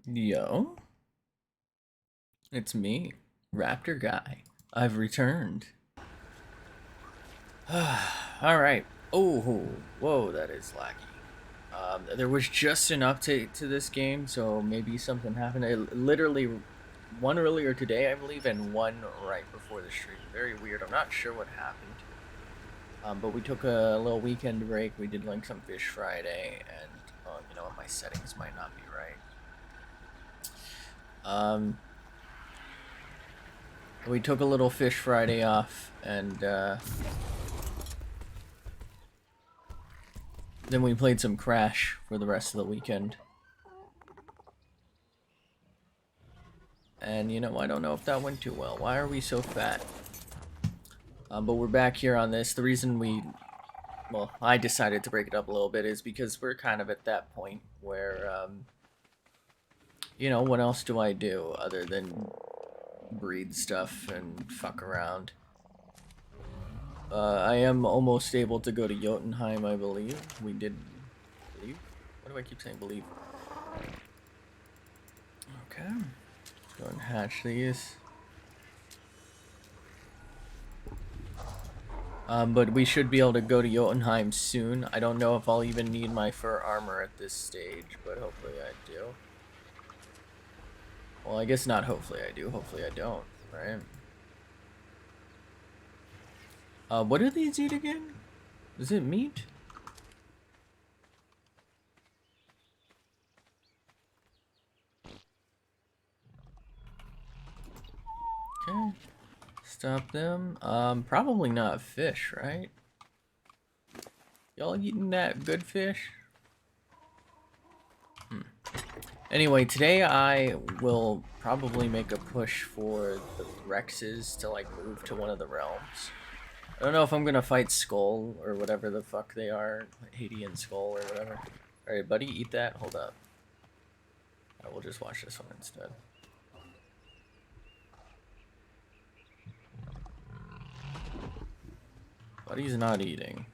Yo, it's me, Raptor Guy. I've returned. Alright. Oh, whoa, that is laggy. There was just an update to this game, so maybe something happened. It literally, one earlier today, I believe, and one right before the stream. Very weird. I'm not sure what happened. But we took a little weekend break. We did like some Fish Friday, and you know what, my settings might not be right. We took a little Fish Friday off, and then we played some Crash for the rest of the weekend. And you know, I don't know if that went too well. Why are we so fat? But we're back here on this. The reason I decided to break it up a little bit is because we're kind of at that point where, you know, what else do I do other than breed stuff and fuck around? I am almost able to go to Jotunheim, I believe. We did believe? What do I keep saying believe? Okay. Let's go and hatch these. But we should be able to go to Jotunheim soon. I don't know if I'll even need my fur armor at this stage, but hopefully I do. Well, I guess not hopefully I do. Hopefully I don't, right? What do these eat again? Is it meat? Okay. Stop them. Probably not fish, right? Y'all eating that good fish? Anyway, today I will probably make a push for the Rexes to like move to one of the realms. I don't know if I'm gonna fight Skull or whatever the fuck they are, Hadean Skull or whatever. Alright, buddy, eat that. Hold up. I will just watch this one instead. Buddy's not eating.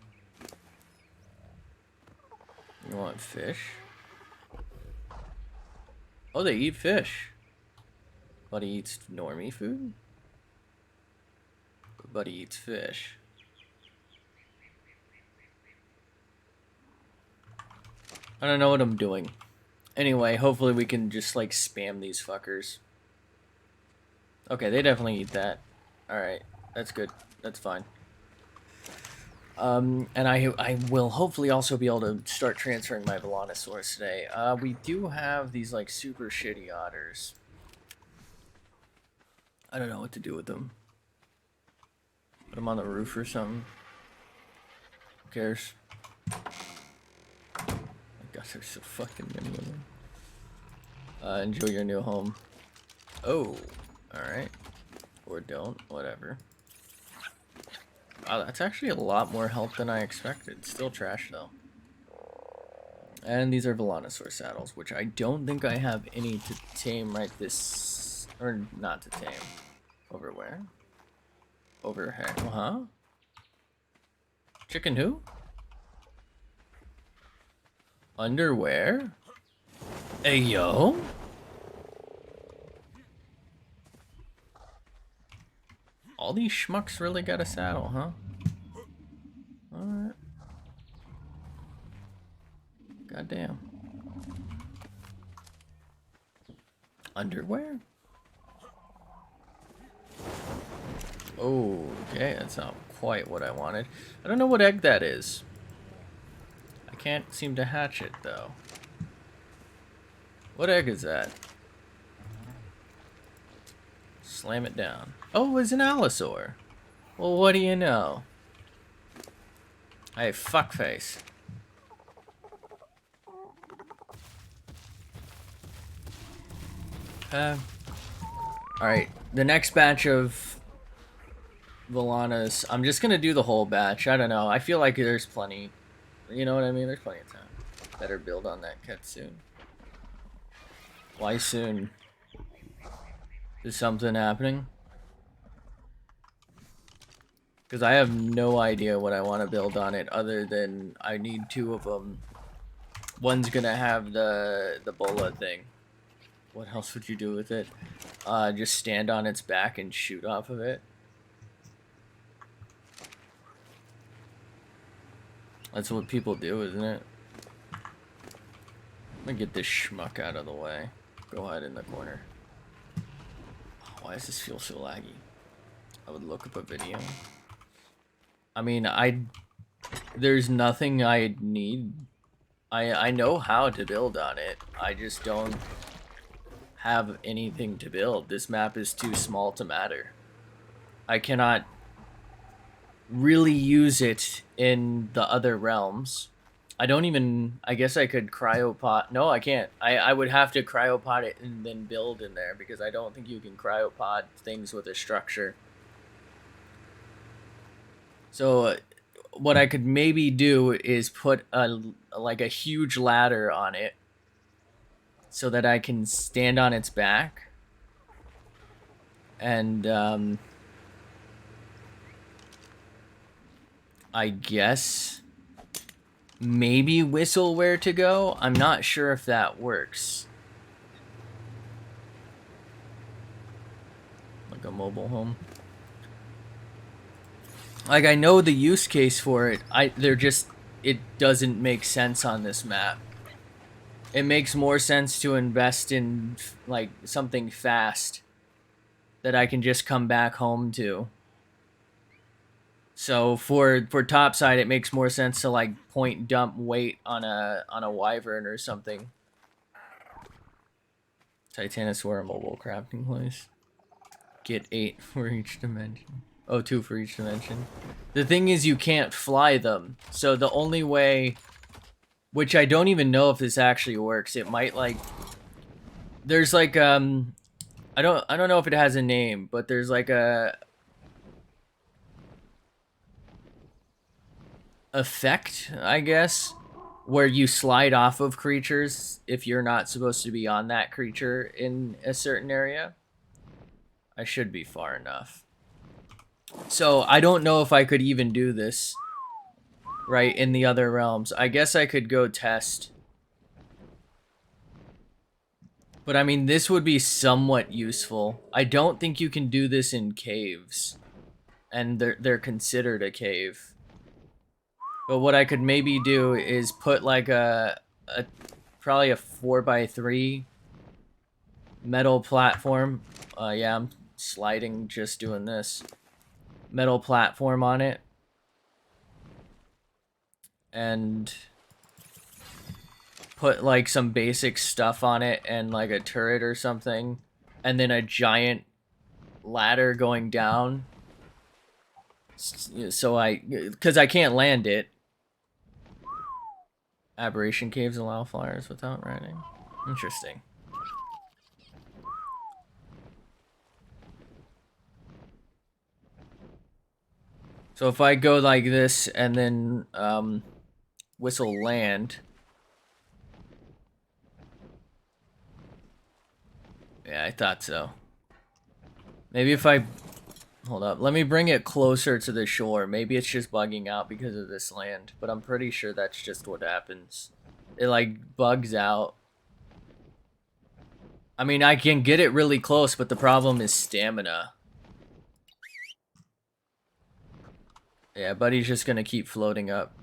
You want fish? Oh, they eat fish. Buddy eats normie food? But Buddy eats fish. I don't know what I'm doing. Anyway, hopefully we can just like spam these fuckers. Okay, they definitely eat that. Alright, that's good. That's fine. And I will hopefully also be able to start transferring my Velonosaurus today. We do have these like super shitty otters. I don't know what to do with them. Put them on the roof or something. Who cares? Oh my god, there's so fucking many of them. Enjoy your new home. Oh, alright. Or don't, whatever. Wow, that's actually a lot more help than I expected. Still trash, though. And these are Velonosaur saddles, which I don't think I have any to tame right this... Or not to tame. Over where? Over here. Huh? Chicken who? Underwear? Hey, yo? All these schmucks really got a saddle, huh? Alright. Goddamn. Underwear? Oh, okay, that's not quite what I wanted. I don't know what egg that is. I can't seem to hatch it, though. What egg is that? Slam it down. Oh, it's an allosaur. Well, what do you know? Hey, fuckface. Alright, the next batch of Velanas, I'm just gonna do the whole batch. I don't know. I feel like there's plenty. You know what I mean? There's plenty of time. Better build on that cat soon. Why soon? Is something happening? Because I have no idea what I want to build on it other than I need two of them. One's gonna have the bola thing. What else would you do with it? Just stand on its back and shoot off of it. That's what people do, isn't it? I'm gonna get this schmuck out of the way. Go hide in the corner. Why does this feel so laggy? I would look up a video. I mean, there's nothing I need. I know how to build on it. I just don't have anything to build. This map is too small to matter. I cannot really use it in the other realms. I don't even... I guess I could cryopod... No, I can't. I would have to cryopod it and then build in there, because I don't think you can cryopod things with a structure. So what I could maybe do is put like a huge ladder on it so that I can stand on its back. And I guess maybe whistle where to go. I'm not sure if that works. Like a mobile home. Like, I know the use case for it. It doesn't make sense on this map. It makes more sense to invest in like something fast that I can just come back home to. So for topside, it makes more sense to like point dump weight on a wyvern or something. Titanosaur mobile crafting place. Get 8 for each dimension. Oh, 2 for each dimension. The thing is, you can't fly them. So the only way, which I don't even know if this actually works. It might like, there's like I don't know if it has a name, but there's like a effect, I guess, where you slide off of creatures if you're not supposed to be on that creature in a certain area. I should be far enough. So I don't know if I could even do this right in the other realms. I guess I could go test. But I mean, this would be somewhat useful. I don't think you can do this in caves. And they're considered a cave. But what I could maybe do is put like probably a 4x3 metal platform. Yeah, I'm sliding just doing this. Metal platform on it. And put like some basic stuff on it and like a turret or something. And then a giant ladder going down. So because I can't land it. Aberration caves allow flyers without riding. Interesting. So if I go like this and then whistle land. Yeah, I thought so. Maybe if I... Hold up. Let me bring it closer to the shore. Maybe it's just bugging out because of this land. But I'm pretty sure that's just what happens. It like bugs out. I mean, I can get it really close, but the problem is stamina. Yeah, buddy's just gonna keep floating up.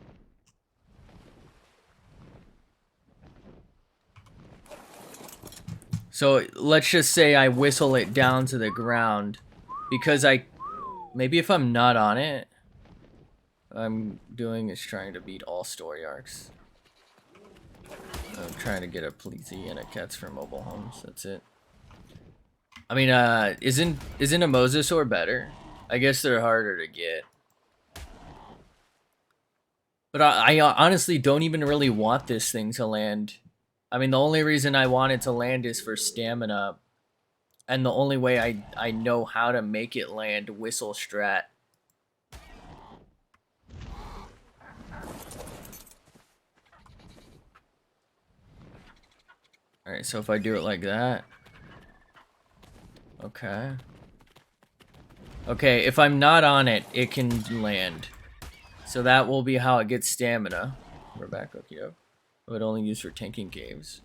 So let's just say I whistle it down to the ground. Because maybe if I'm not on it, I'm doing is trying to beat all story arcs. I'm trying to get a Pleasy and a Cats for mobile homes. That's it. I mean, isn't a Mosasaur better? I guess they're harder to get. But I honestly don't even really want this thing to land. I mean, the only reason I want it to land is for stamina. And the only way I know how to make it land, whistle strat. Alright, so if I do it like that. Okay. Okay, if I'm not on it, it can land. So that will be how it gets stamina. We're back, okay. But only used for tanking caves.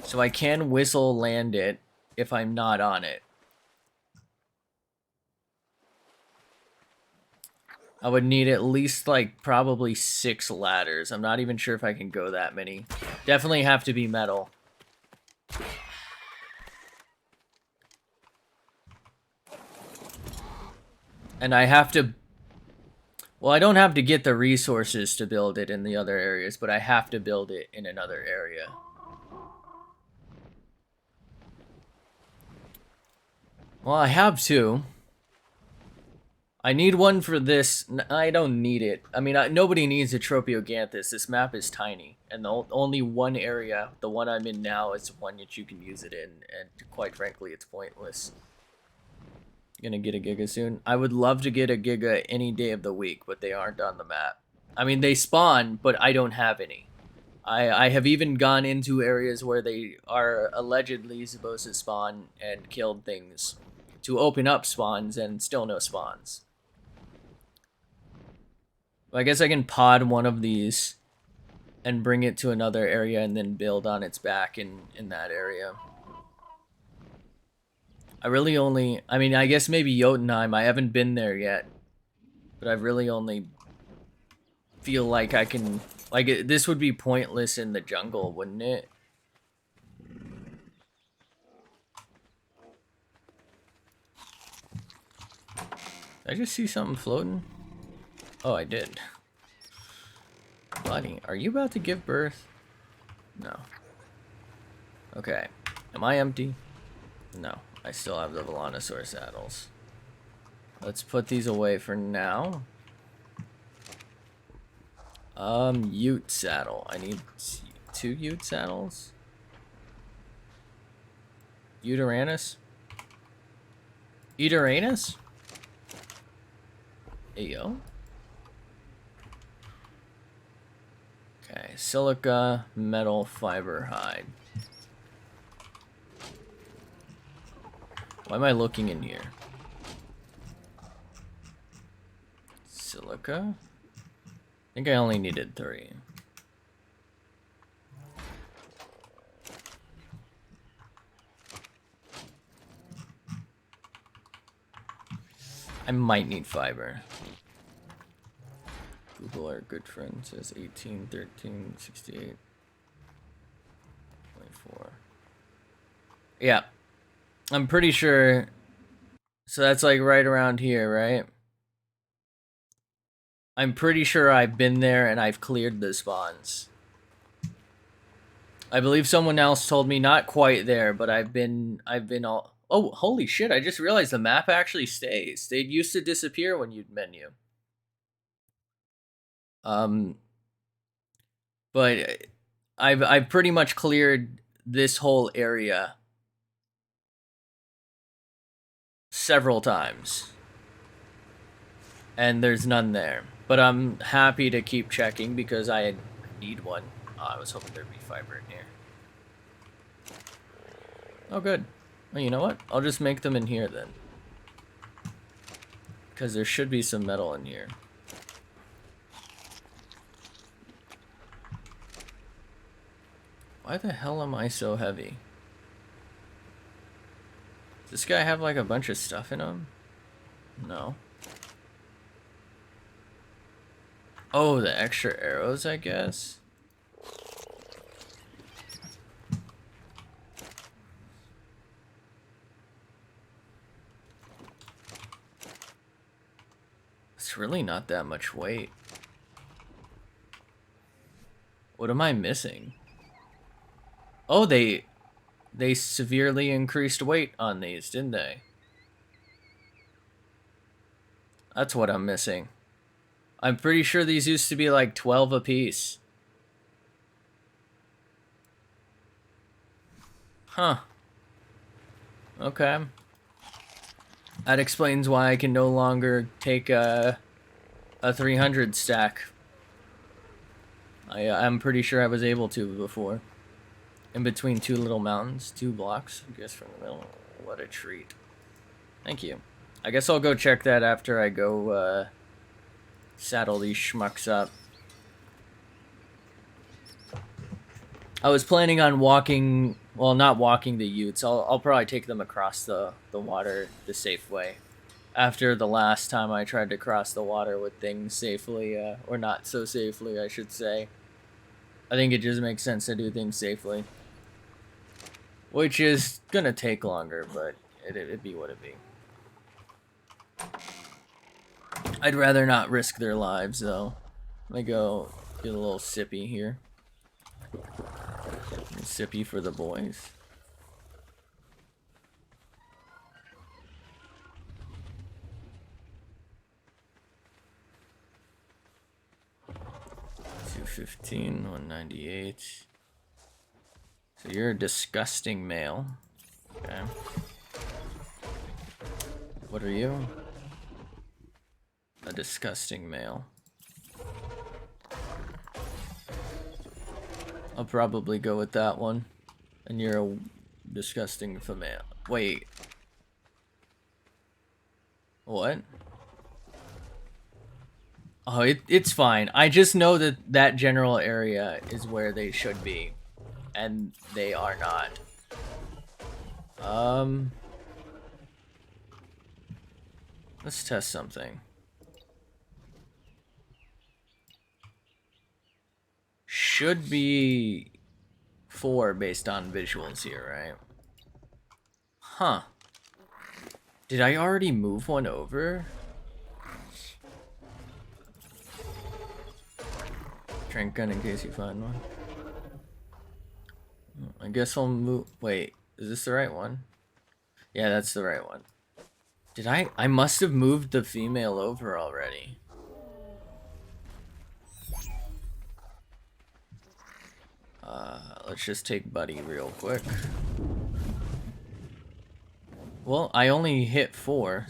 So I can whistle land it if I'm not on it. I would need at least, like, probably 6 ladders. I'm not even sure if I can go that many. Definitely have to be metal. And I have to... Well, I don't have to get the resources to build it in the other areas, but I have to build it in another area. Well, I have two. I need one for this. I don't need it. I mean, nobody needs a Tropioganthus. This map is tiny. And the only one area, the one I'm in now, is one that you can use it in. And quite frankly, it's pointless. Gonna get a Giga soon. I would love to get a Giga any day of the week, but they aren't on the map. I mean, they spawn, but I don't have any. I have even gone into areas where they are allegedly supposed to spawn and killed things to open up spawns and still no spawns. I guess I can pod one of these and bring it to another area and then build on its back in that area. I really only... I mean, I guess maybe Jotunheim. I haven't been there yet. But I really only feel like I can... Like, this would be pointless in the jungle, wouldn't it? Did I just see something floating? Oh, I did. Buddy, are you about to give birth? No. Okay. Am I empty? No. I still have the Volanosaur saddles. Let's put these away for now. Ute saddle. I need 2 Ute saddles. Uteranus? Uteranus? Ayo. Okay, silica, metal, fiber, hide. Why am I looking in here? Silica? I think I only needed 3. I might need fiber. Google, our good friend, says 18, 13, 68, 24. Yeah. I'm pretty sure... So that's like right around here, right? I'm pretty sure I've been there and I've cleared the spawns. I believe someone else told me not quite there, but I've been all... Oh, holy shit, I just realized the map actually stays. They used to disappear when you'd menu. But I've pretty much cleared this whole area several times. And there's none there. But I'm happy to keep checking because I need one. Oh, I was hoping there'd be fiber in here. Oh, good. Well, you know what? I'll just make them in here then. Because there should be some metal in here. Why the hell am I so heavy? Does this guy have like a bunch of stuff in him? No. Oh, the extra arrows, I guess? It's really not that much weight. What am I missing? Oh, they severely increased weight on these, didn't they? That's what I'm missing. I'm pretty sure these used to be like 12 apiece. Huh. Okay. That explains why I can no longer take a 300 stack. I'm pretty sure I was able to before. In between 2 little mountains, 2 blocks, I guess from the middle. What a treat. Thank you. I guess I'll go check that after I go saddle these schmucks up. I was planning on walking, well, not walking the Utes. I'll probably take them across the water the safe way. After the last time I tried to cross the water with things safely, or not so safely, I should say. I think it just makes sense to do things safely. Which is gonna take longer, but it'd be what it be. I'd rather not risk their lives, though. Let me go get a little sippy here. Sippy for the boys. $215, $198. So you're a disgusting male. Okay. What are you? A disgusting male. I'll probably go with that one. And you're a disgusting female. Wait. What? Oh, it's fine. I just know that that general area is where they should be. And they are not. Let's test something. Should be 4 based on visuals here, right? Huh. Did I already move one over? Trank gun in case you find one. I guess I'll move. Wait, is this the right one? Yeah, that's the right one. Did I must have moved the female over already. Let's just take Buddy real quick. Well, I only hit 4.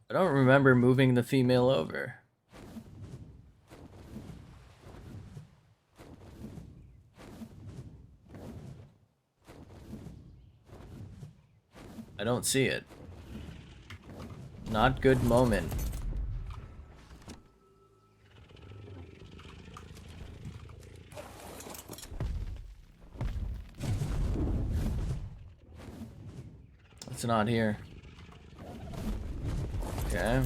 I don't remember moving the female over. I don't see it. Not good moment. It's not here. Okay.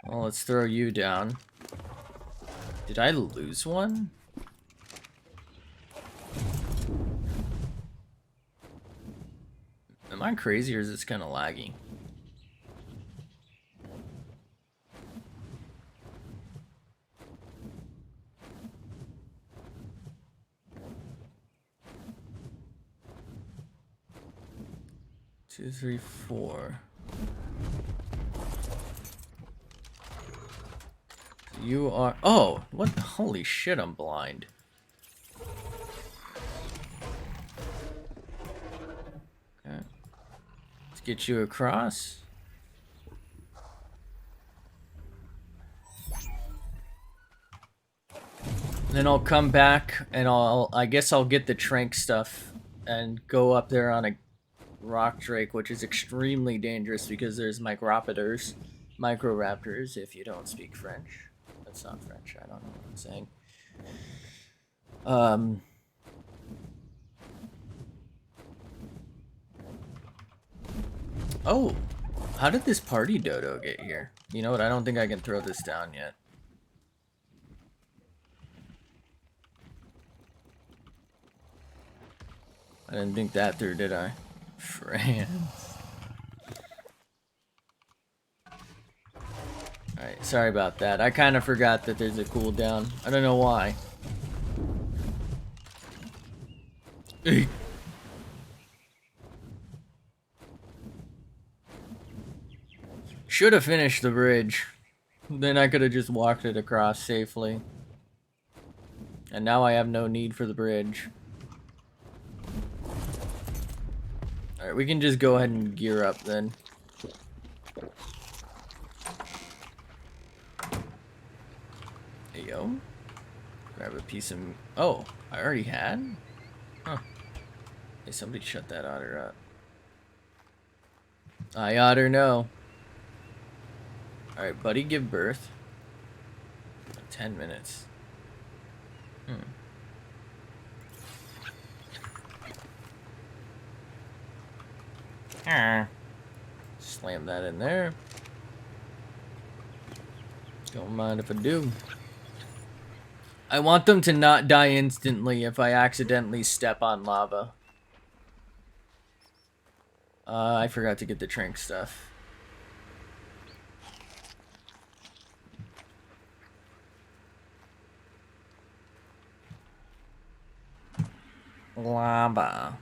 Well, let's throw you down. Did I lose one? Am I crazy or is this kind of laggy? Two, three, 4. You are. Oh, what? Holy shit! I'm blind. Okay. Let's get you across. Then I'll come back and I guess I'll get the trank stuff and go up there on a rock drake, which is extremely dangerous because there's micropters, microraptors, if you don't speak French. That's not French, I don't know what I'm saying. Oh, how did this party dodo get here? You know what, I don't think I can throw this down yet. I didn't think that through, did I? France. Alright, sorry about that. I kind of forgot that there's a cooldown. I don't know why. Should have finished the bridge. Then I could have just walked it across safely. And now I have no need for the bridge. Alright, we can just go ahead and gear up then. Hey, yo. Grab a piece of... Oh, I already had? Huh. Hey, somebody shut that otter up. I otter know. Alright, buddy, give birth. 10 minutes. Slam that in there. Don't mind if I do. I want them to not die instantly if I accidentally step on lava. I forgot to get the Trink stuff. Lava.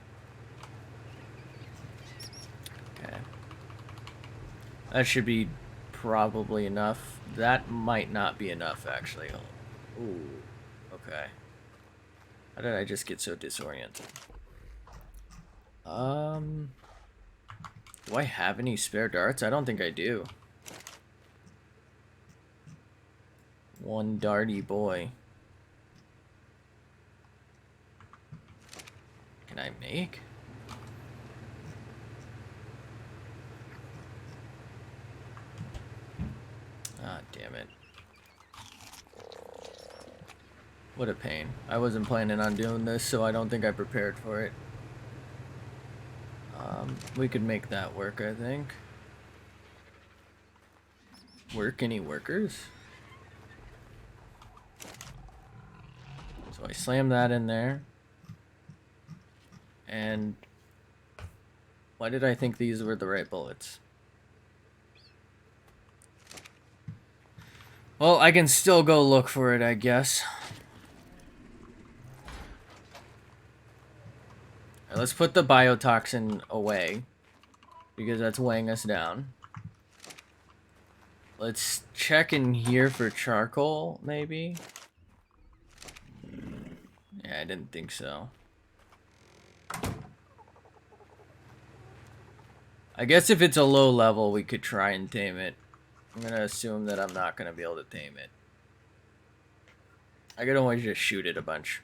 Okay. That should be probably enough. That might not be enough, actually. Ooh. Okay. How did I just get so disoriented? Do I have any spare darts? I don't think I do. One darty boy. Can I make? Ah, damn it. What a pain. I wasn't planning on doing this, so I don't think I prepared for it. We could make that work, I think. Work any workers? So I slam that in there. And why did I think these were the right bullets? Well, I can still go look for it, I guess. Right, let's put the biotoxin away, because that's weighing us down. Let's check in here for charcoal, maybe? Yeah, I didn't think so. I guess if it's a low level, we could try and tame it. I'm gonna assume that I'm not gonna be able to tame it. I could always just shoot it a bunch.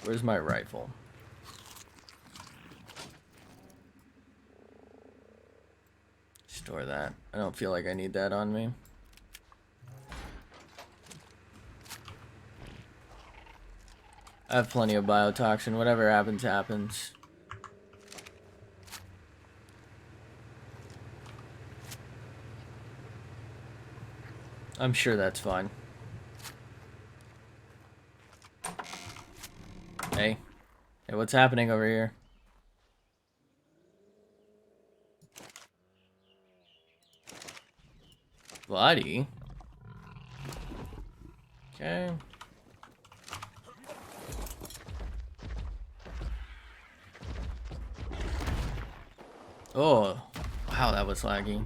Where's my rifle? Store that. I don't feel like I need that on me. I have plenty of biotoxin. Whatever happens, happens. I'm sure that's fine. Hey. Hey, what's happening over here? Body? Okay. Oh. Wow, that was laggy.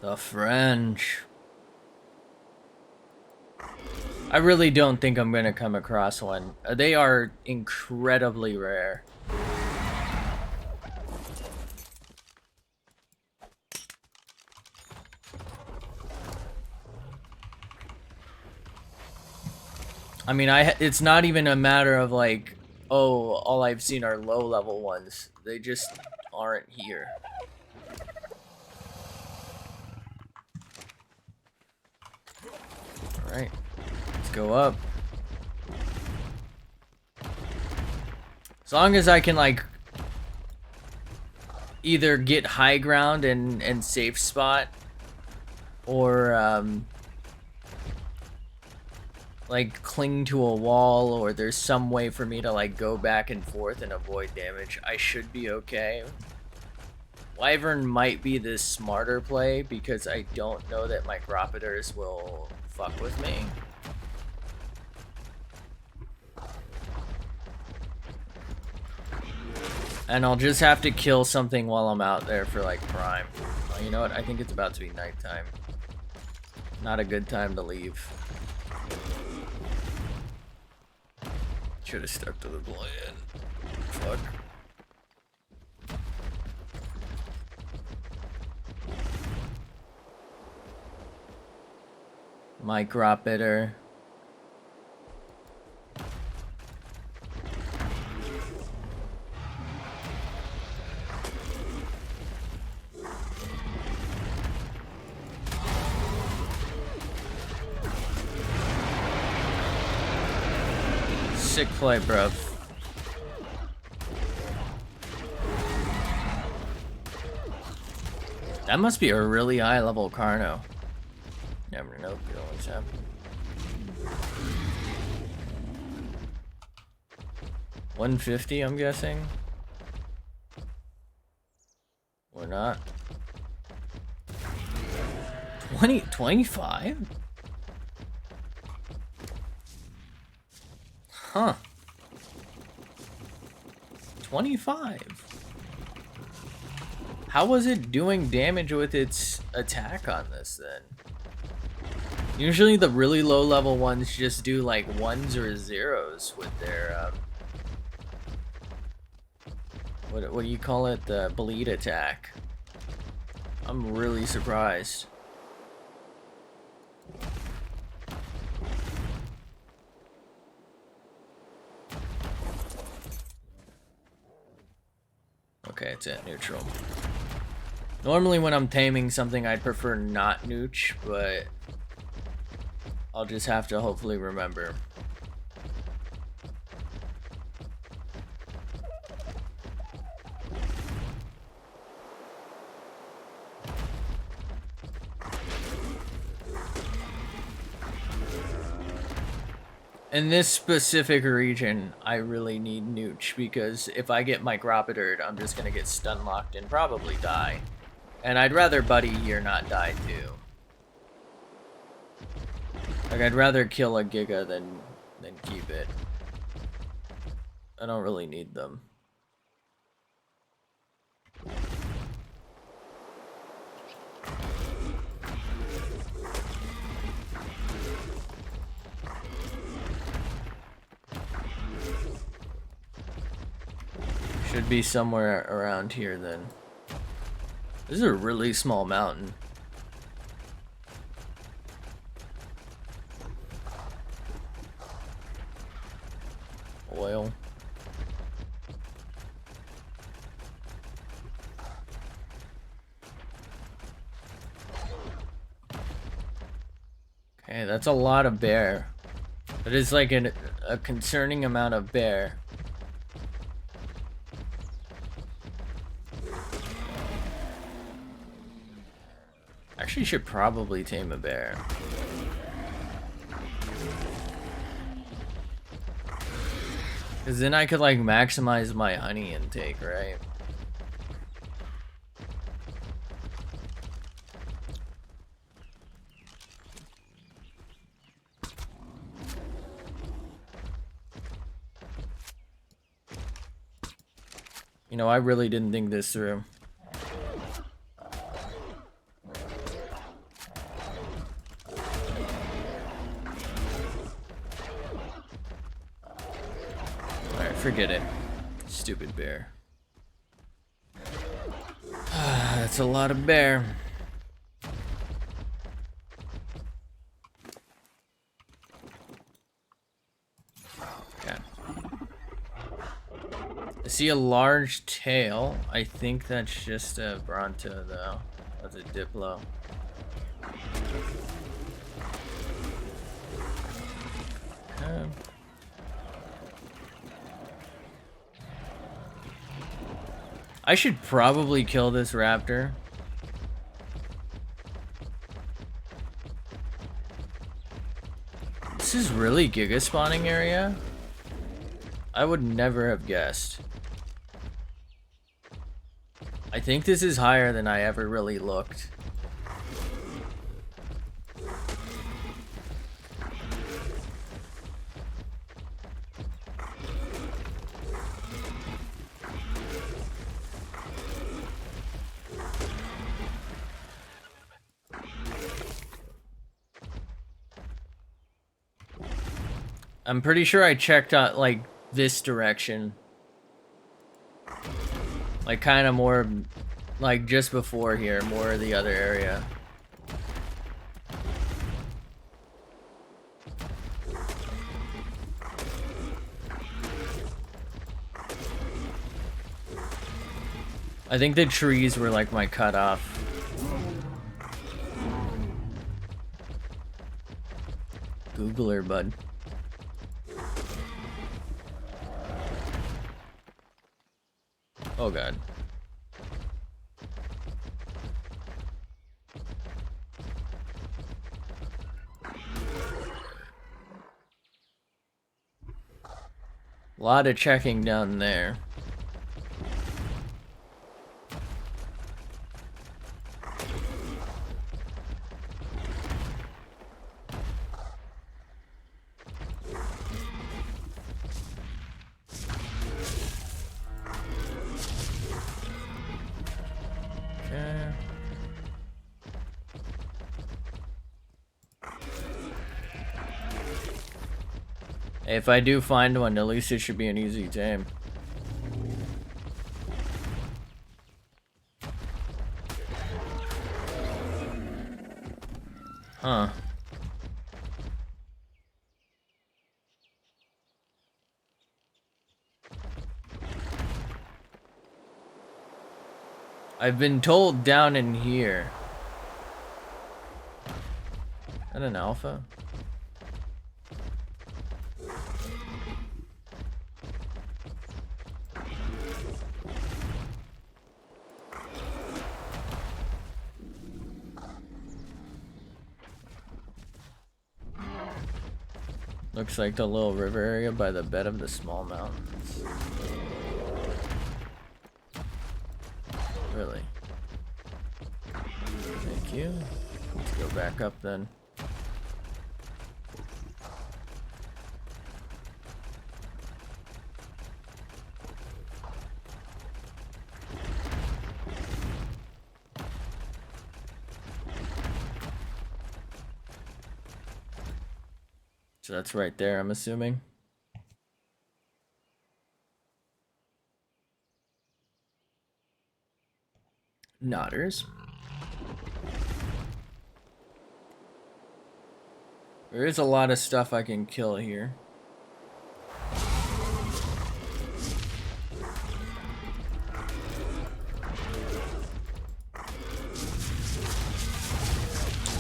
The French. I really don't think I'm gonna come across one. They are incredibly rare. I mean, it's not even a matter of like, oh, all I've seen are low level ones. They just aren't here. Alright. Let's go up. As long as I can like either get high ground and safe spot, or like cling to a wall, or there's some way for me to like go back and forth and avoid damage, I should be okay. Wyvern might be the smarter play because I don't know that my Raptors will fuck with me. And I'll just have to kill something while I'm out there for like prime. Oh, you know what? I think it's about to be nighttime. Not a good time to leave. Should have stuck to the plan. Fuck. Mike Raptor. Sick play, bruv. That must be a really high level Carno. Never know. Could always happen. 150, I'm guessing. Or not. 25? Huh. 25. How was it doing damage with its attack on this then? Usually the really low level ones just do like 1s or 0s with their what do you call it? The bleed attack. I'm really surprised. Okay, it's at neutral. Normally when I'm taming something, I'd prefer not nooch, but I'll just have to hopefully remember. In this specific region, I really need nooch because if I get my Raptor, I'm just gonna get stun locked and probably die. And I'd rather Buddy here not die too. Like I'd rather kill a Giga than keep it. I don't really need them. Should be somewhere around here then. This is a really small mountain. Oil. Okay, that's a lot of bear. That is like a concerning amount of bear. Actually should probably tame a bear. Cause then I could like maximize my honey intake, right? You know, I really didn't think this through. Forget it. Stupid bear. That's a lot of bear. Okay. I see a large tail. I think that's just a Bronto though. That's a Diplo. Okay. I should probably kill this Raptor. This is really Giga spawning area? I would never have guessed. I think this is higher than I ever really looked. I'm pretty sure I checked out like this direction. Like kind of more like just before here, more of the other area. I think the trees were like my cutoff. Googler, bud. Oh god. A lot of checking down there. Okay. If I do find one, at least it should be an easy tame. Huh. I've been told down in here. Is that an alpha? Looks like the little river area by the bed of the small mountains. Really? Thank you. Let's go back up then. So that's right there, I'm assuming. Nodders. There is a lot of stuff I can kill here.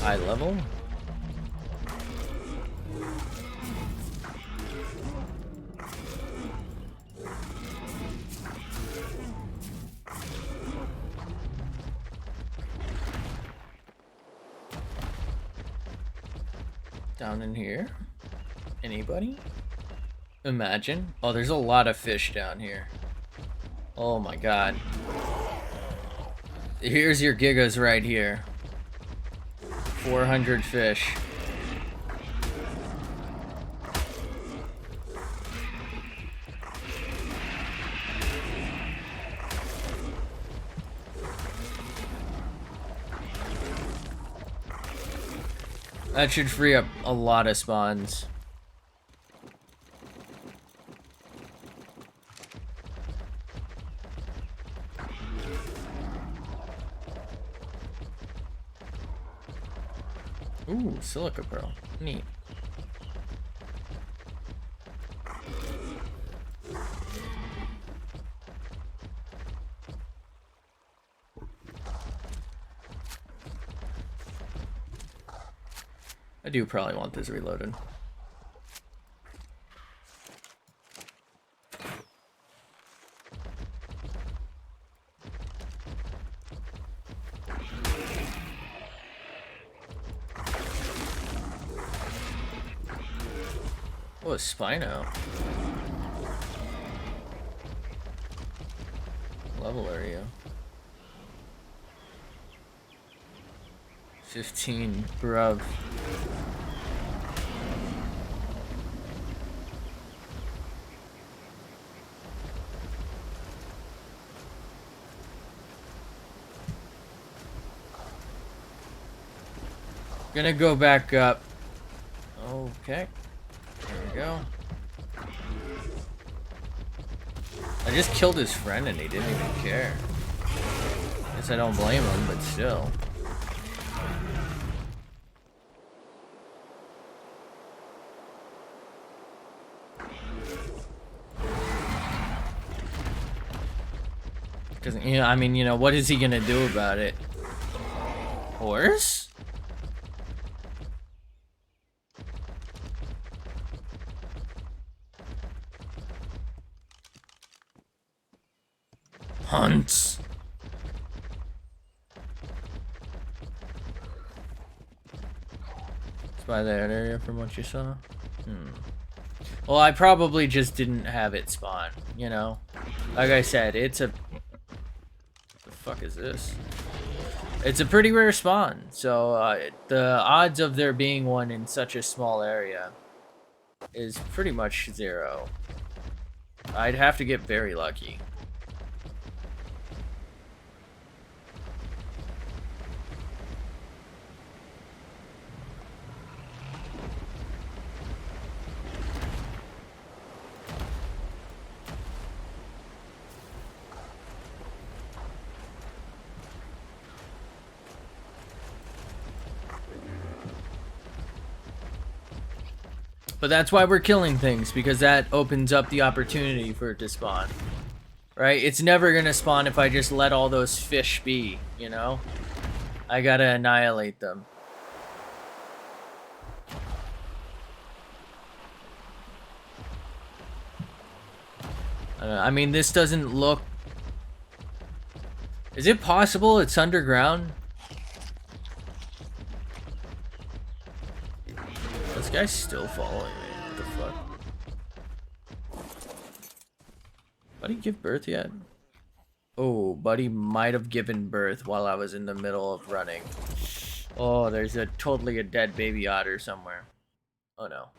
High level. Down in here. Anybody? Imagine. Oh, there's a lot of fish down here. Oh my god. Here's your gigas right here. 400 fish. That should free up a lot of spawns. Ooh, silica pearl. Neat. I do probably want this reloaded. Oh, a Spino. Level area. 15 grub. Gonna go back up. Okay. There we go. I just killed his friend and he didn't even care. Guess I don't blame him, but still. Because, you know, I mean, you know, what is he gonna do about it? Horse? Hunts. It's by that area from what you saw. Well, I probably just didn't have it spawn, you know? Like I said, it's a... The fuck is this? It's a pretty rare spawn, so the odds of there being one in such a small area is pretty much 0. I'd have to get very lucky. But that's why we're killing things, because that opens up the opportunity for it to spawn. Right? It's never gonna spawn if I just let all those fish be, you know? I gotta annihilate them. I mean, this doesn't look... Is it possible it's underground? This guy's still following me. What the fuck? Buddy give birth yet? Oh, Buddy might have given birth while I was in the middle of running. Oh, there's totally a dead baby otter somewhere. Oh no.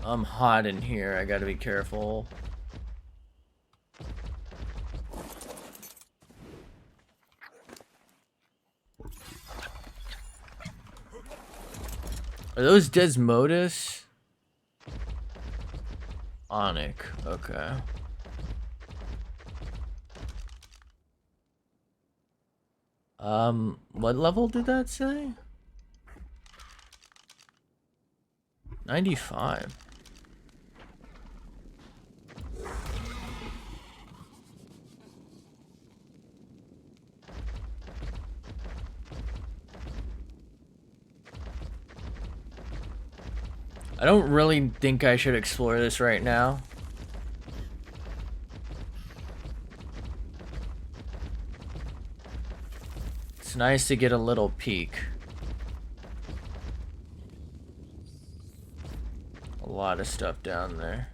I'm hot in here. I gotta be careful. Are those Desmodus? Onyx, okay. What level did that say? 95. I don't really think I should explore this right now. It's nice to get a little peek. A lot of stuff down there.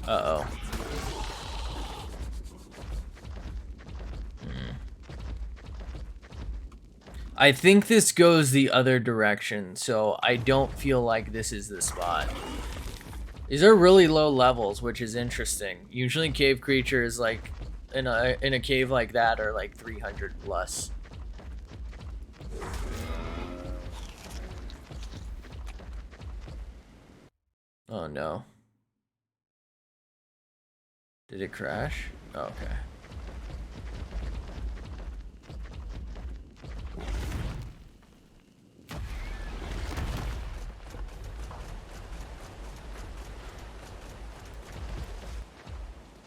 Uh-oh. I think this goes the other direction, so I don't feel like this is the spot. These are really low levels, which is interesting. Usually cave creatures like in a cave like that are like 300 plus. Oh no. Did it crash? Oh, okay.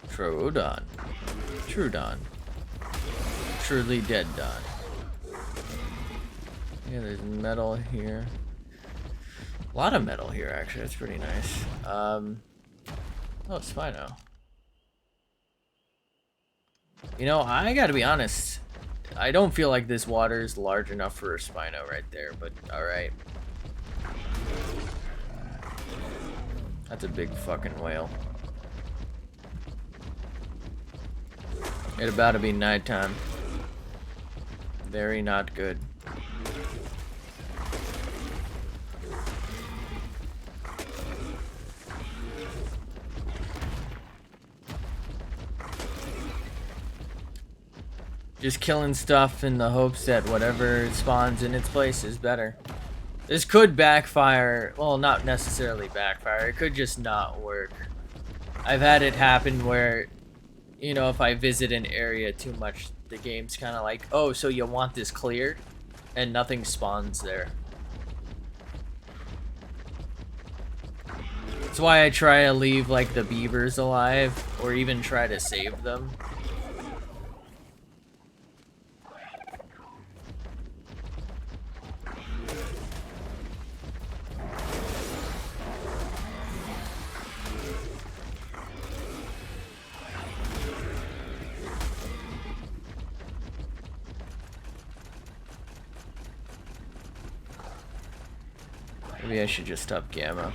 Troodon. Troodon. Truly dead Don. Yeah, there's metal here. A lot of metal here, actually. That's pretty nice. Oh, Spino. You know, I gotta be honest. I don't feel like this water is large enough for a Spino right there, but alright. That's a big fucking whale. It's about to be nighttime. Very not good. Just killing stuff in the hopes that whatever spawns in its place is better. This could backfire. Well, not necessarily backfire. It could just not work. I've had it happen where, you know, if I visit an area too much, the game's kind of like, oh, so you want this cleared? And nothing spawns there. That's why I try to leave, like, the beavers alive, or even try to save them. Maybe I should just up gamma.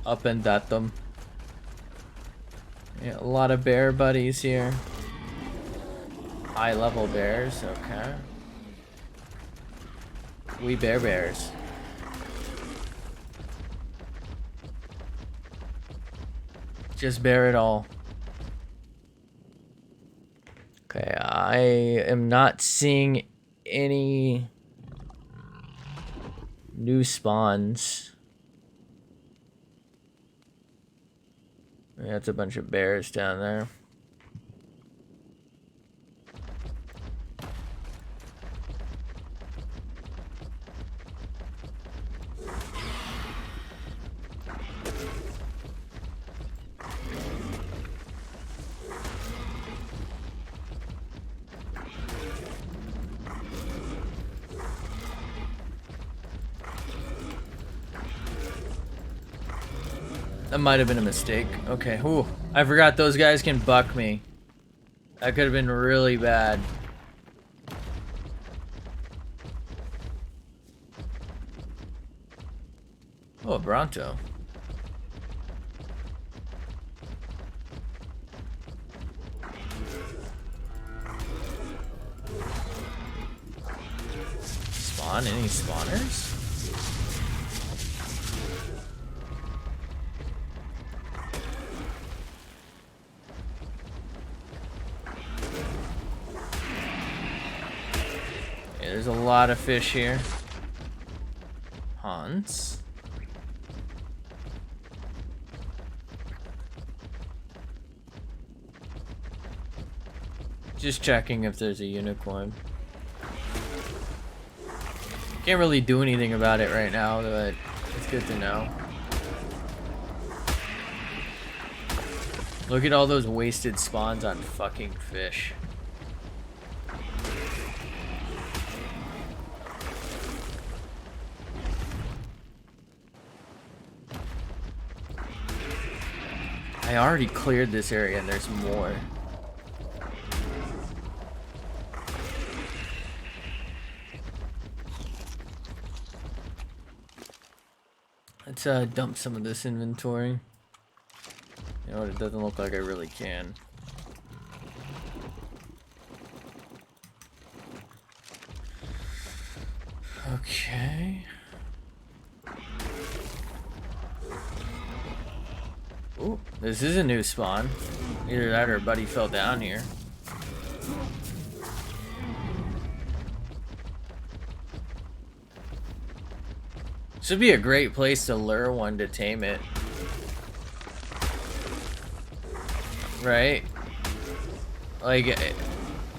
Up and at them. Yeah, a lot of bear buddies here. High level bears, okay. We bears. Just bear it all. Okay, I am not seeing any new spawns. That's a bunch of bears down there. That might have been a mistake. Okay, ooh, I forgot those guys can buck me. That could have been really bad. Oh, a Bronto. Spawn? Any spawners? There's a lot of fish here. Hunts. Just checking if there's a unicorn. Can't really do anything about it right now, but it's good to know. Look at all those wasted spawns on fucking fish. I already cleared this area and there's more. Let's dump some of this inventory. You know what, it doesn't look like I really can. Okay. Ooh, this is a new spawn. Either that or a buddy fell down here. This would be a great place to lure one to tame it. Right? Like,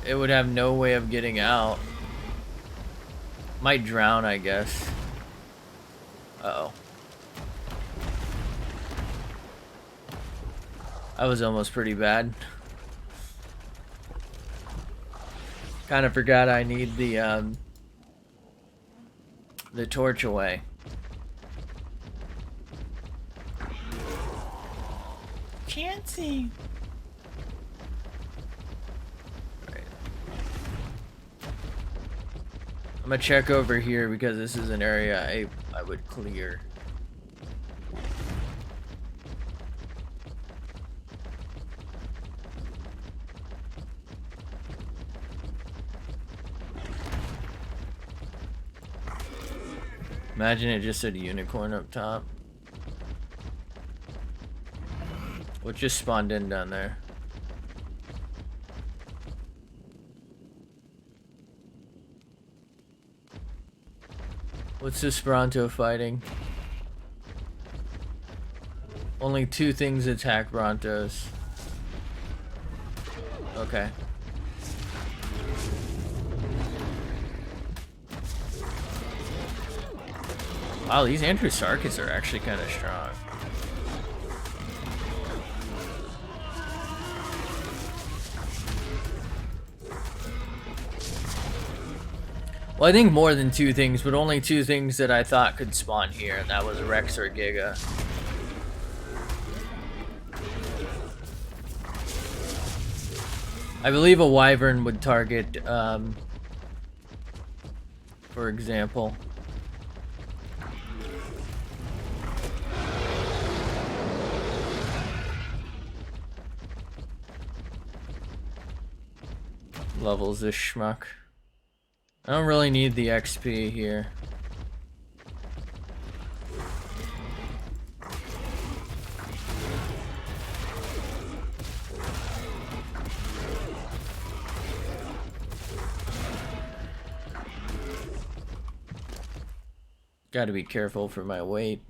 it would have no way of getting out. Might drown, I guess. Uh-oh. That was almost pretty bad. Kind of forgot I need the torch away. Can't see. Right. I'm gonna check over here because this is an area I would clear. Imagine it just said unicorn up top. What just spawned in down there? What's this Bronto fighting? Only two things attack Brontos. Okay. Wow, these Andrewsarchus are actually kind of strong. Well, I think more than 2 things, but only 2 things that I thought could spawn here, and that was Rex or Giga. I believe a wyvern would target, for example. Levels this schmuck. I don't really need the XP here. Gotta be careful for my weight.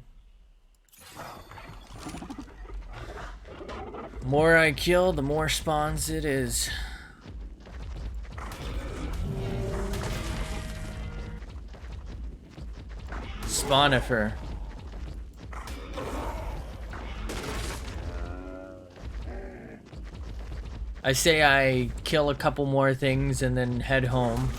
The more I kill, the more spawns it is. Spawnifer. I say I kill a couple more things and then head home.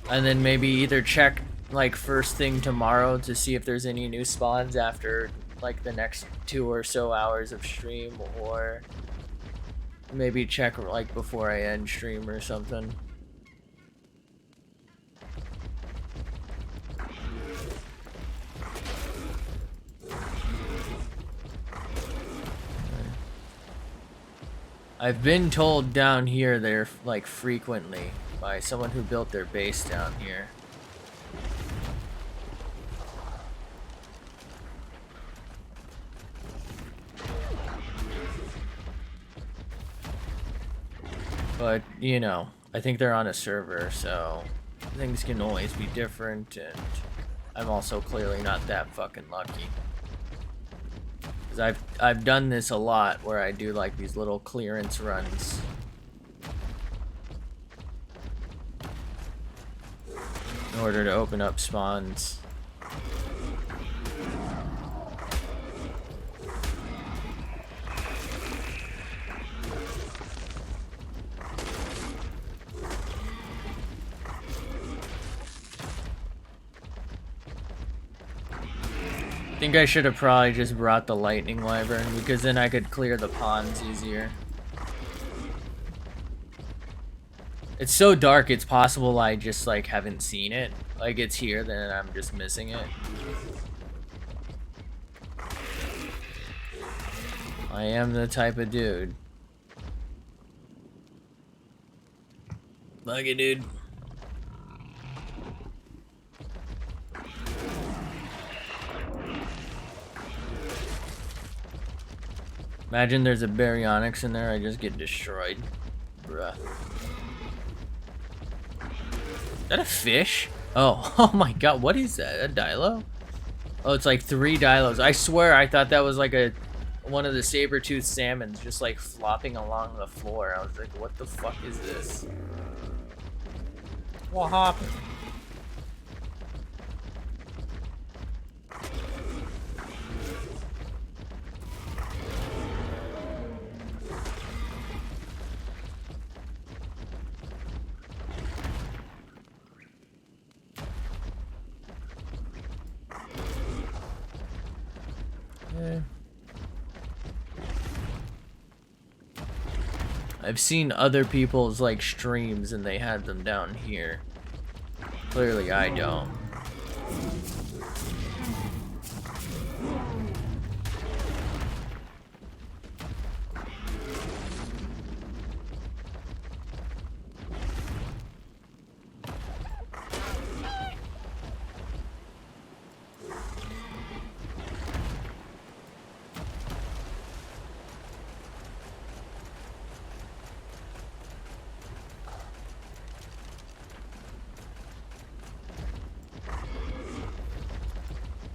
And then maybe either check like first thing tomorrow to see if there's any new spawns after like the next 2 or so hours of stream, or maybe check like before I end stream or something. I've been told down here they're like frequently by someone who built their base down here. But, you know, I think they're on a server, so things can always be different, and I'm also clearly not that fucking lucky. Because I've done this a lot, where I do like these little clearance runs. In order to open up spawns. I think I should have probably just brought the lightning wyvern, because then I could clear the ponds easier. It's so dark, it's possible I just like haven't seen it. Like it's here, then I'm just missing it. I am the type of dude. Love you, dude. Imagine there's a baryonyx in there, I just get destroyed. Bruh. Is that a fish? Oh, oh my god, what is that? A dilo? Oh, it's like 3 dilos. I swear I thought that was like one of the saber-toothed salmons just like flopping along the floor. I was like, what the fuck is this? What happened? I've seen other people's like streams and they had them down here. Clearly I don't.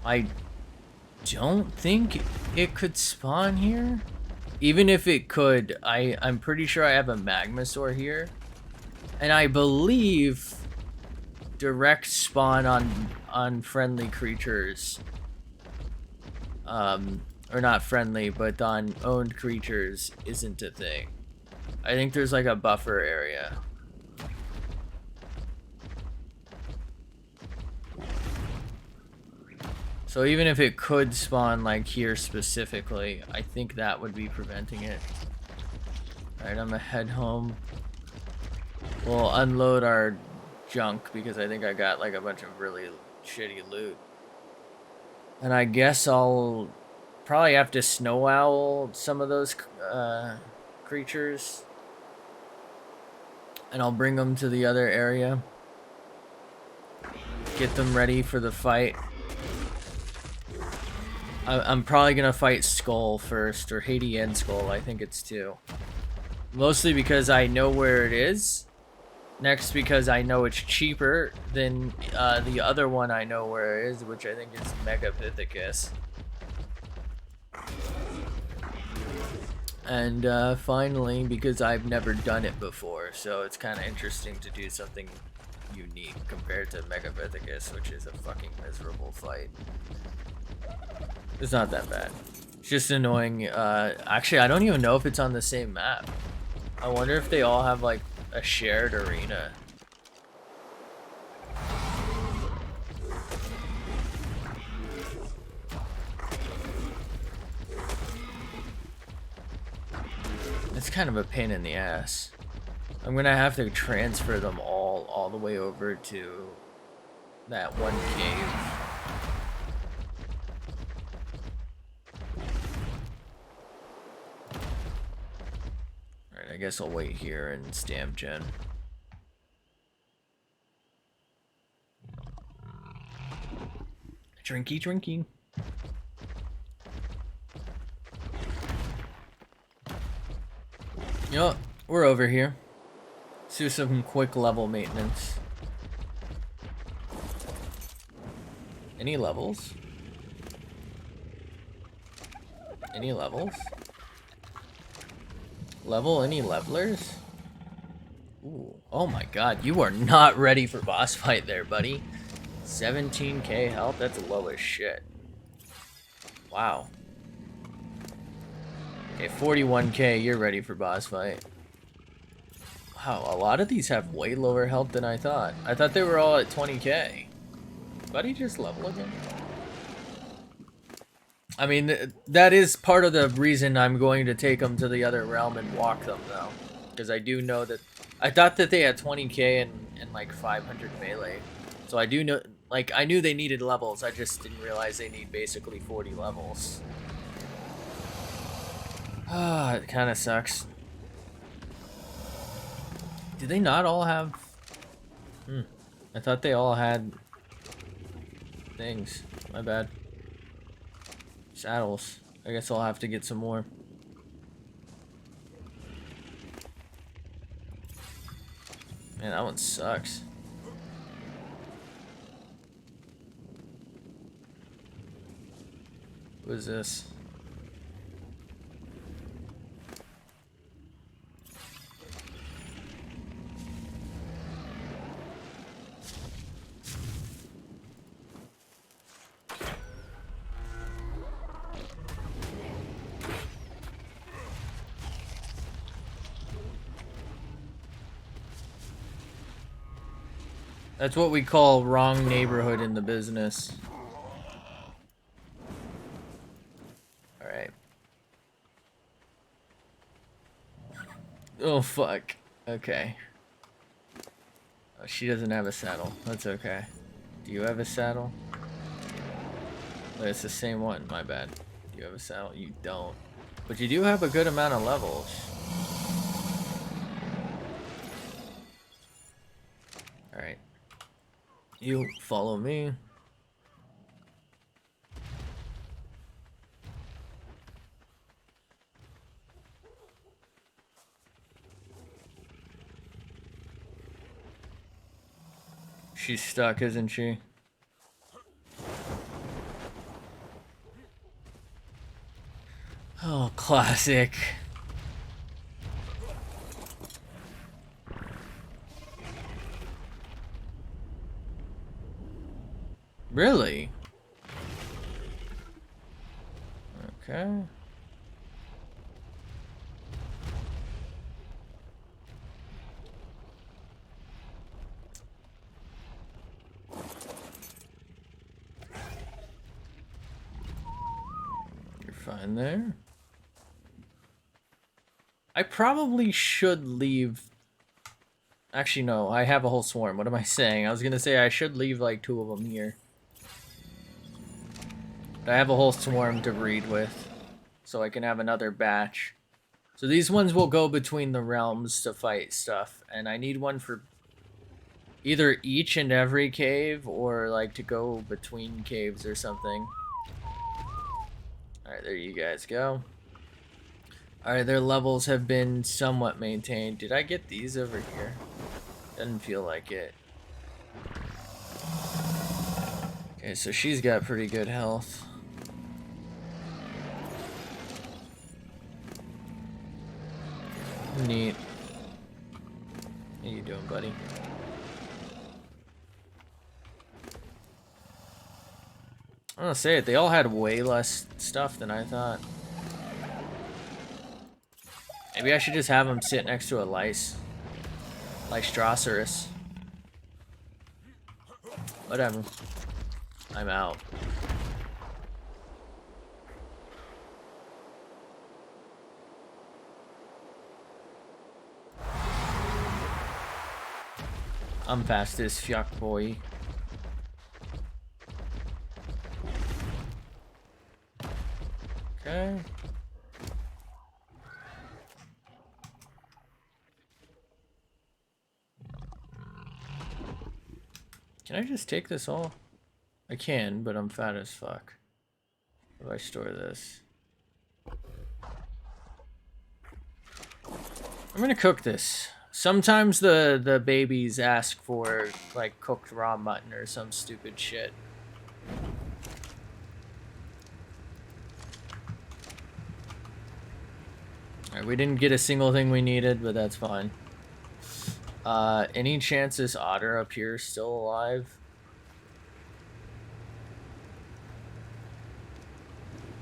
I don't think it could spawn here. Even if it could, I'm pretty sure I have a magmasaur here. And I believe direct spawn on friendly creatures. Or not friendly, but on owned creatures isn't a thing. I think there's like a buffer area. So even if it could spawn like here specifically, I think that would be preventing it. Alright, I'm gonna head home. We'll unload our junk because I think I got like a bunch of really shitty loot. And I guess I'll probably have to snow owl some of those creatures. And I'll bring them to the other area. Get them ready for the fight. I'm probably gonna fight Skull first, or Haiti and Skull, I think it's two. Mostly because I know where it is. Next, because I know it's cheaper than the other one I know where it is, which I think is Megapithecus. And finally, because I've never done it before, so it's kind of interesting to do something unique compared to Megapithecus, which is a fucking miserable fight. It's not that bad. It's just annoying. Actually, I don't even know if it's on the same map. I wonder if they all have like a shared arena. It's kind of a pain in the ass. I'm gonna have to transfer them all the way over to that one cave. Alright, I guess I'll wait here and stamp gen. Drinky, drinky. You know what? We're over here. Let's do some quick level maintenance. Any levels? Any levels? Level any levelers? Ooh. Oh my god, you are not ready for boss fight there, buddy. 17k health? That's low as shit. Wow. Okay, 41k, you're ready for boss fight. Wow, a lot of these have way lower health than I thought. I thought they were all at 20k. Buddy, just level again. I mean, that is part of the reason I'm going to take them to the other realm and walk them, though. Because I do know that... I thought that they had 20k and like 500 melee. So I do know... Like, I knew they needed levels. I just didn't realize they need basically 40 levels. Ah, it kind of sucks. Do they not all have... I thought they all had... things. My bad. Saddles. I guess I'll have to get some more. Man, that one sucks. What is this? That's what we call wrong neighborhood in the business. Alright. Oh, fuck. Okay. Oh, she doesn't have a saddle. That's okay. Do you have a saddle? Oh, it's the same one. My bad. Do you have a saddle? You don't. But you do have a good amount of levels. Alright. You follow me. She's stuck, isn't she? Oh, classic. Really? Okay. fine there. I probably should leave... Actually, no. I have a whole swarm. What am I saying? I was going to say I should leave like 2 of them here. But I have a whole swarm to breed with. So I can have another batch. So these ones will go between the realms to fight stuff. And I need one for either each and every cave or like to go between caves or something. Alright, there you guys go. Alright, their levels have been somewhat maintained. Did I get these over here? Doesn't feel like it. Okay, so she's got pretty good health. Neat. How you doing, buddy? I'm gonna say it, they all had way less stuff than I thought. Maybe I should just have them sit next to a lice. Lystroceros. Whatever. I'm out. I'm past this Fjordur boy. Okay. Can I just take this all? I can, but I'm fat as fuck. How do I store this? I'm gonna cook this. Sometimes the babies ask for like cooked raw mutton or some stupid shit. Alright, we didn't get a single thing we needed, but that's fine. Any chance this otter up here is still alive?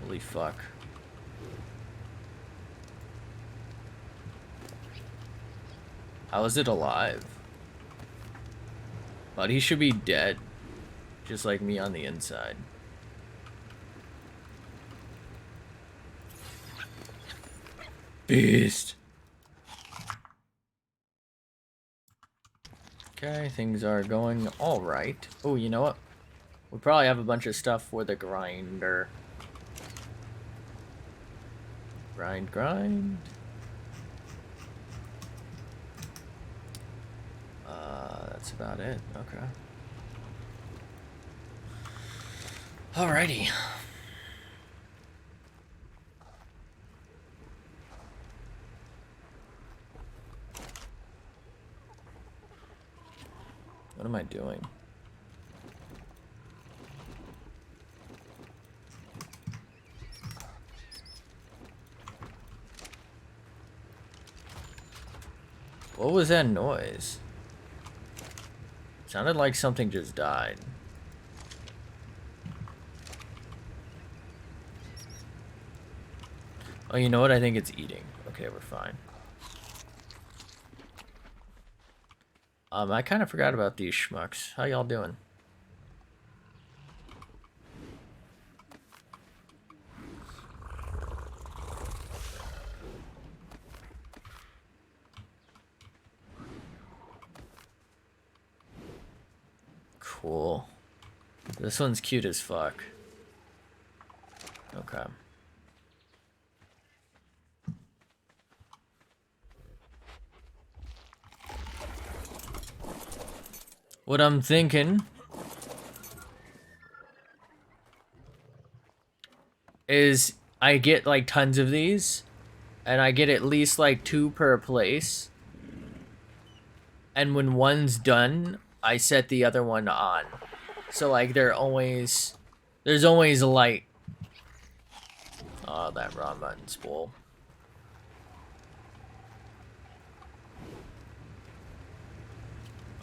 Holy fuck. How is it alive? But he should be dead. Just like me on the inside. Beast. Okay, things are going all right. Oh, you know what? We probably have a bunch of stuff for the grinder. Grind. That's about it. Okay. Alrighty. What am I doing? What was that noise? Sounded like something just died. Oh, you know what? I think it's eating. Okay, we're fine. I kind of forgot about these schmucks. How y'all doing? Cool. This one's cute as fuck. Okay. What I'm thinking is I get like tons of these and I get at least like 2 per place. And when one's done, I set the other one on. So like there's always light. Oh, that raw mutton spool.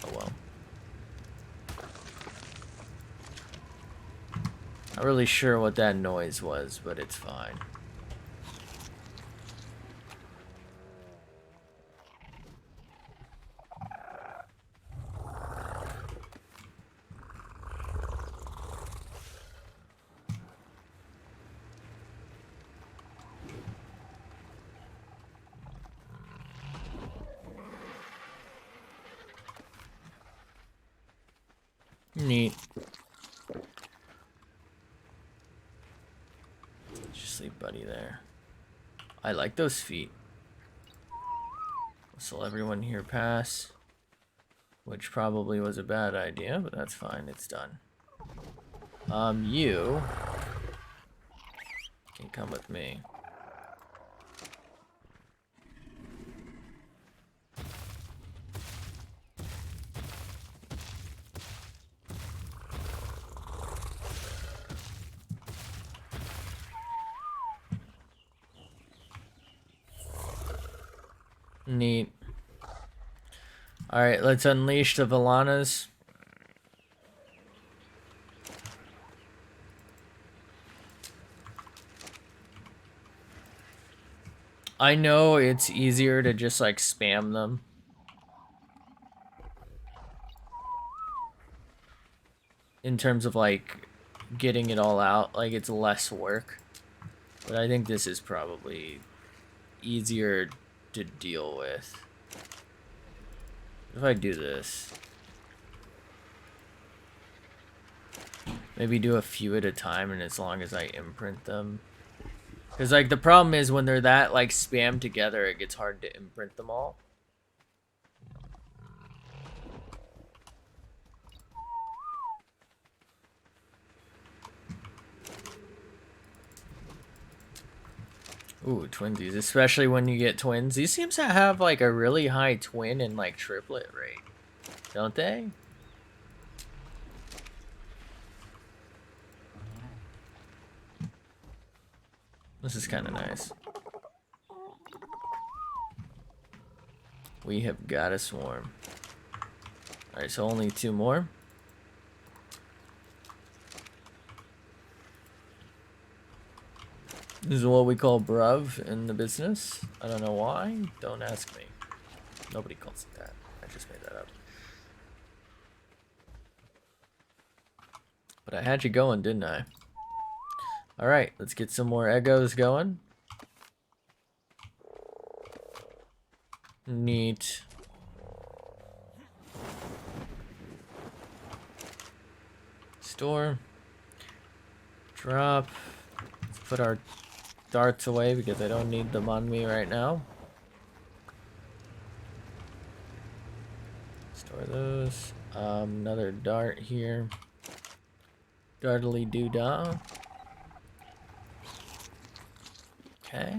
Oh well. Not really sure what that noise was, but it's fine. Neat. Just leave Buddy there. I like those feet. Let's let everyone here pass. Which probably was a bad idea, but that's fine. It's done. You can come with me. Neat. Alright, let's unleash the Valanas. I know it's easier to just like spam them. In terms of like getting it all out, like it's less work. But I think this is probably easier to deal with. If I do this, maybe do a few at a time, and as long as I imprint them. Because like the problem is when they're that like spammed together, it gets hard to imprint them all. Ooh, twinsies, especially when you get twins. These seems to have like a really high twin and like triplet rate, don't they? This is kind of nice. We have got a swarm. Alright, so only 2 more. This is what we call bruv in the business. I don't know why. Don't ask me. Nobody calls it that. I just made that up. But I had you going, didn't I? Alright, let's get some more Eggos going. Neat. Store. Drop. Let's put our darts away because I don't need them on me right now. Store those. Another dart here. Dartly doo-dah. Okay.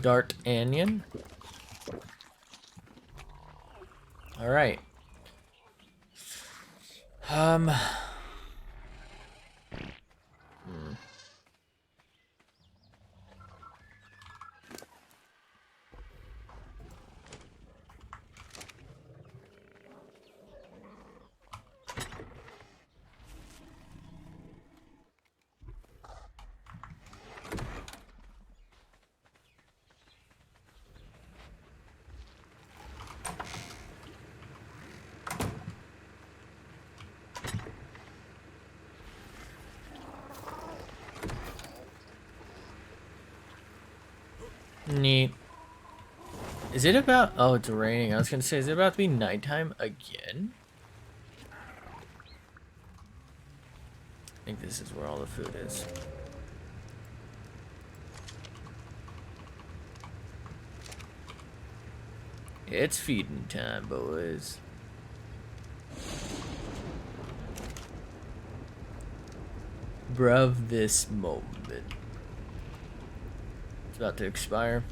Dart onion. All right. Neat. Is it about... Oh, it's raining. I was gonna say, is it about to be nighttime again? I think this is where all the food is. It's feeding time, boys. Bruv this moment. It's about to expire.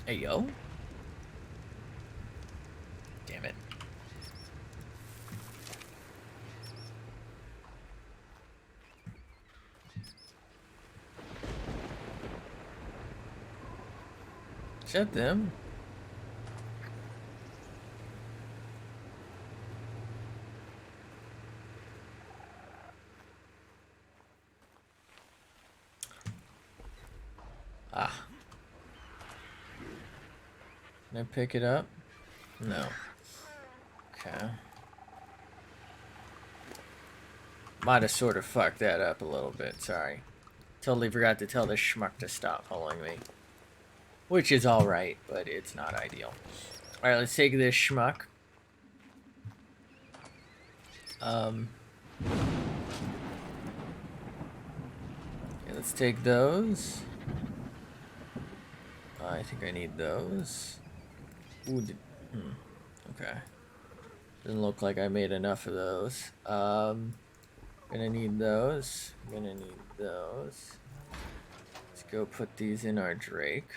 Hey, yo. Damn it. Shut them. Ah. Can I pick it up? No. Okay. Might have sort of fucked that up a little bit, sorry. Totally forgot to tell this schmuck to stop following me. Which is alright, but it's not ideal. Alright, let's take this schmuck. Okay, let's take those. I think I need those. Ooh, okay. Doesn't look like I made enough of those. Gonna need those. Gonna need those. Let's go put these in our Drake.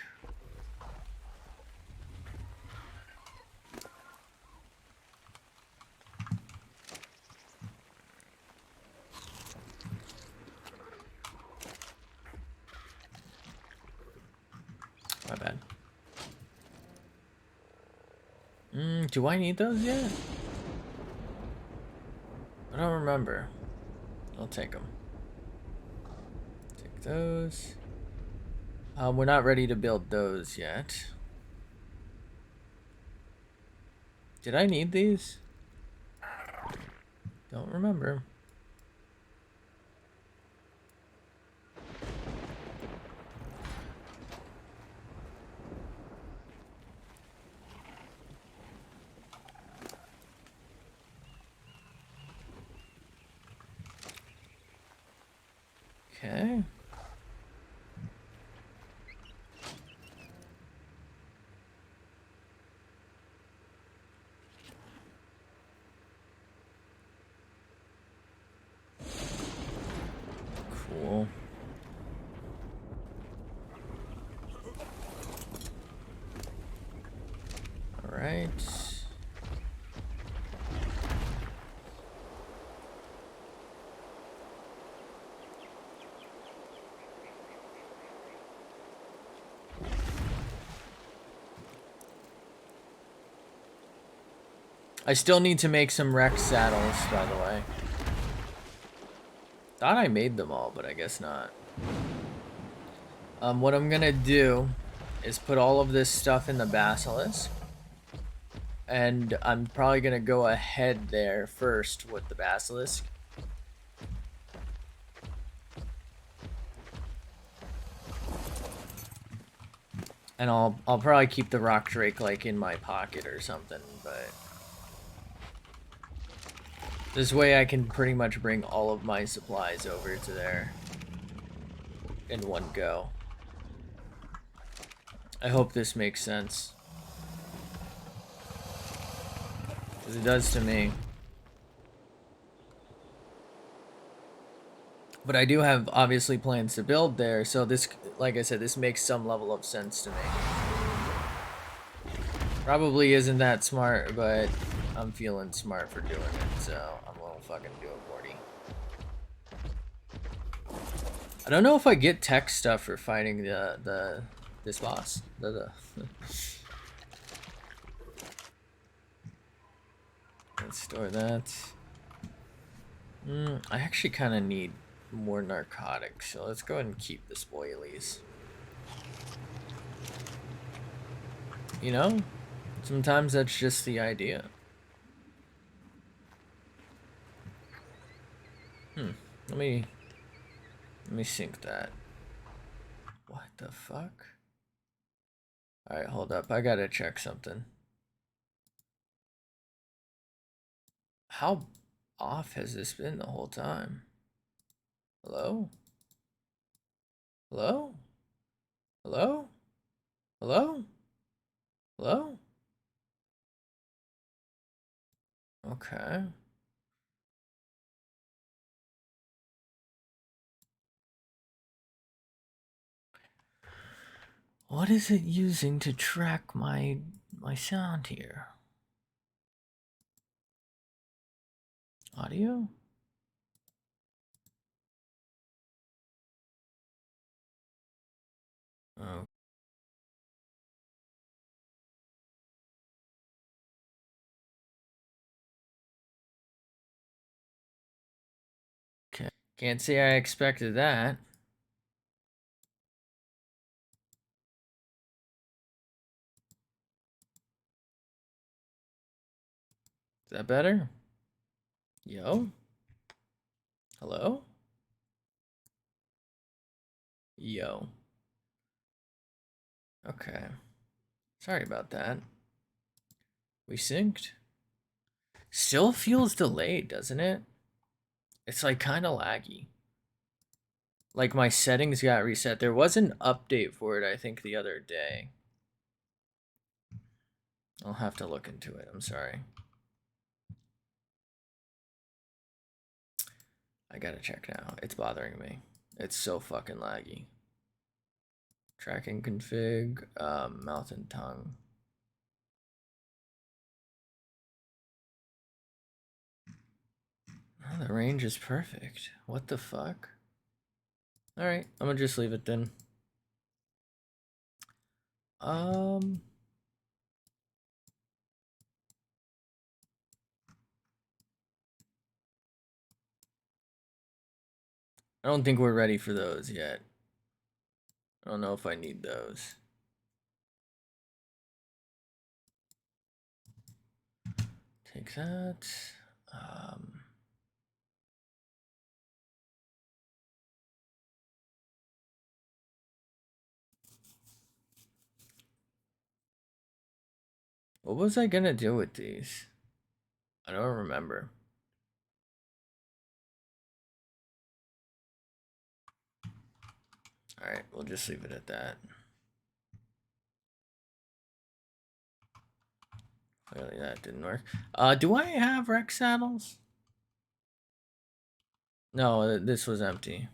My bad. Do I need those yet? I don't remember. I'll take them. Take those. We're not ready to build those yet. Did I need these? Don't remember. Okay. Cool. All right. I still need to make some Rex saddles, by the way. Thought I made them all, but I guess not. What I'm gonna do is put all of this stuff in the basilisk. And I'm probably gonna go ahead there first with the basilisk. And I'll probably keep the rock drake like in my pocket or something, but this way I can pretty much bring all of my supplies over to there in one go. I hope this makes sense. Because it does to me. But I do have obviously plans to build there, so this, like I said, this makes some level of sense to me. Probably isn't that smart, but I'm feeling smart for doing it, so I'm gonna fucking do it, Morty. I don't know if I get tech stuff for fighting this boss. Let's store that. I actually kind of need more narcotics, so let's go ahead and keep the spoilies. You know, sometimes that's just the idea. Let me sync that. What the fuck? Alright, hold up. I gotta check something. How off has this been the whole time? Hello? Hello? Hello? Hello? Hello? Okay. What is it using to track my sound here? Audio? Oh. Okay. Can't say I expected that. Is that better? Yo? Hello? Yo. Okay. Sorry about that. We synced. Still feels delayed, doesn't it? It's like kind of laggy. Like my settings got reset. There was an update for it, I think, the other day. I'll have to look into it. I'm sorry. I gotta check now. It's bothering me. It's so fucking laggy. Tracking config, mouth and tongue. Oh, the range is perfect. What the fuck? Alright, I'm gonna just leave it then. I don't think we're ready for those yet. I don't know if I need those. Take that. What was I gonna do with these? I don't remember. Alright, we'll just leave it at that. Clearly that didn't work. Do I have rec saddles? No, this was empty.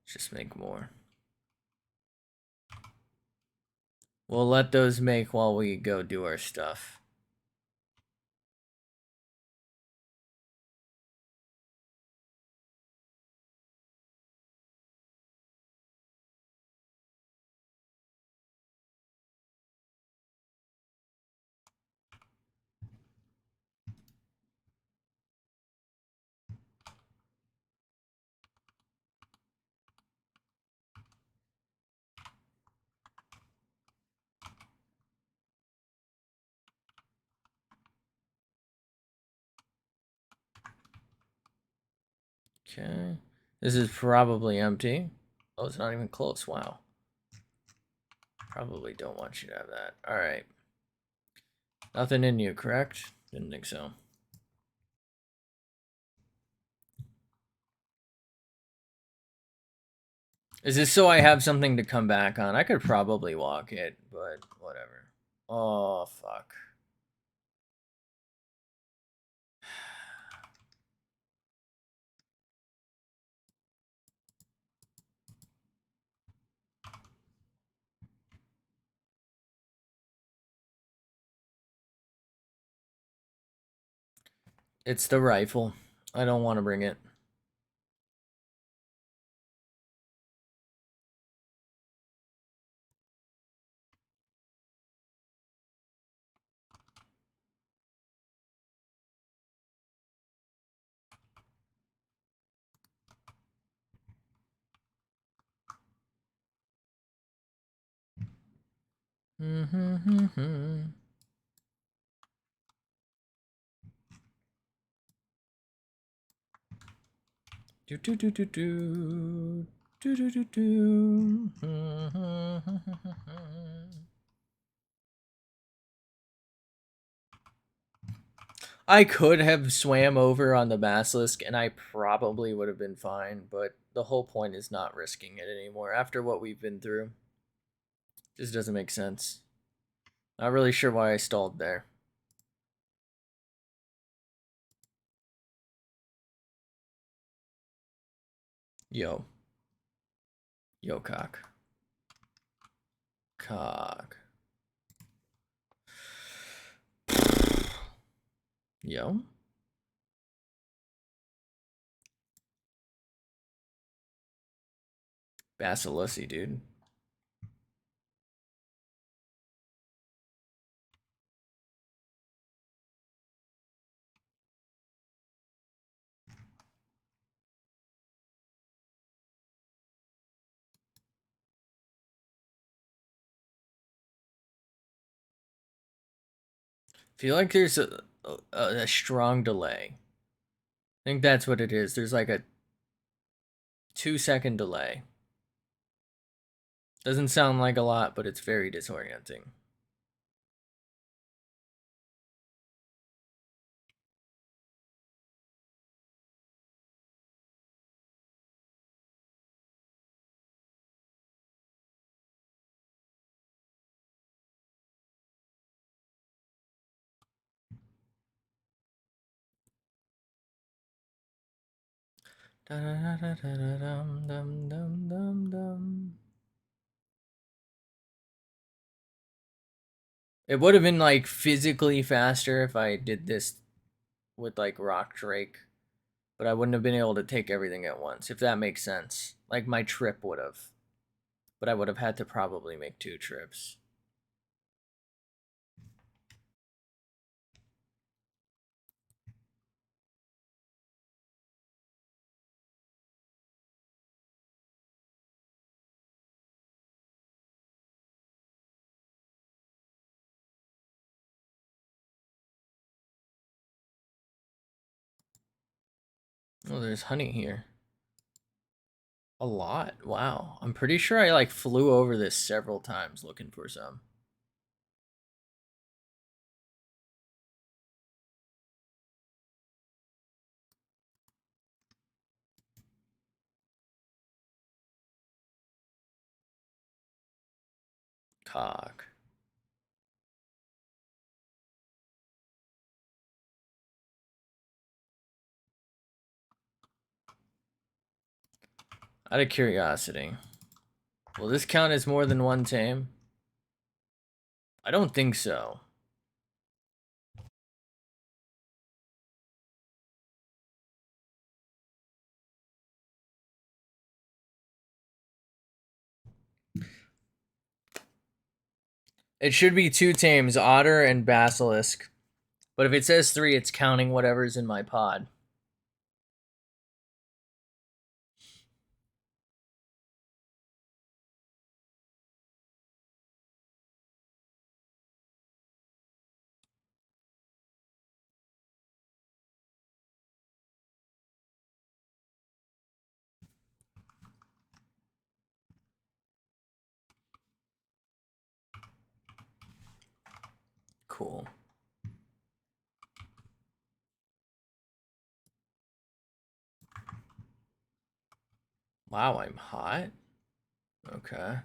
Just make more. We'll let those make while we go do our stuff. Okay. This is probably empty. Oh, it's not even close. Wow. Probably don't want you to have that. Alright. Nothing in you, correct? Didn't think so. Is this so I have something to come back on? I could probably walk it, but whatever. Oh, fuck. It's the rifle. I don't want to bring it. Mm-hmm. Do do do do do do do do do. I could have swam over on the basilisk and I probably would have been fine, but the whole point is not risking it anymore after what we've been through. Just doesn't make sense. Not really sure why I stalled there. Yo. Yo, cock. Cock. Yo. Basilissi, dude. Feel like there's a strong delay. I think that's what it is. There's like a 2-second delay. Doesn't sound like a lot, but it's very disorienting. It would have been like physically faster if I did this with like Rock Drake, but I wouldn't have been able to take everything at once, if that makes sense. Like my trip would have, but I would have had to probably make 2 trips. Oh, there's honey here. A lot. Wow. I'm pretty sure I like flew over this several times looking for some. Cock. Out of curiosity, will this count as more than 1 tame? I don't think so. It should be 2 tames, Otter and Basilisk. But if it says 3, it's counting whatever's in my pod. Cool. Wow, I'm hot? Okay.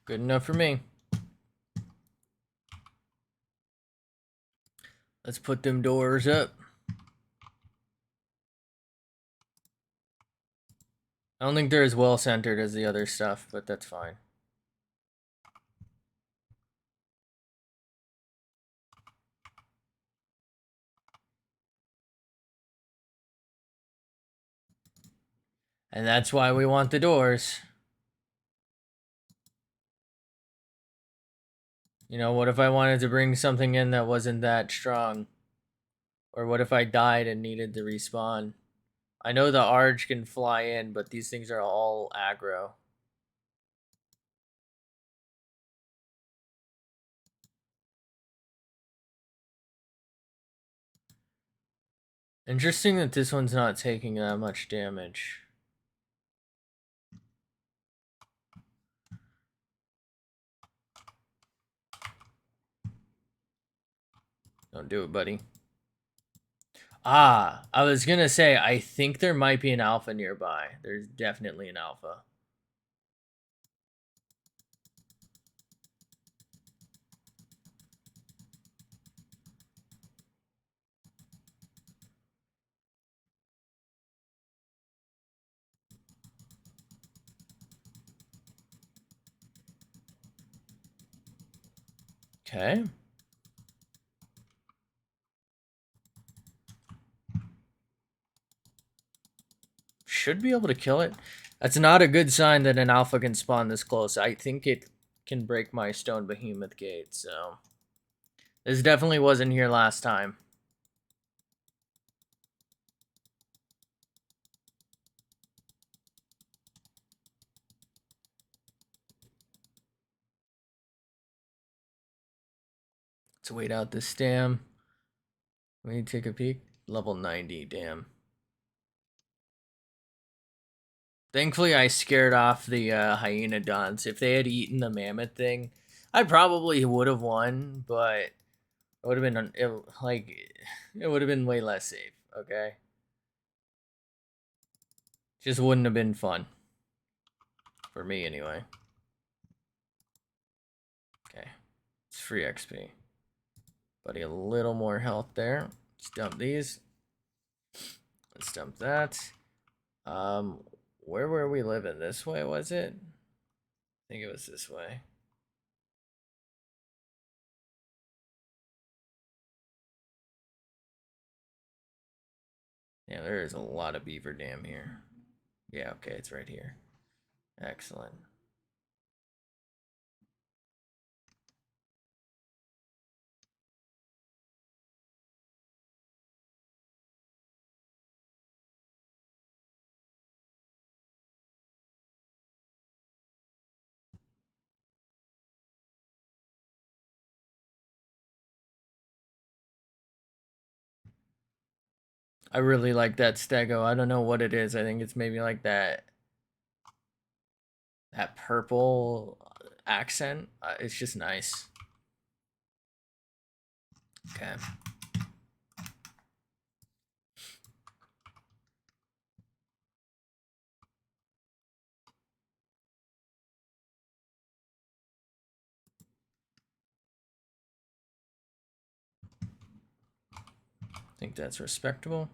Good enough for me. Let's put them doors up. I don't think they're as well centered as the other stuff, but that's fine. And that's why we want the doors. You know, what if I wanted to bring something in that wasn't that strong? Or what if I died and needed to respawn? I know the Arge can fly in, but these things are all aggro. Interesting that this one's not taking that much damage. Don't do it, buddy. Ah, I was gonna say, I think there might be an alpha nearby. There's definitely an alpha. Okay. should be able to kill it. That's not a good sign that an alpha can spawn this close. I think it can break my stone behemoth gate, so... This definitely wasn't here last time. Let's wait out this dam. Let me take a peek. Level 90, damn. Thankfully, I scared off the hyenodons. If they had eaten the mammoth thing, I probably would have won, but it would have been it would have been way less safe. Okay, just wouldn't have been fun for me anyway. Okay, it's free XP, buddy. A little more health there. Let's dump these. Let's dump that. Where were we living? This way, was it? I think it was this way. Yeah, there is a lot of beaver dam here. Yeah, okay, it's right here. Excellent. I really like that stego. I don't know what it is. I think it's maybe like that purple accent. It's just nice. Okay. I think that's respectable.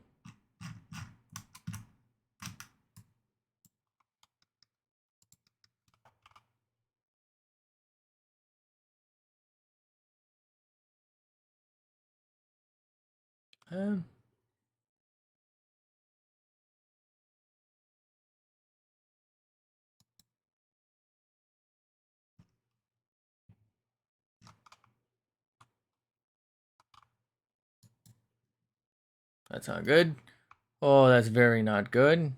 Um, that's not good. Oh, that's very not good.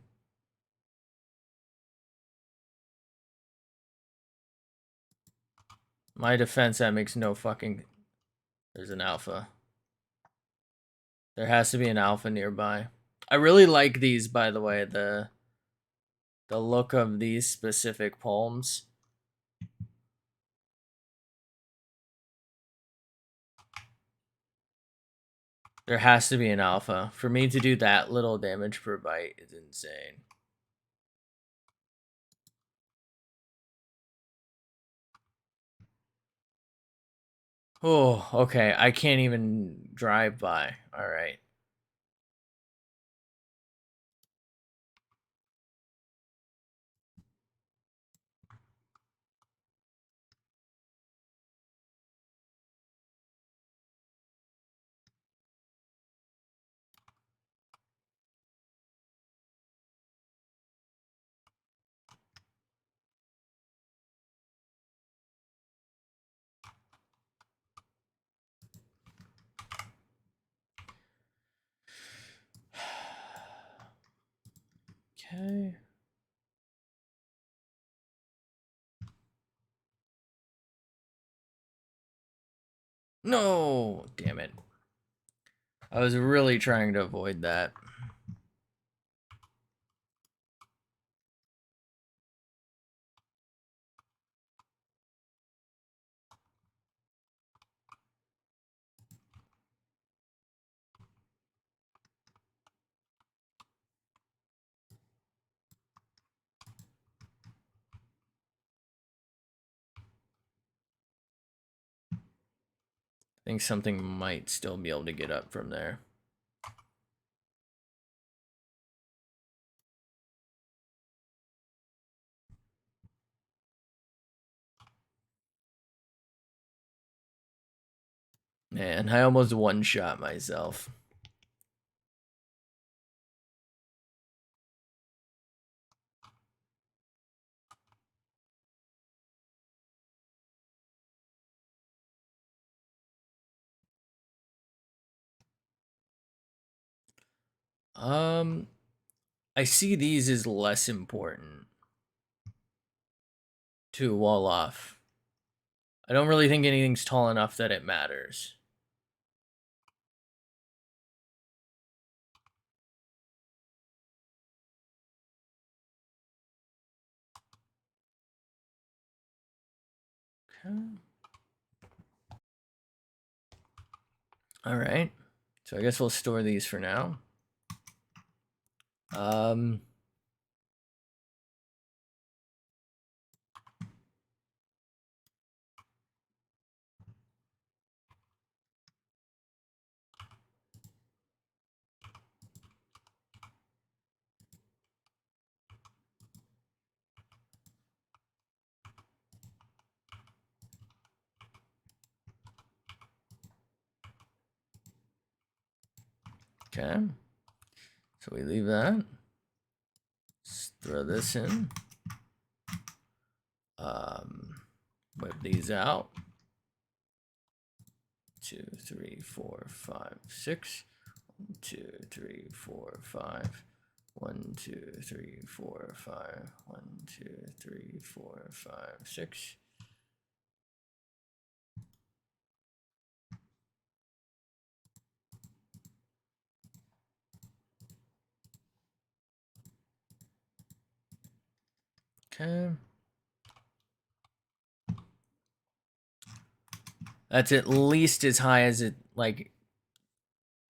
My defense, that makes no fucking... There's an alpha. There has to be an alpha nearby. I really like these, by the way, the look of these specific poems. There has to be an alpha. For me to do that little damage per bite is insane. Oh, okay. I can't even drive by. All right. Okay. No, damn it. I was really trying to avoid that. I think something might still be able to get up from there. Man, I almost one-shot myself. I see these as less important to wall off. I don't really think anything's tall enough that it matters. Okay. All right. So I guess we'll store these for now. Okay. So we leave that. Let's throw this in. Whip these out. 2, 3, 4, 5, 6. 1, 2, 3, 4, 5. 1, 2, 3, 4, 5. 1, 2, 3, 4, 5, 6. Okay. That's at least as high as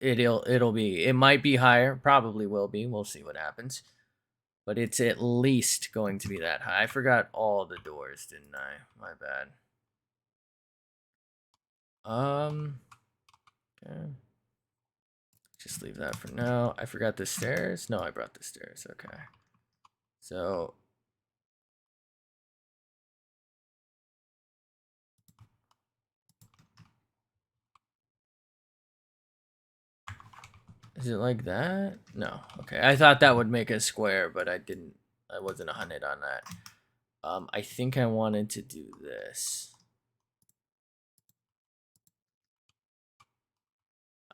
it'll be. It might be higher, probably will be. We'll see what happens. But it's at least going to be that high. I forgot all the doors, didn't I? My bad. Okay. Just leave that for now. I forgot the stairs. No, I brought the stairs. Okay. So is it like that? No. Okay. I thought that would make a square, but I didn't. I wasn't 100 on that. I think I wanted to do this.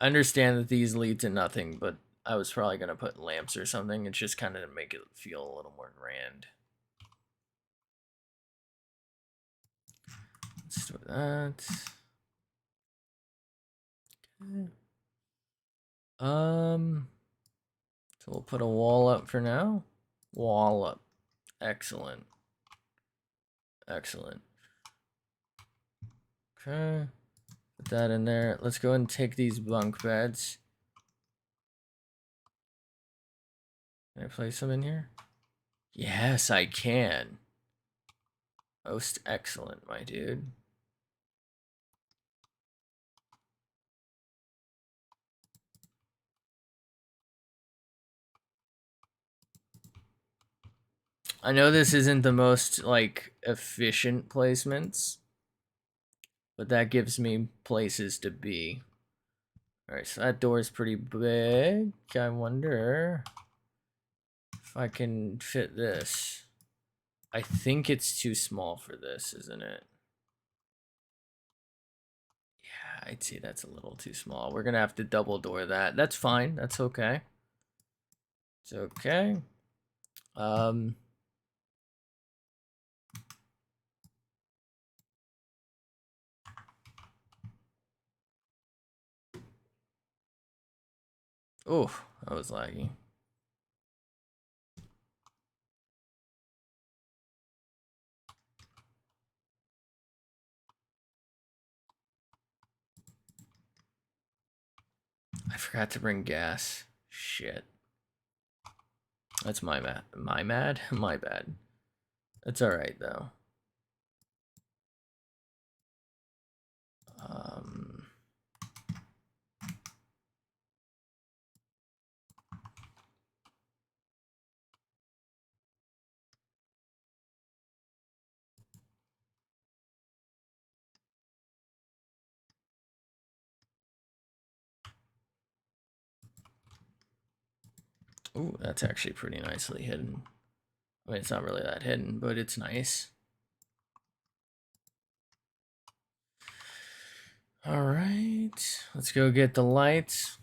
I understand that these lead to nothing, but I was probably going to put lamps or something. It's just kind of to make it feel a little more grand. Let's do that. Okay. So we'll put a wall up for now. Wall up. Excellent. Excellent. Okay. Put that in there. Let's go and take these bunk beds. Can I place them in here? Yes, I can. Most excellent, my dude. I know this isn't the most, like, efficient placements, but that gives me places to be. Alright, so that door is pretty big. I wonder if I can fit this. I think it's too small for this, isn't it? Yeah, I'd say that's a little too small. We're gonna have to double door that. That's fine. That's okay. It's okay. Oh, that was laggy. I forgot to bring gas. Shit. That's my bad. My mad? My bad. That's alright, though. Ooh, that's actually pretty nicely hidden. I mean, it's not really that hidden, but it's nice. All right, let's go get the lights.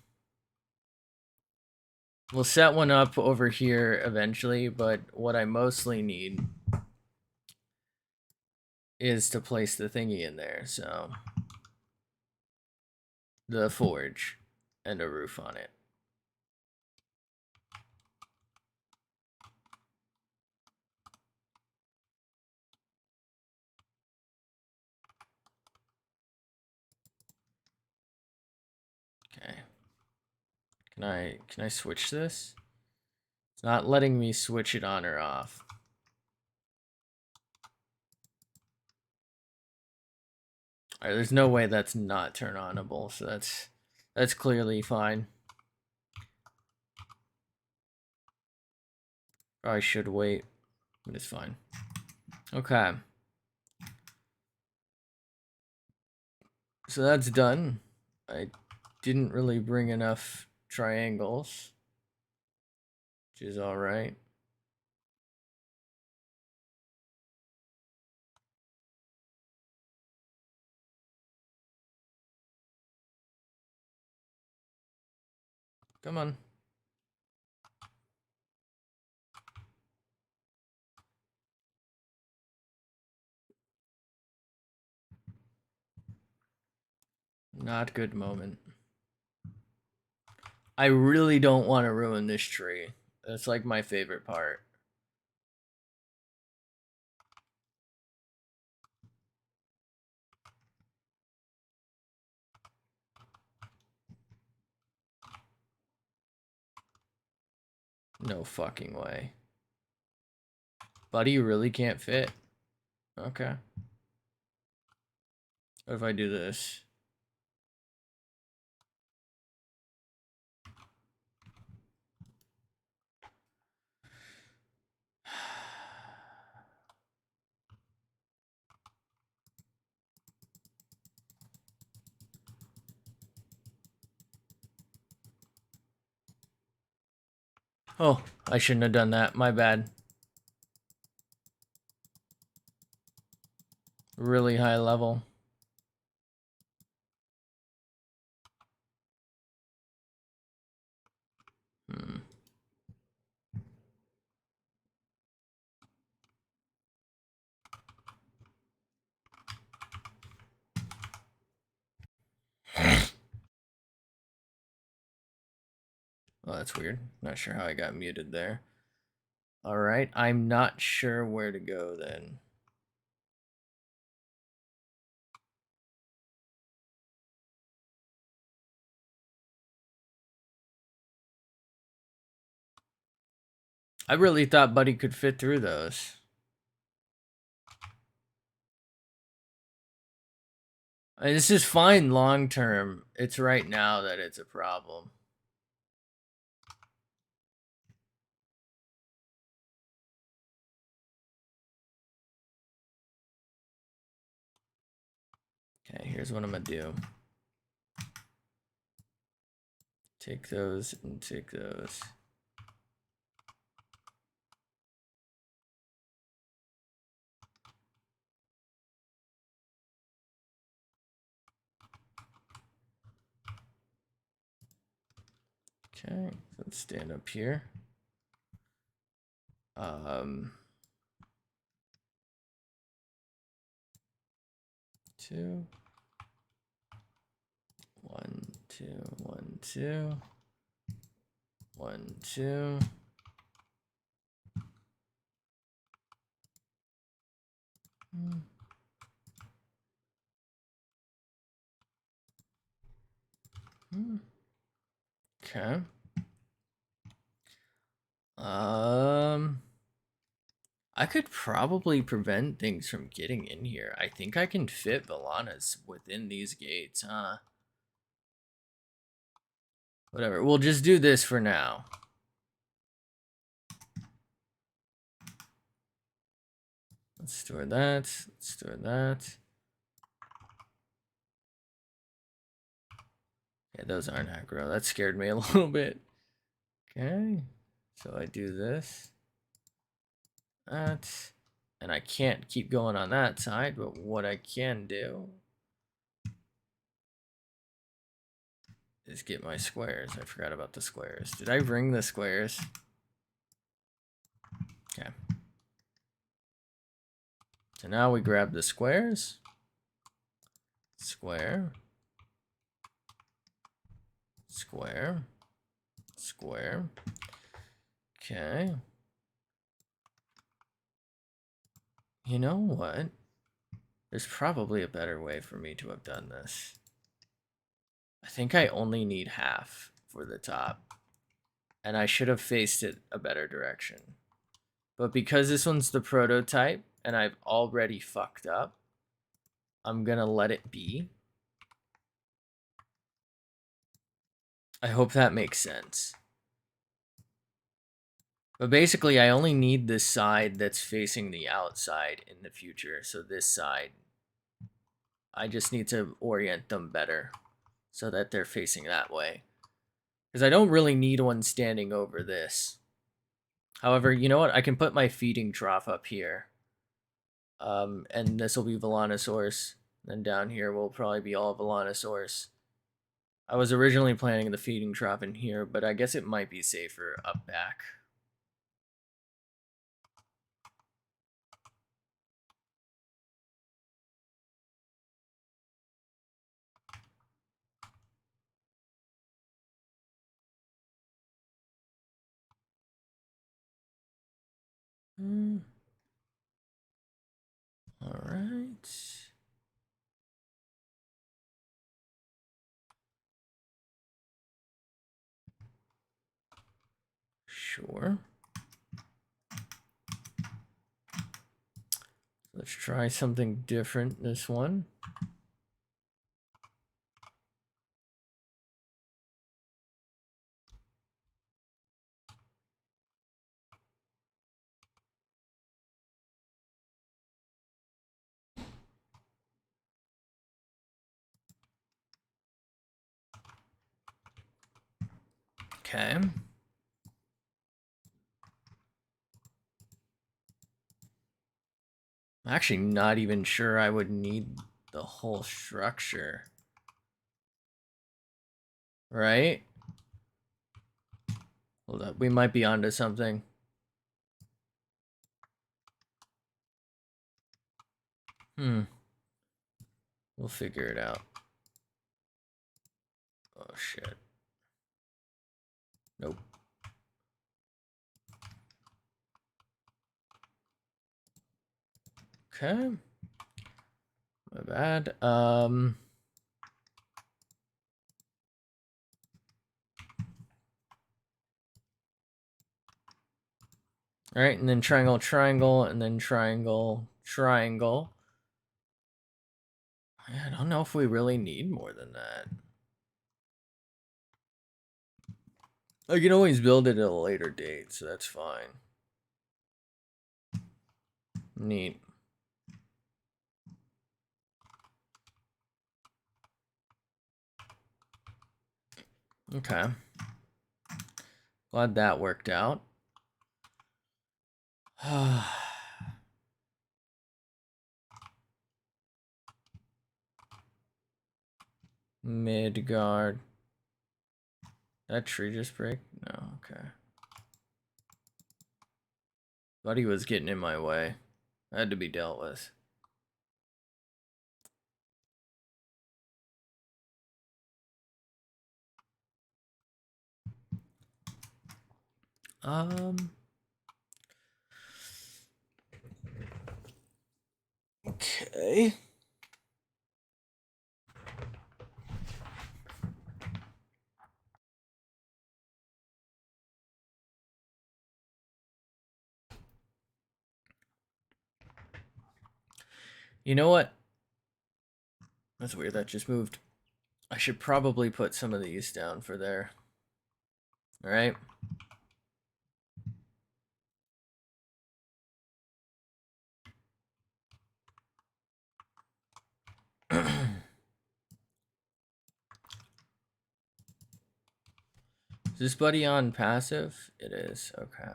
We'll set one up over here eventually, but what I mostly need is to place the thingy in there, so the forge and a roof on it. Okay. Can I switch this? It's not letting me switch it on or off. All right, there's no way that's not turn onable, so that's clearly fine. Probably should wait, but it's fine. Okay. So that's done. I didn't really bring enough triangles, which is all right. Come on. Not good moment. I really don't want to ruin this tree. That's like my favorite part. No fucking way. Buddy, you really can't fit. Okay. What if I do this? Oh, I shouldn't have done that. My bad. Really high level. Hmm. Oh, that's weird. Not sure how I got muted there. All right, I'm not sure where to go then. I really thought Buddy could fit through those. I mean, this is fine long term. It's right now that it's a problem. Okay, here's what I'm gonna do. Take those and take those. Okay, let's stand up here. Two. 1, 2, 1, 2. 1, 2. Okay. I could probably prevent things from getting in here. I think I can fit Villanas within these gates, huh? Whatever. We'll just do this for now. Let's store that. Let's store that. Yeah, those aren't aggro. That scared me a little bit. Okay. So I do this. That. And I can't keep going on that side, but what I can do is get my squares. I forgot about the squares. Did I ring the squares? Okay. So now we grab the squares. Square. Square. Square. Okay. You know what? There's probably a better way for me to have done this. I think I only need half for the top. And I should have faced it a better direction. But because this one's the prototype and I've already fucked up, I'm gonna let it be. I hope that makes sense. But basically, I only need this side that's facing the outside in the future. So this side, I just need to orient them better so that they're facing that way. Because I don't really need one standing over this. However, you know what? I can put my feeding trough up here. And this will be Volanosaurus. Then down here will probably be all Volanosaurus. I was originally planning the feeding trough in here, but I guess it might be safer up back. All right. Sure. Let's try something different this one. Okay. I'm actually not even sure I would need the whole structure. Right? Hold up. We might be onto something. We'll figure it out. Oh, shit. Nope. Okay. My bad. All right, and then triangle, triangle, and then triangle, triangle. I don't know if we really need more than that. I can always build it at a later date, so that's fine. Neat. Okay. Glad that worked out. Midgard. That tree just break? No, okay. Thought he was getting in my way. That had to be dealt with. Okay. You know what? That's weird, that just moved. I should probably put some of these down for there. Alright. Is this buddy on passive? It is, okay.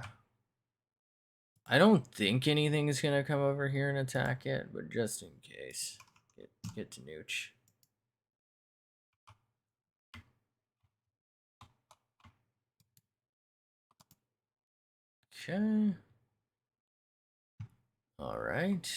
I don't think anything is gonna come over here and attack it, but just in case. Get to nooch. Okay. All right.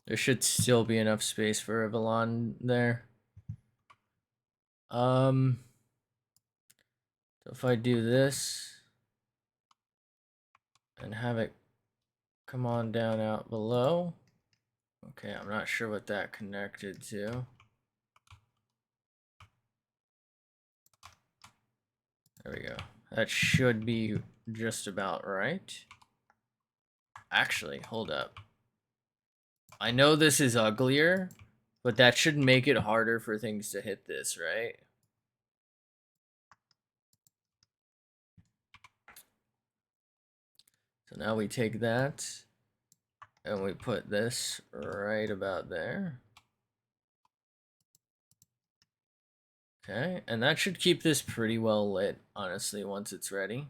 There should still be enough space for Avalon there. So if I do this and have it come on down out below. Okay, I'm not sure what that connected to. There we go. That should be just about right. Actually, hold up. I know this is uglier, but that should make it harder for things to hit this, right? So now we take that and we put this right about there. Okay, and that should keep this pretty well lit, honestly, once it's ready.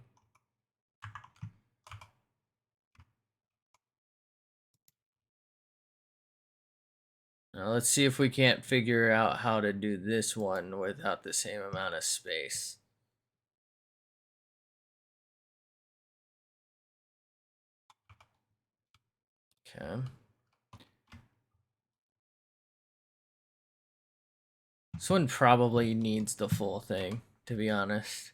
Now let's see if we can't figure out how to do this one without the same amount of space. Okay. This one probably needs the full thing, to be honest.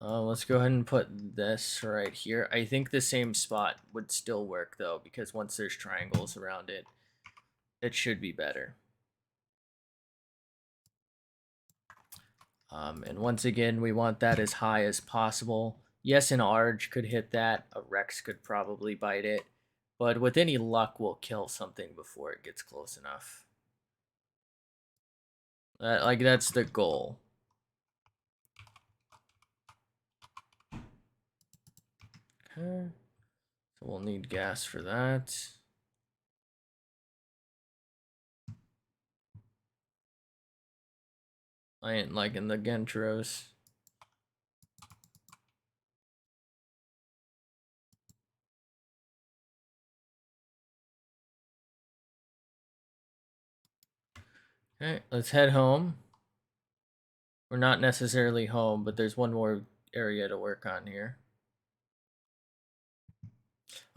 Let's go ahead and put this right here. I think the same spot would still work, though, because once there's triangles around it, it should be better. And once again, we want that as high as possible. Yes, an Arge could hit that. A Rex could probably bite it. But with any luck, we'll kill something before it gets close enough. That's the goal. Okay. So we'll need gas for that. I ain't liking the Gentros. Okay, let's head home. We're not necessarily home, but there's one more area to work on here.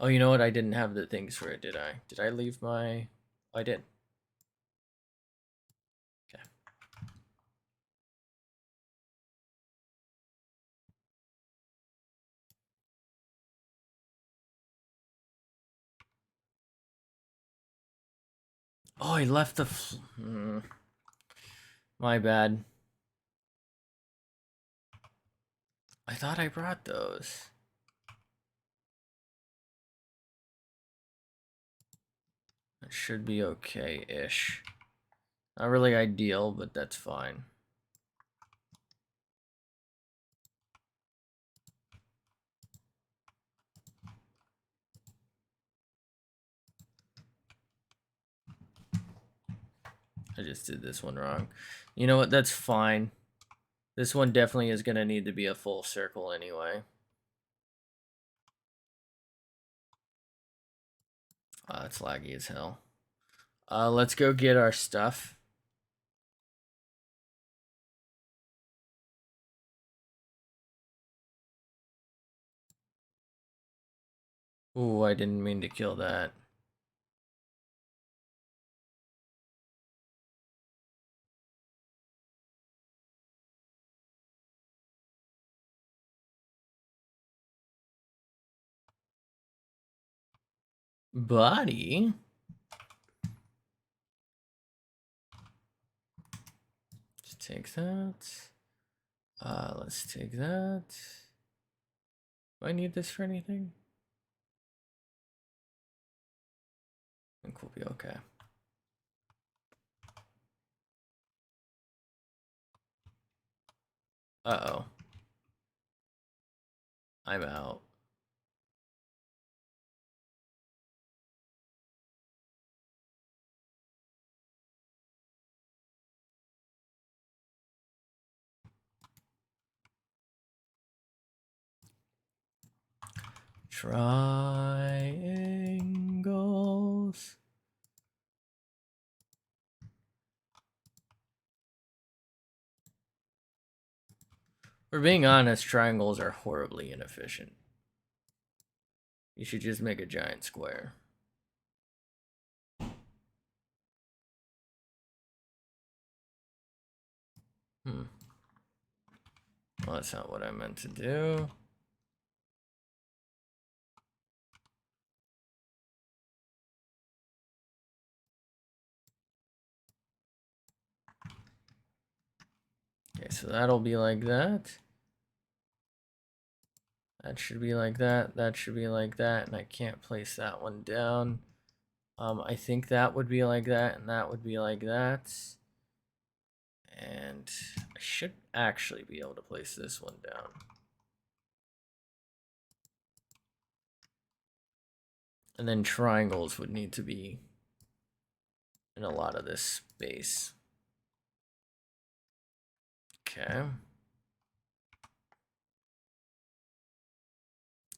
Oh, you know what? I didn't have the things for it, did I? Did I leave my... Oh, I did. Okay. Oh, I left the... My bad. I thought I brought those. It should be okay-ish. Not really ideal, but that's fine. I just did this one wrong. You know what? That's fine. This one definitely is going to need to be a full circle anyway. It's laggy as hell. Let's go get our stuff. Ooh, I didn't mean to kill that. Body? Let's take that. Let's take that. Do I need this for anything? I think we'll be okay. Uh-oh. I'm out. Triangles. For being honest, triangles are horribly inefficient. You should just make a giant square. Well, that's not what I meant to do. Okay, so that'll be like that. That should be like that. That should be like that. And I can't place that one down. I think that would be like that, and that would be like that. And I should actually be able to place this one down. And then triangles would need to be in a lot of this space. Okay.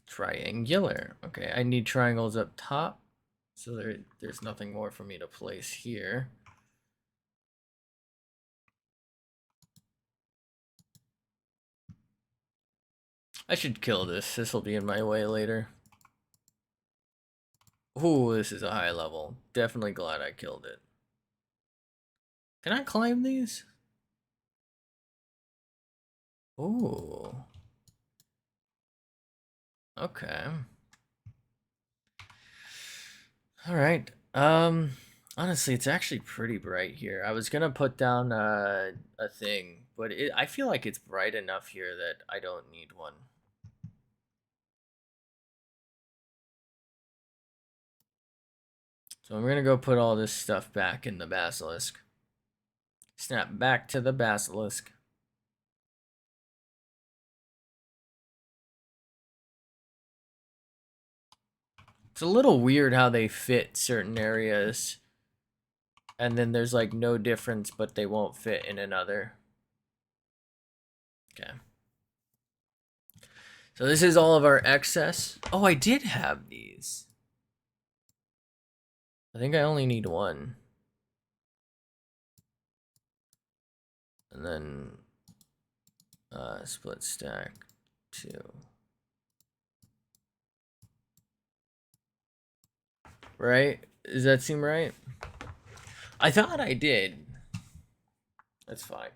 Triangular. Okay, I need triangles up top. So there's nothing more for me to place here. I should kill this. This will be in my way later. Ooh, this is a high level. Definitely glad I killed it. Can I climb these? Ooh. Okay. All right. Honestly, it's actually pretty bright here. I was gonna put down a thing, but I feel like it's bright enough here that I don't need one. So I'm gonna go put all this stuff back in the basilisk. Snap back to the basilisk. It's a little weird how they fit certain areas, and then there's like no difference, but they won't fit in another. Okay. So this is all of our excess. Oh, I did have these. I think I only need one. And then split stack 2. Right? Does that seem right? I thought I did. That's fine.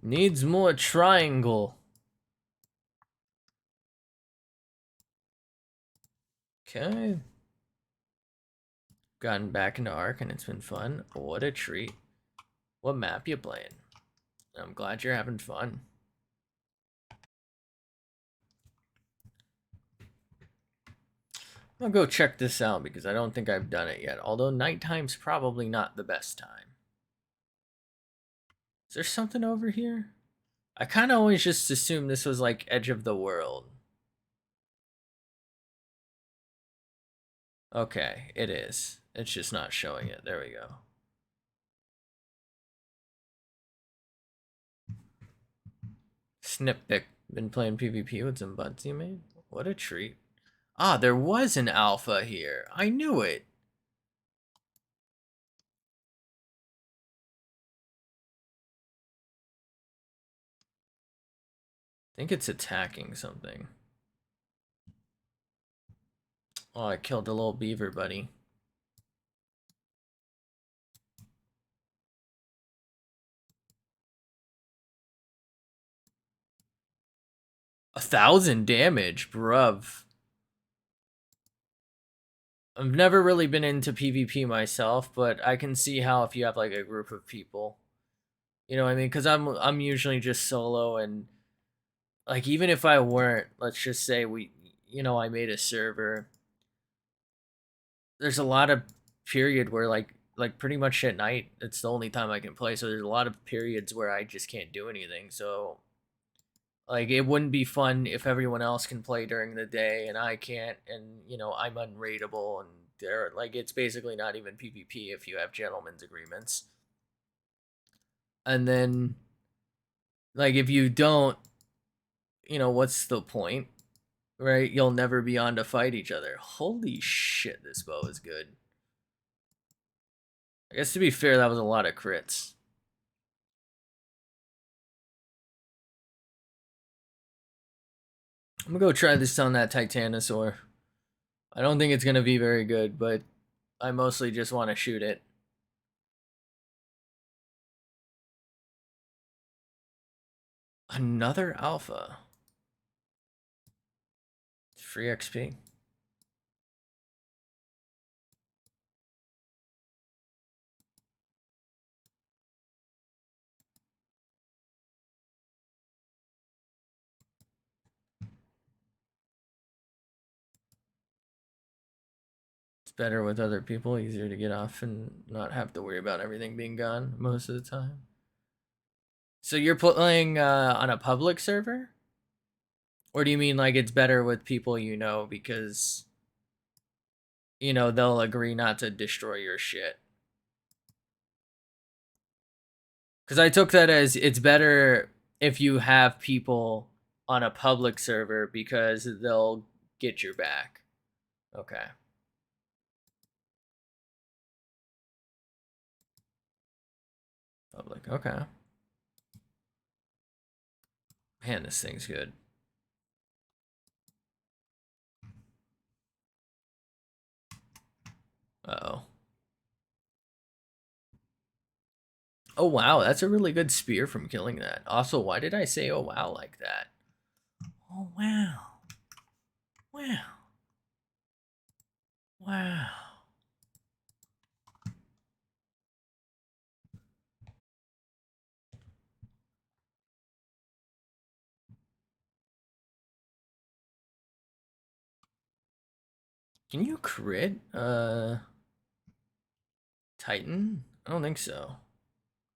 Needs more triangle. Okay. Gotten back into ARK and it's been fun. What a treat. What map you playing? I'm glad you're having fun. I'll go check this out because I don't think I've done it yet. Although nighttime's probably not the best time. Is there something over here? I kind of always just assumed this was like edge of the world. Okay, it is. It's just not showing it. There we go. Snippic. Been playing PvP with some buds you made? What a treat. Ah, there was an alpha here. I knew it. I think it's attacking something. Oh, I killed the little beaver buddy. A 1,000 damage, bruv. I've never really been into PvP myself, but I can see how if you have like a group of people, you know what I mean? Because I'm usually just solo, and like even if I weren't, let's just say I made a server there's a lot of period where like pretty much at night it's the only time I can play. So there's a lot of periods where I just can't do anything. So like it wouldn't be fun if everyone else can play during the day and I can't, and I'm unrateable, and they're like it's basically not even PvP if you have gentlemen's agreements. And then like if you don't, what's the point? Right? You'll never be on to fight each other. Holy shit, this bow is good. I guess to be fair, that was a lot of crits. I'm gonna go try this on that Titanosaur. I don't think it's gonna be very good, but I mostly just want to shoot it. Another alpha. Free XP. It's better with other people, easier to get off and not have to worry about everything being gone most of the time. So you're playing on a public server? Or do you mean like it's better with people because they'll agree not to destroy your shit? Because I took that as it's better if you have people on a public server because they'll get your back. Okay. Public. Okay. Man, this thing's good. Uh-oh. Oh, wow. That's a really good spear from killing that. Also, why did I say oh, wow like that? Oh, wow. Wow. Wow. Can you crit Titan? I don't think so.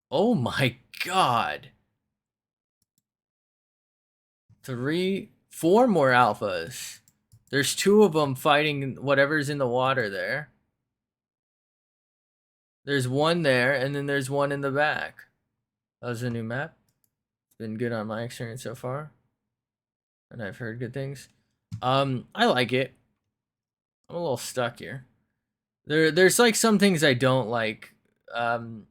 Oh my god. 4 more alphas. There's 2 of them fighting whatever's in the water there. There's one there, and then there's one in the back. That was a new map. It's been good on my experience so far. And I've heard good things. I like it. I'm a little stuck here. There's like some things I don't like. Um,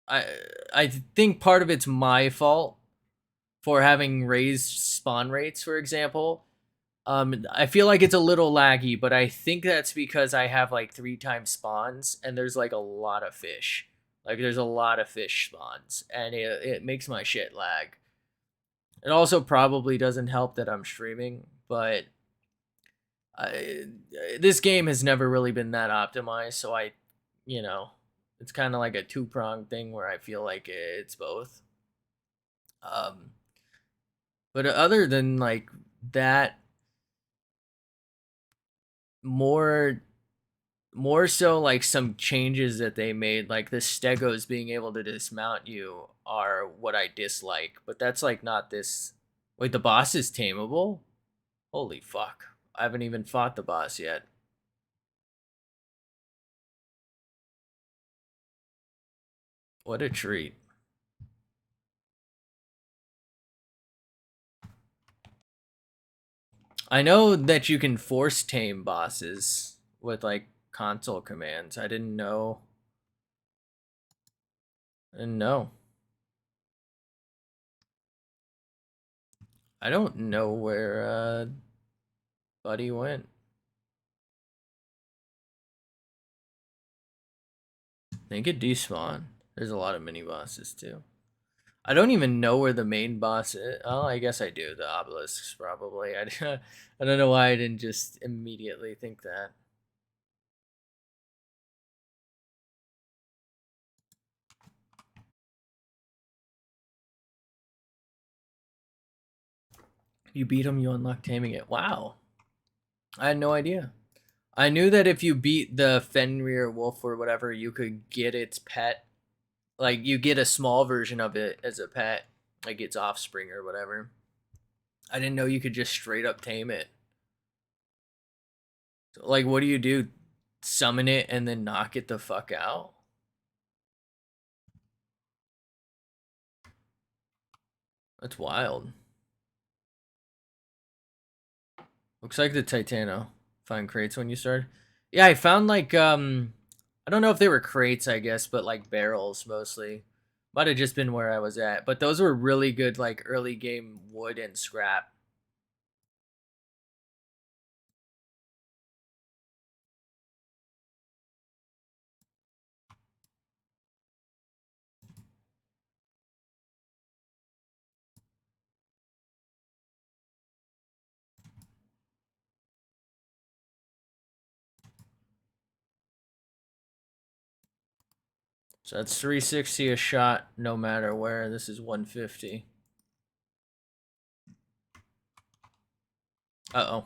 I I think part of it's my fault for having raised spawn rates, for example. I feel like it's a little laggy, but I think that's because I have like 3 times spawns and there's like a lot of fish. Like there's a lot of fish spawns and it makes my shit lag. It also probably doesn't help that I'm streaming, but I, this game has never really been that optimized, so you know, it's kind of like a two-pronged thing where I feel like it's both. Um, but other than like that, more more so like some changes that they made, like the stegos being able to dismount you are what I dislike. But that's like not this. Wait, the boss is tameable? Holy fuck! I haven't even fought the boss yet. What a treat. I know that you can force tame bosses with like console commands. I didn't know. I didn't know. I don't know where Buddy went. I think it despawned. There's a lot of mini bosses too. I don't even know where the main boss is. Oh, I guess I do. The obelisks, probably. I don't know why I didn't just immediately think that. You beat him, you unlock taming it. Wow. I had no idea. I knew that if you beat the Fenrir wolf or whatever, you could get its pet. Like you get a small version of it as a pet, like its offspring or whatever. I didn't know you could just straight up tame it. So, like, what do you do? Summon it and then knock it the fuck out? That's wild. Looks like the Titano. Find crates when you start. Yeah, I found like I don't know if they were crates, I guess, but like barrels mostly. Might have just been where I was at. But those were really good like early game wood and scrap. So that's 360 a shot no matter where. This is 150. Uh-oh.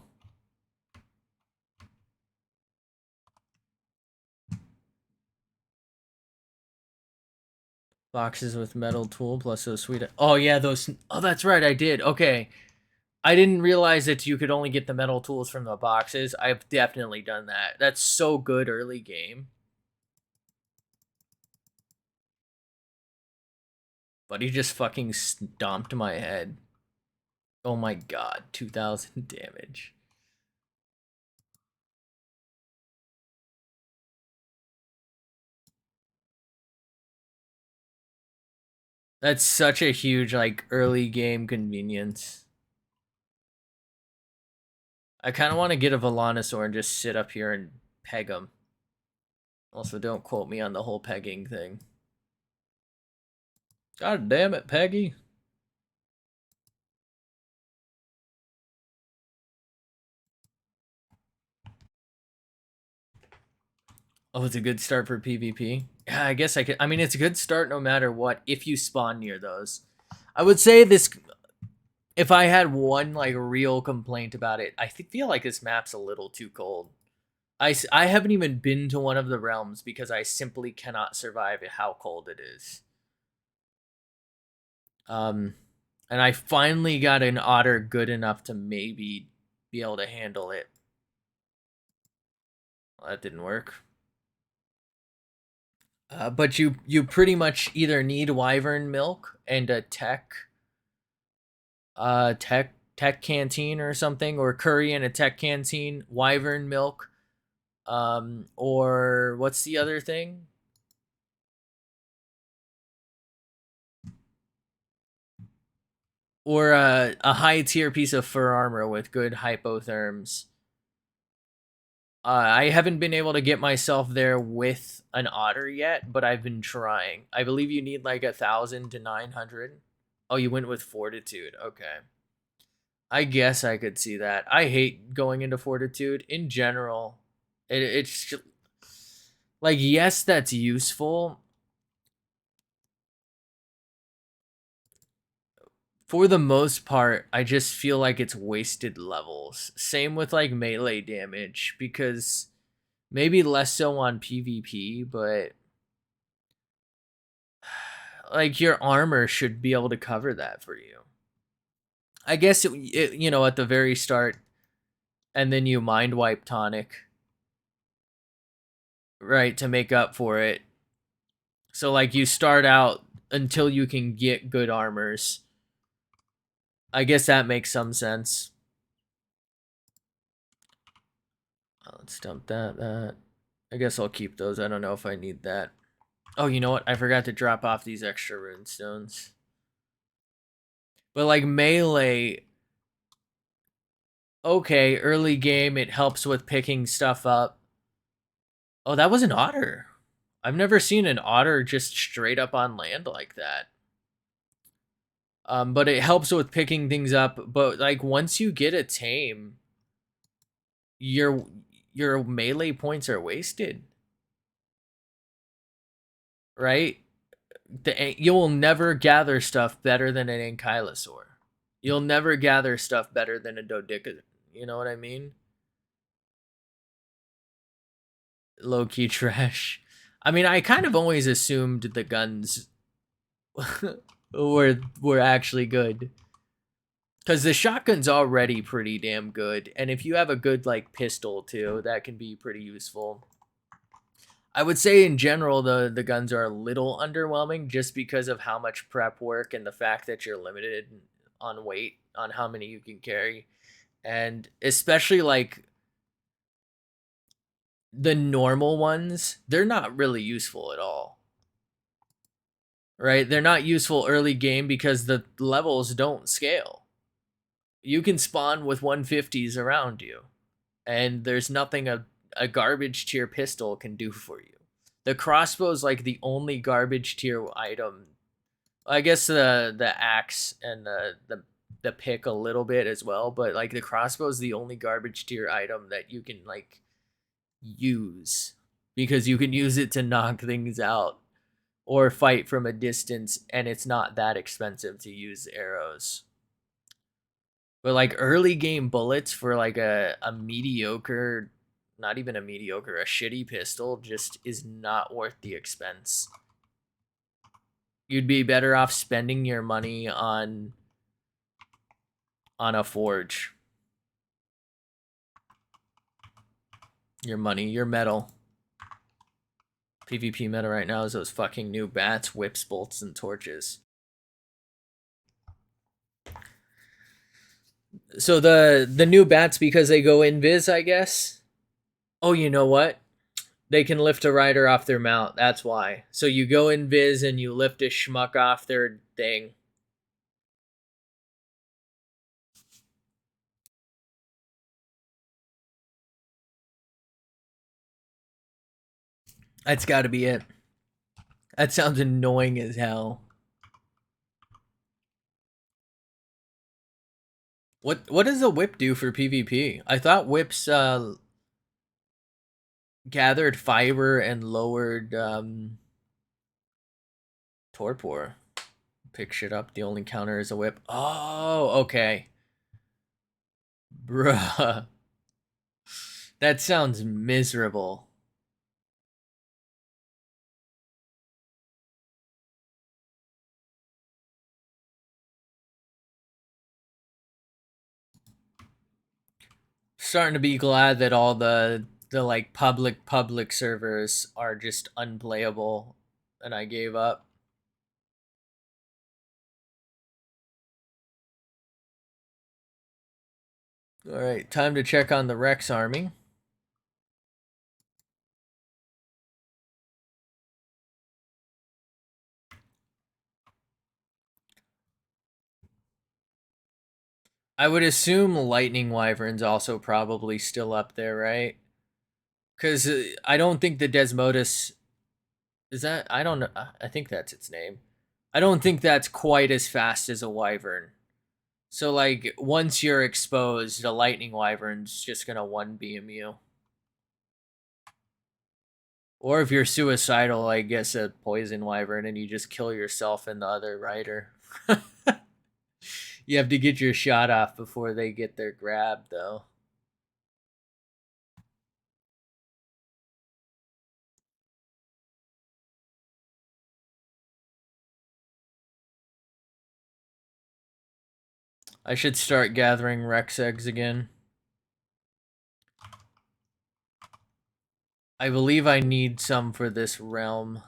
Boxes with metal tool plus those sweet. Oh yeah, those. Oh, that's right. I did. Okay. I didn't realize that you could only get the metal tools from the boxes. I've definitely done that. That's so good early game. But he just fucking stomped my head. Oh my god, 2000 damage. That's such a huge like early game convenience. I kind of want to get a Volanosaur and just sit up here and peg him. Also, don't quote me on the whole pegging thing. God damn it, Peggy. Oh, it's a good start for PvP. Yeah, I guess I could. I mean, it's a good start no matter what if you spawn near those. I would say this. If I had one like real complaint about it, I feel like this map's a little too cold. I haven't even been to one of the realms because I simply cannot survive how cold it is. Um, and I finally got an otter good enough to maybe be able to handle it. Well, that didn't work. But you pretty much either need wyvern milk and a tech canteen or something, or curry and a tech canteen, wyvern milk, or what's the other thing? Or a high tier piece of fur armor with good hypotherms. I haven't been able to get myself there with an otter yet, but I've been trying. I believe you need like 1,000 to 900. Oh, you went with fortitude. Okay. I guess I could see that. I hate going into fortitude in general. It's just, like, yes, that's useful. For the most part, I just feel like it's wasted levels. Same with like melee damage, because maybe less so on PvP, but like your armor should be able to cover that for you. I guess you know, at the very start, and then you mind wipe tonic, right, to make up for it. So like you start out until you can get good armors. I guess that makes some sense. Let's dump that. I guess I'll keep those. I don't know if I need that. Oh, you know what? I forgot to drop off these extra rune stones. But like melee, okay, early game, it helps with picking stuff up. Oh, that was an otter. I've never seen an otter just straight up on land like that. But it helps with picking things up. But like once you get a tame, your your melee points are wasted, right? You will never gather stuff better than an ankylosaur. You'll never gather stuff better than a dodeca. You know what I mean? low-key trash. I mean, I kind of always assumed the guns were actually good. Because the shotgun's already pretty damn good. And if you have a good, like, pistol, too, that can be pretty useful. I would say, in general, the guns are a little underwhelming just because of how much prep work and the fact that you're limited on weight, on how many you can carry. And especially, like, the normal ones, they're not really useful at all. Right? They're not useful early game because the levels don't scale. You can spawn with 150s around you, and there's nothing a garbage tier pistol can do for you. The crossbow is like the only garbage tier item. I guess the axe and the pick a little bit as well, but like the crossbow is the only garbage tier item that you can like use because you can use it to knock things out or fight from a distance, and it's not that expensive to use arrows. But like early game bullets for like a mediocre, not even a mediocre, a shitty pistol just is not worth the expense. You'd be better off spending your money on a forge. Your money, your metal. PvP meta right now is those fucking new bats, whips, bolts, and torches. So the new bats because they go invis, I guess. Oh, you know what? They can lift a rider off their mount. That's why. So you go invis and you lift a schmuck off their thing. That's got to be it. That sounds annoying as hell. What does a whip do for PvP? I thought whips gathered fiber and lowered torpor. Pick shit up. The only counter is a whip. Oh, okay. Bruh. That sounds miserable. Starting to be glad that all the like public servers are just unplayable and I gave up. All right, time to check on the Rex army. I would assume Lightning Wyvern's also probably still up there, right? Because I don't think the Desmodus is that. I don't know. I think that's its name. I don't think that's quite as fast as a Wyvern. So like once you're exposed, the Lightning Wyvern's just gonna one beam you. Or if you're suicidal, I guess a Poison Wyvern and you just kill yourself and the other rider. You have to get your shot off before they get their grab, though. I should start gathering Rex eggs again. I believe I need some for this realm.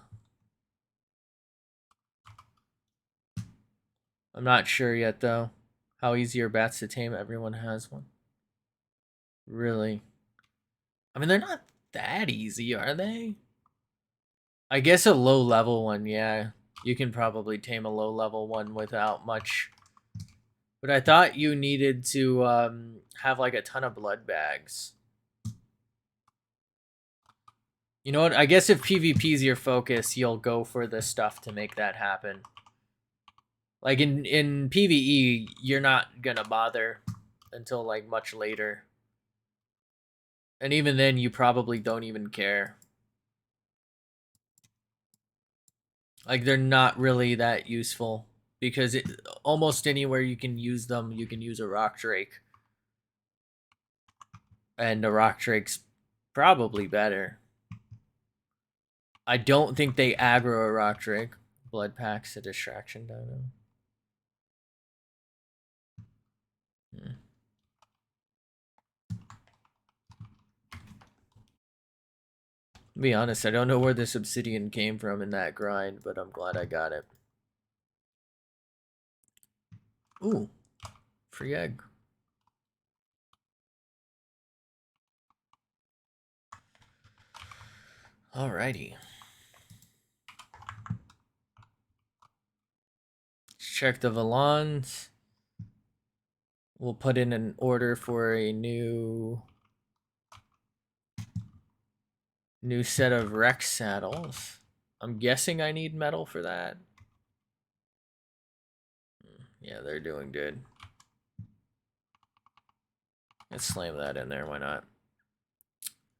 I'm not sure yet, though. How easy are bats to tame? Everyone has one. Really? I mean, they're not that easy, are they? I guess a low level one, yeah. You can probably tame a low level one without much. But I thought you needed to have like a ton of blood bags. You know what? I guess if PvP is your focus, you'll go for the stuff to make that happen. Like in PvE, you're not gonna bother until like much later. And even then, you probably don't even care. Like they're not really that useful because almost anywhere you can use them, you can use a rock drake, and a rock drake's probably better. I don't think they aggro a Rock Drake. Blood Pack's a distraction dino. Hmm. To be honest, I don't know where this obsidian came from in that grind, but I'm glad I got it. Ooh, free egg. Alrighty. Check the Valons. We'll put in an order for a new set of Rex saddles. I'm guessing I need metal for that. Yeah, they're doing good. Let's slam that in there, why not?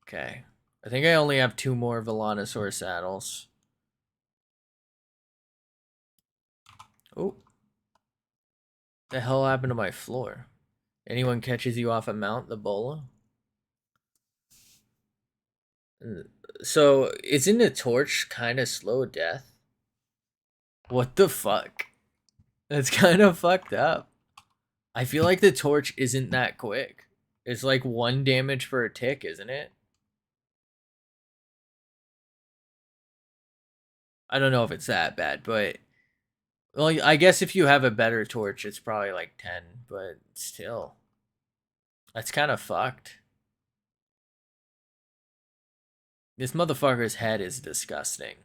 Okay. I think I only have 2 more Velonosaur saddles. Oh. The hell happened to my floor? Anyone catches you off a mount, the bola? So, isn't a torch kind of slow death? What the fuck? That's kind of fucked up. I feel like the torch isn't that quick. It's like 1 damage per tick, isn't it? I don't know if it's that bad, but well, I guess if you have a better torch, it's probably like 10, but still. That's kind of fucked. This motherfucker's head is disgusting.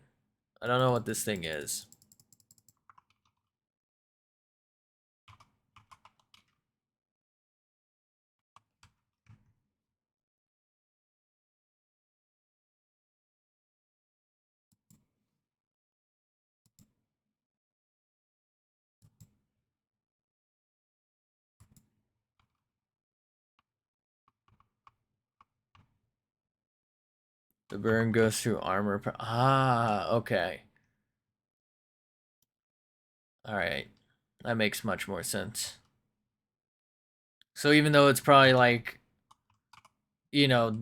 I don't know what this thing is. The burn goes through armor. Ah, okay. Alright. That makes much more sense. So even though it's probably like, you know,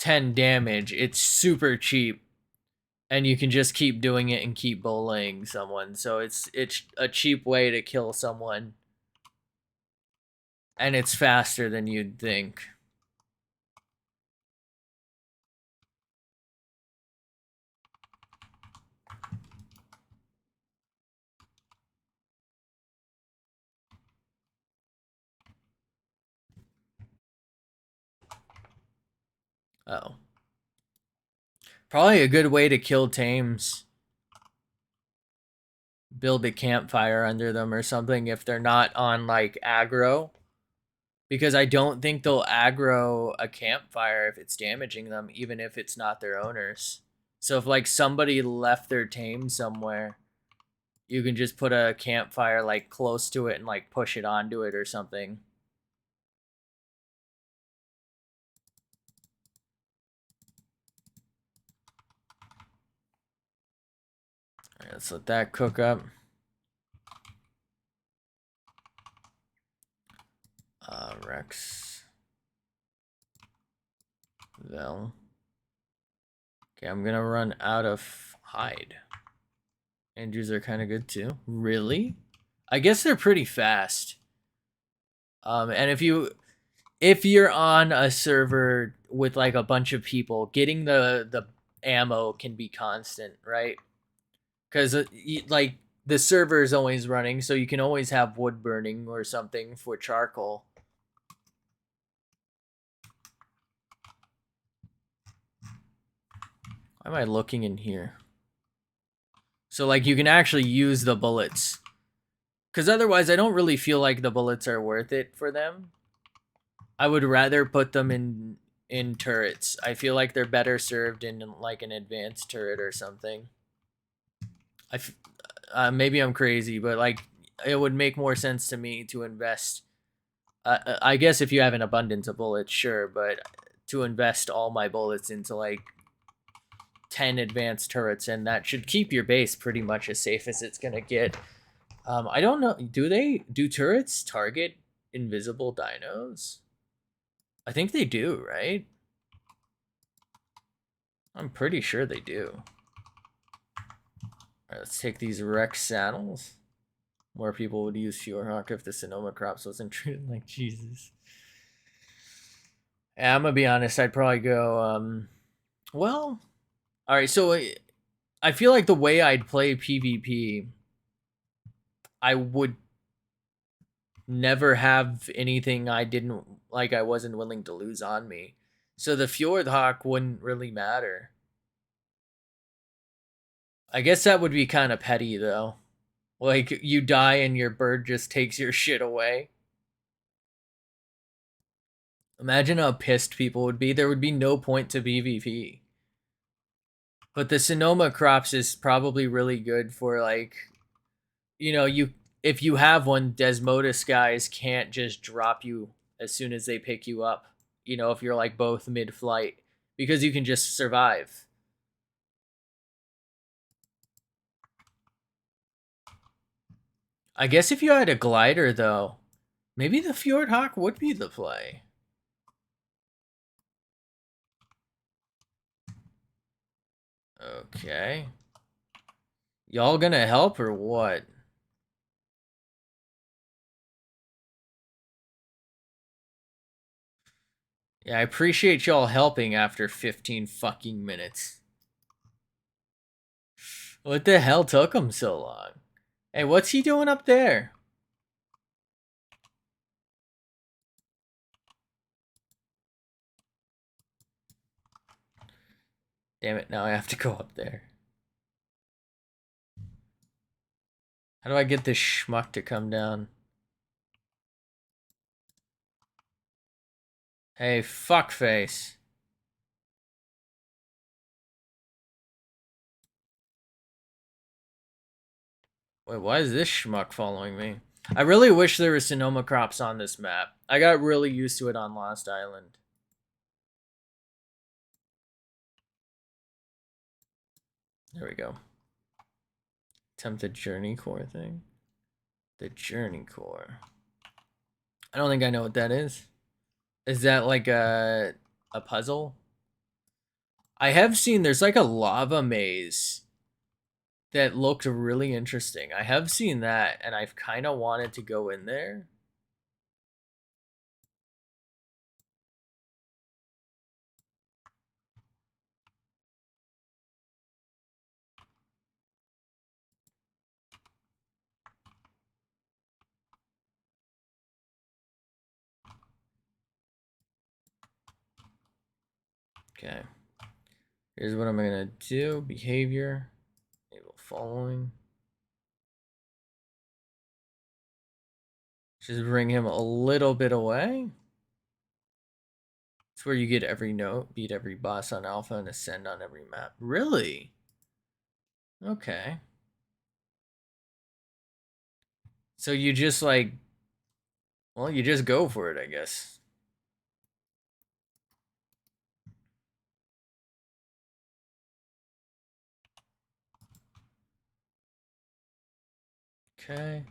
10 damage, it's super cheap. And you can just keep doing it and keep bullying someone. So it's a cheap way to kill someone. And it's faster than you'd think. Oh. Probably a good way to kill tames. Build a campfire under them or something if they're not on like aggro. Because I don't think they'll aggro a campfire if it's damaging them, even if it's not their owners. So if like somebody left their tame somewhere, you can just put a campfire like close to it and like push it onto it or something. All right, let's let that cook up. Rex. Vel. Okay, I'm gonna run out of hide. Andrews are kind of good too. Really? I guess they're pretty fast. And if you're on a server with like a bunch of people, getting the ammo can be constant, right? Because like the server is always running, so you can always have wood burning or something for charcoal. Why am I looking in here? So like you can actually use the bullets. Because otherwise I don't really feel like the bullets are worth it for them. I would rather put them in turrets. I feel like they're better served in like an advanced turret or something. Maybe I'm crazy, but like it would make more sense to me to invest. I guess if you have an abundance of bullets, sure, but to invest all my bullets into like 10 advanced turrets, and that should keep your base pretty much as safe as it's gonna get. I don't know. Do turrets target invisible dinos? I think they do, right? I'm pretty sure they do. Alright, let's take these Rex saddles. More people would use Fjordhawk if the Sonoma crops wasn't treated like Jesus. Yeah, I'm gonna be honest, I'd probably go, well, alright, so I feel like the way I'd play PvP, I would never have anything I wasn't willing to lose on me. So the Fjordhawk wouldn't really matter. I guess that would be kind of petty though. Like you die and your bird just takes your shit away. Imagine how pissed people would be. There would be no point to PvP. But the Sonoma crops is probably really good for like, you if you have one, Desmodus guys can't just drop you as soon as they pick you up. If you're like both mid-flight, because you can just survive. I guess if you had a glider though, maybe the Fjordhawk would be the play. Okay. Y'all gonna help or what? Yeah, I appreciate y'all helping after 15 fucking minutes. What the hell took him so long? Hey, what's he doing up there? Damn it, now I have to go up there. How do I get this schmuck to come down? Hey, fuckface. Wait, why is this schmuck following me? I really wish there was Sonoma crops on this map. I got really used to it on Lost Island. There we go. Attempt the journey core thing. The journey core. I don't think I know what that is. Is that like a puzzle? I have seen there's like a lava maze that looked really interesting. I have seen that and I've kind of wanted to go in there. Okay. Here's what I'm gonna do. Behavior. Enable following. Just bring him a little bit away. It's where you get every note, beat every boss on alpha, and ascend on every map. Really? Okay. So you just like, well, you just go for it, I guess. Okay.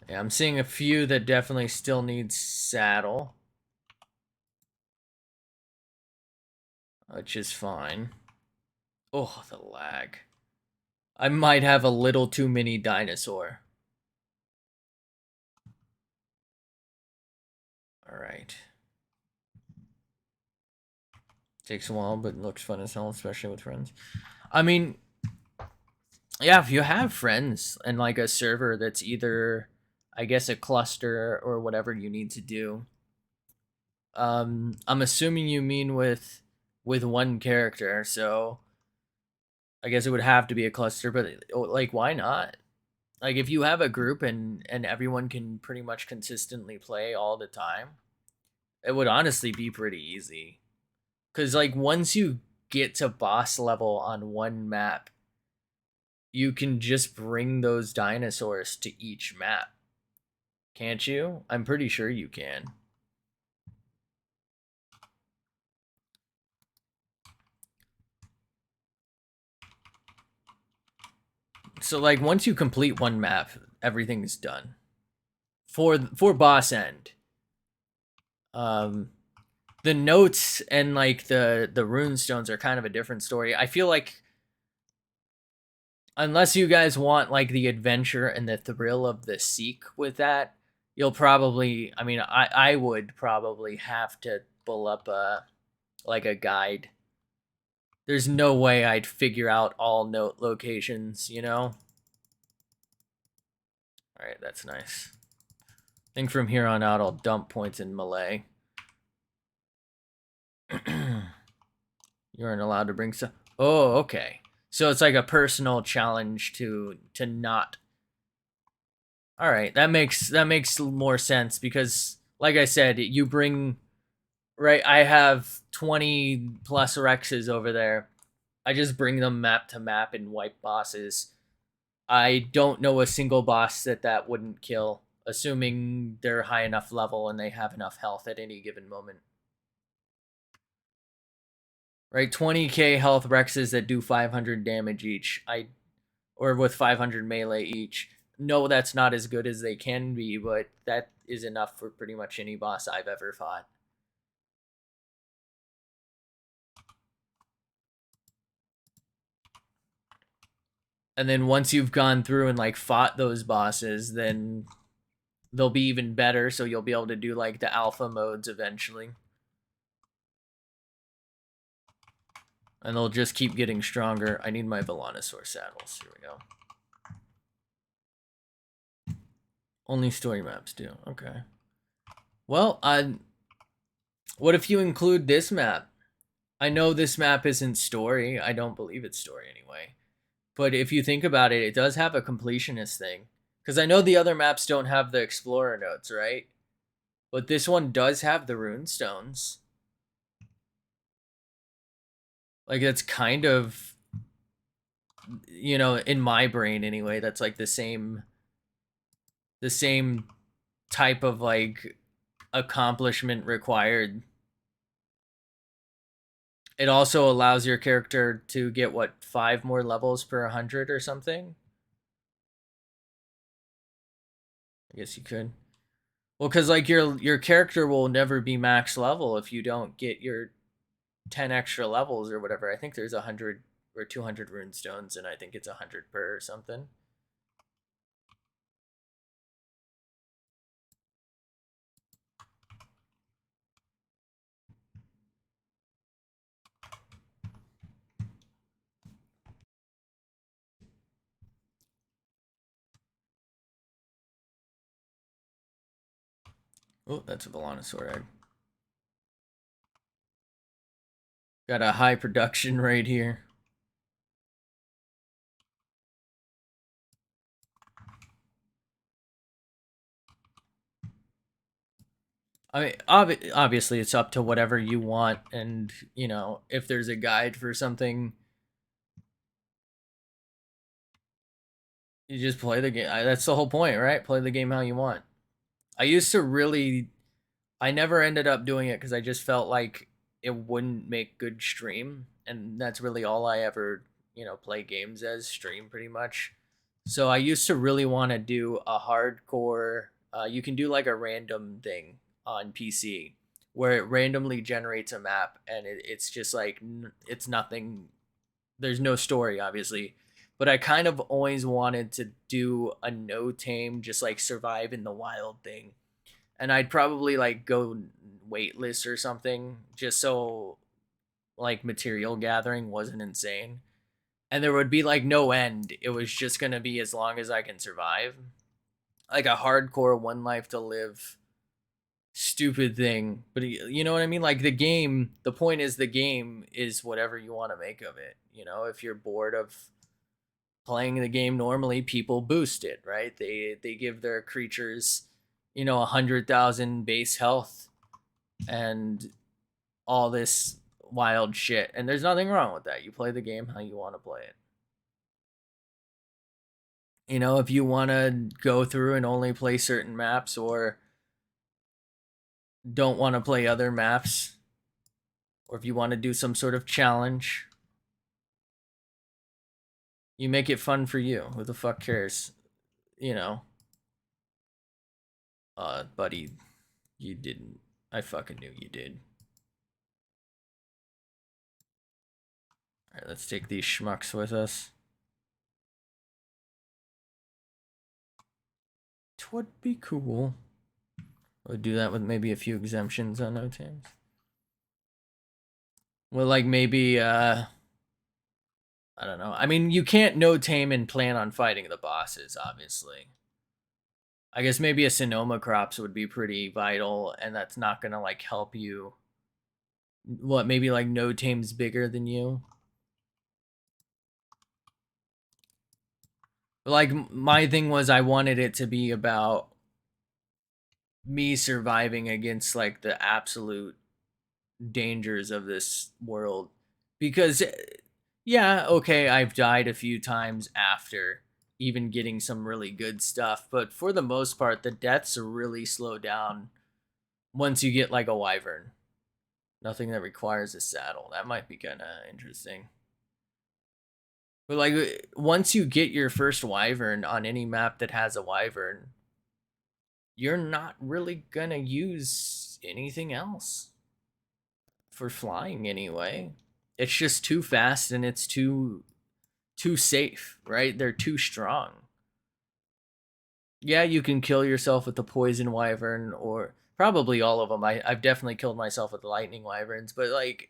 Yeah, I'm seeing a few that definitely still need saddle, which is fine. Oh, the lag. I might have a little too many dinosaur. All right. Takes a while, but looks fun as hell, especially with friends. I mean, yeah, if you have friends and like a server that's either, I guess, a cluster or whatever you need to do. I'm assuming you mean with one character, so I guess it would have to be a cluster, but like, why not? Like, if you have a group and everyone can pretty much consistently play all the time, it would honestly be pretty easy. Cause like once you get to boss level on one map, you can just bring those dinosaurs to each map. Can't you? I'm pretty sure you can. So like once you complete one map, everything's done. For boss end. Um the notes and like the rune stones are kind of a different story. I feel like unless you guys want like the adventure and the thrill of the seek with that, you'll probably, I mean, I would probably have to pull up a like a guide. There's no way I'd figure out all note locations, you know? All right, that's nice. I think from here on out I'll dump points in melee. You aren't allowed to bring stuff. Oh, okay. So it's like a personal challenge to not. All right, that makes more sense because, like I said, you bring right. I have 20 plus Rexes over there. I just bring them map to map and wipe bosses. I don't know a single boss that wouldn't kill, assuming they're high enough level and they have enough health at any given moment. Right, 20k health Rexes that do 500 damage each. Or with 500 melee each. No, that's not as good as they can be, but that is enough for pretty much any boss I've ever fought. And then once you've gone through and like fought those bosses, then they'll be even better, so you'll be able to do like the alpha modes eventually. And they'll just keep getting stronger. I need my Velonosaur saddles. Here we go. Only story maps do. Okay. Well, what if you include this map? I know this map isn't story. I don't believe it's story anyway. But if you think about it, it does have a completionist thing. Because I know the other maps don't have the explorer notes, right? But this one does have the rune stones. Like that's kind of, you know, in my brain anyway, that's like the same type of like accomplishment required. It also allows your character to get what 5 more levels per 100 or something. I guess you could. Well, because like your character will never be max level if you don't get your 10 extra levels or whatever. I think there's 100 or 200 rune stones, and I think it's 100 per or something. Oh, that's a Velonosaur egg. Got a high production rate here. I mean, obviously, it's up to whatever you want, and you know, if there's a guide for something, you just play the game. That's the whole point, right? Play the game how you want. I used to really, I never ended up doing it because I just felt like it wouldn't make good stream, and that's really all I ever, you know, play games as stream pretty much. So I used to really want to do a hardcore. You can do like a random thing on PC where it randomly generates a map, and it's just like it's nothing. There's no story, obviously, but I kind of always wanted to do a no tame, just like survive in the wild thing, and I'd probably like go waitlist or something just so like material gathering wasn't insane. And there would be like no end. It was just gonna be as long as I can survive. Like a hardcore one life to live stupid thing. But you know what I mean? Like the point is the game is whatever you want to make of it. You know, if you're bored of playing the game normally, people boost it, right? They give their creatures, you know, 100,000 base health and all this wild shit. And there's nothing wrong with that. You play the game how you want to play it. You know, if you want to go through and only play certain maps or don't want to play other maps, or if you want to do some sort of challenge, you make it fun for you. Who the fuck cares? You know, buddy, you didn't. I fucking knew you did. All right, let's take these schmucks with us. which would be cool. Would do that with maybe a few exemptions on no tames. Well, like maybe I don't know. I mean, you can't no tame and plan on fighting the bosses, obviously. I guess maybe a Sonoma crops would be pretty vital, and that's not gonna like help you. What, maybe like no tame's bigger than you? Like my thing was I wanted it to be about me surviving against like the absolute dangers of this world, because yeah, okay, I've died a few times after even getting some really good stuff, but for the most part the deaths really slow down once you get like a wyvern. Nothing that requires a saddle. That might be kind of interesting. But like once you get your first wyvern on any map that has a wyvern, you're not really gonna use anything else for flying anyway. It's just too fast and it's too safe, right? They're too strong. Yeah, you can kill yourself with the poison wyvern or probably all of them. I've definitely killed myself with the lightning wyverns, but like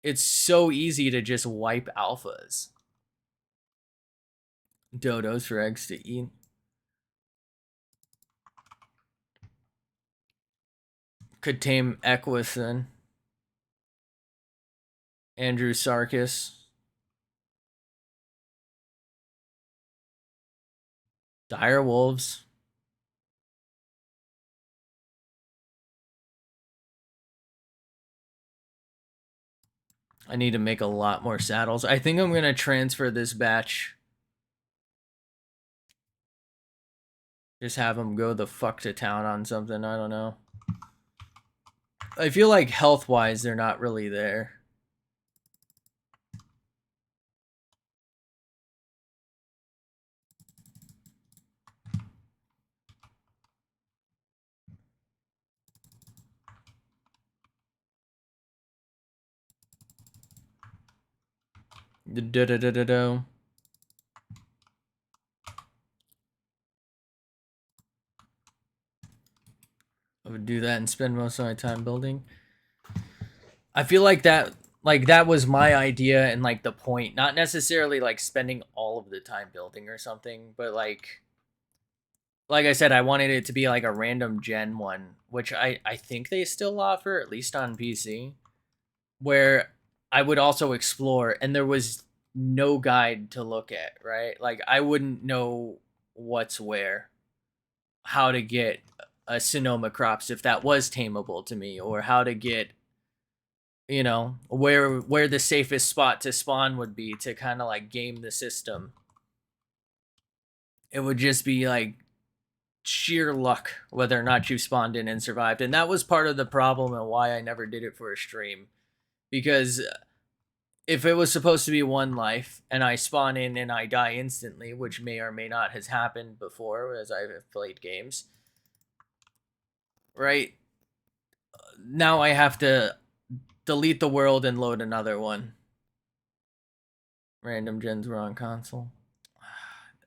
it's so easy to just wipe alphas. Dodos for eggs to eat. Could tame Equus then. Andrew Sarkis. Dire wolves. I need to make a lot more saddles. I think I'm gonna transfer this batch. Just have them go the fuck to town on something. I don't know. I feel like health-wise, they're not really there. Da-da-da-da-da. I would do that and spend most of my time building. I feel like that was my idea and like the point, not necessarily like spending all of the time building or something, but like I said, I wanted it to be like a random gen one, which I think they still offer, at least on PC, where I would also explore and there was no guide to look at, right? Like I wouldn't know what's where, how to get a Sonoma crops if that was tameable to me, or how to get, you know, where the safest spot to spawn would be to kind of like game the system. It would just be like sheer luck whether or not you spawned in and survived. And that was part of the problem and why I never did it for a stream. Because if it was supposed to be one life and I spawn in and I die instantly, which may or may not has happened before as I've played games, right? Now I have to delete the world and load another one. Random gens were on console.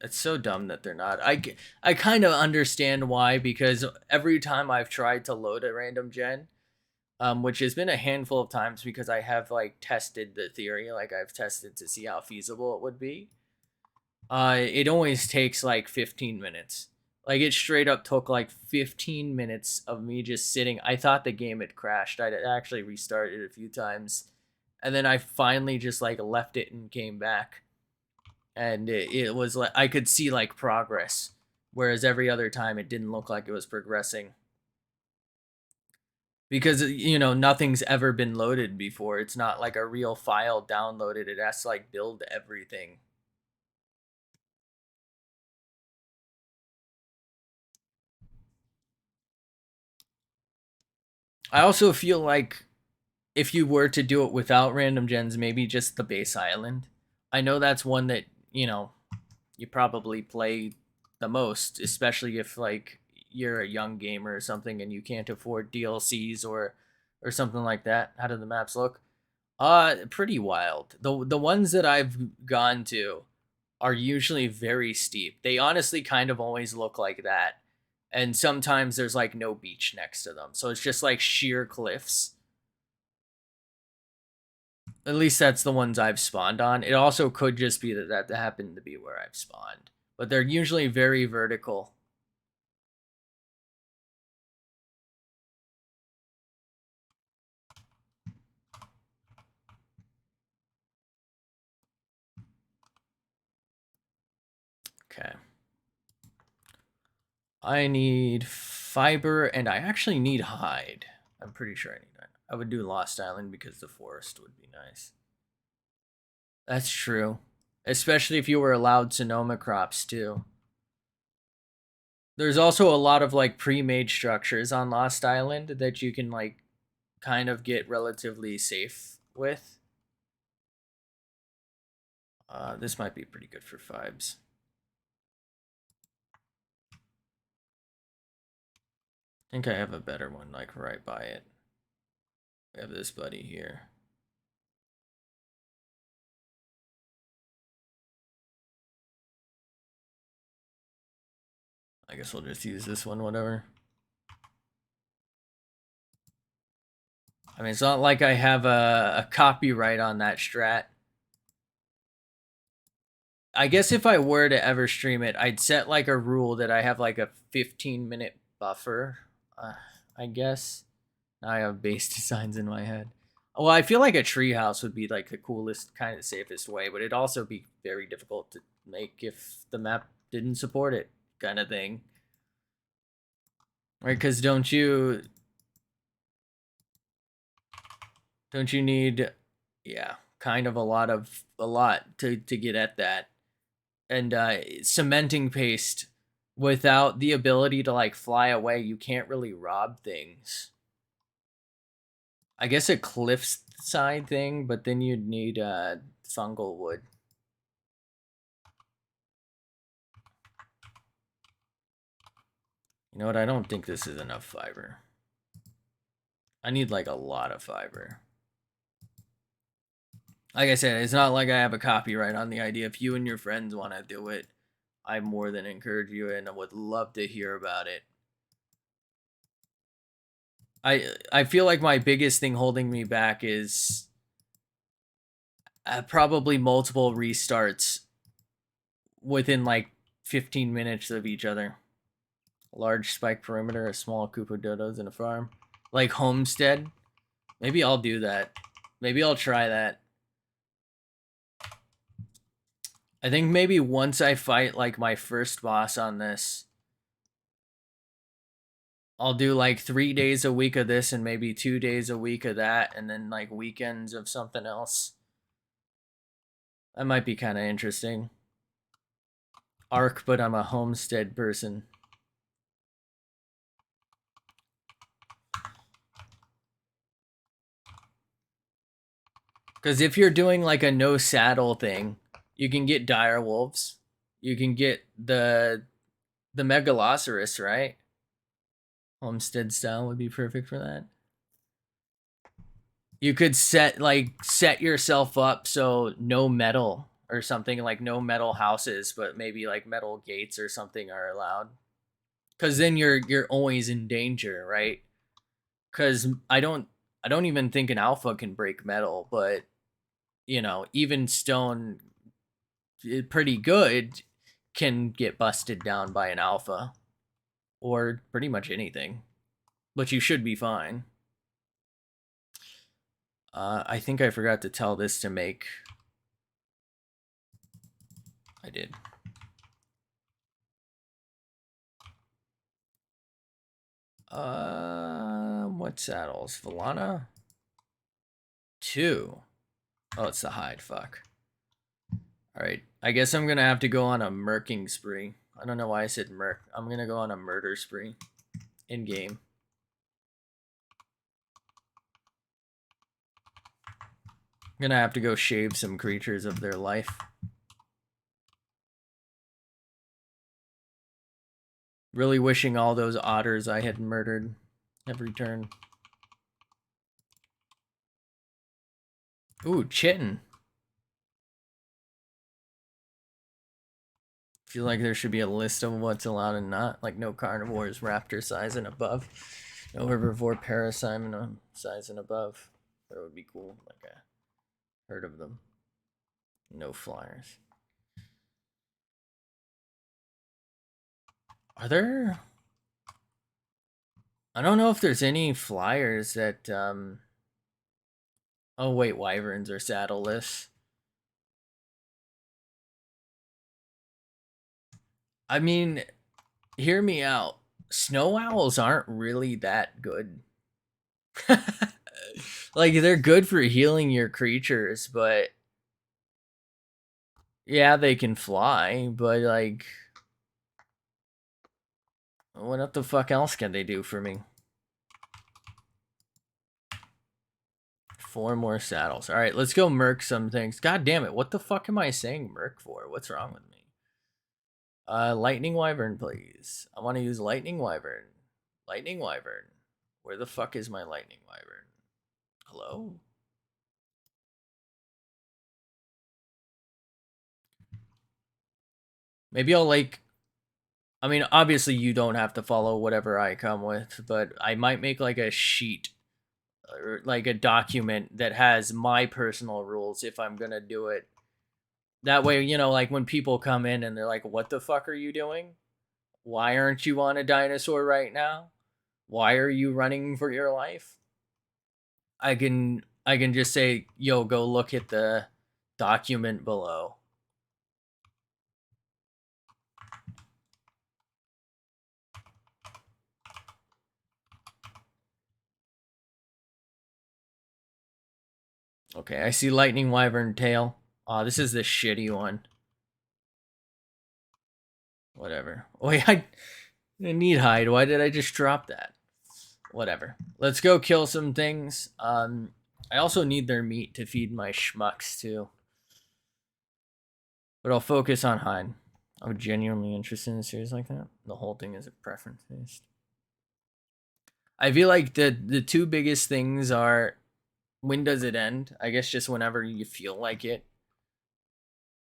It's so dumb that they're not. I kind of understand why, because every time I've tried to load a random gen, which has been a handful of times because I have like tested the theory, like I've tested to see how feasible it would be. It always takes like 15 minutes. Like it straight up took like 15 minutes of me just sitting. I thought the game had crashed. I'd actually restarted a few times, and then I finally just like left it and came back, and it was like I could see like progress, whereas every other time it didn't look like it was progressing. Because you know nothing's ever been loaded before. It's not like a real file downloaded. It has to like build everything. I also feel like if you were to do it without random gens, maybe just the base island. I know that's one that, you know, you probably play the most, especially if like you're a young gamer or something and you can't afford DLCs or something like that. How do the maps look? Pretty wild. The ones that I've gone to, are usually very steep. They honestly kind of always look like that. And sometimes there's like no beach next to them. So it's just like sheer cliffs. At least that's the ones I've spawned on. It also could just be that happened to be where I've spawned. But they're usually very vertical. Okay. I need fiber and I actually need hide. I'm pretty sure I need hide. I would do Lost Island because the forest would be nice. That's true. Especially if you were allowed Sonoma crops too. There's also a lot of like pre-made structures on Lost Island that you can like kind of get relatively safe with. This might be pretty good for vibes. I think I have a better one like right by it. We have this buddy here. I guess we'll just use this one, whatever. I mean, it's not like I have a copyright on that strat. I guess if I were to ever stream it, I'd set like a rule that I have like a 15-minute buffer. I guess. Now I have base designs in my head. Well, I feel like a treehouse would be like the coolest, kind of safest way, but it'd also be very difficult to make if the map didn't support it, kind of thing. Right? Because don't you need, yeah, kind of a lot to get at that, and cementing paste without the ability to like fly away, you can't really rob things. I guess a cliffside thing, but then you'd need fungal wood. You know what? I don't think this is enough fiber. I need like a lot of fiber. Like I said, it's not like I have a copyright on the idea. If you and your friends want to do it, I more than encourage you and I would love to hear about it. I feel like my biggest thing holding me back is probably multiple restarts within like 15 minutes of each other. Large spike perimeter, a small Koopa dodos in a farm. Like homestead. Maybe I'll do that. Maybe I'll try that. I think maybe once I fight like my first boss on this, I'll do like 3 days a week of this and maybe 2 days a week of that, and then like weekends of something else. That might be kind of interesting. ARK, but I'm a homestead person. Because if you're doing like a no saddle thing, you can get dire wolves. You can get the megalosaurus, right? Homestead style would be perfect for that. You could set yourself up so no metal or something, like no metal houses, but maybe like metal gates or something are allowed. Cuz then you're always in danger, right? Cuz I don't even think an alpha can break metal, but you know, even stone pretty good can get busted down by an alpha or pretty much anything. But you should be fine. I think I forgot to tell this to make. I did. What saddles? Valana? 2. Oh, it's the hide. Fuck. Alright. I guess I'm gonna have to go on a murking spree. I don't know why I said murk. I'm gonna go on a murder spree. In game. I'm gonna have to go shave some creatures of their life. Really wishing all those otters I had murdered have returned. Ooh, chitin. Feel like there should be a list of what's allowed and not. Like no carnivores, raptor size and above. No herbivore, parasite size and above. That would be cool. Like a herd of them. No flyers. Are there? I don't know if there's any flyers that. Oh wait, wyverns are saddleless. I mean, hear me out. Snow owls aren't really that good. Like they're good for healing your creatures, but yeah, they can fly, but like what the fuck else can they do for me? 4 more saddles. All right, let's go merc some things. God damn it. What the fuck am I saying merc for? What's wrong with me? Lightning wyvern, please. I want to use lightning wyvern. Lightning wyvern. Where the fuck is my lightning wyvern? Hello? Maybe I'll like I mean, obviously you don't have to follow whatever I come with, but I might make like a sheet or like a document that has my personal rules if I'm going to do it. That way, you know, like when people come in and they're like, "What the fuck are you doing? Why aren't you on a dinosaur right now? Why are you running for your life?" I can just say, "Yo, go look at the document below." Okay, I see lightning wyvern tail. Oh, this is the shitty one. Whatever. Wait, I need hide. Why did I just drop that? Whatever. Let's go kill some things. I also need their meat to feed my schmucks too. But I'll focus on hide. I'm genuinely interested in a series like that. The whole thing is a preference based. I feel like the two biggest things are when does it end? I guess just whenever you feel like it,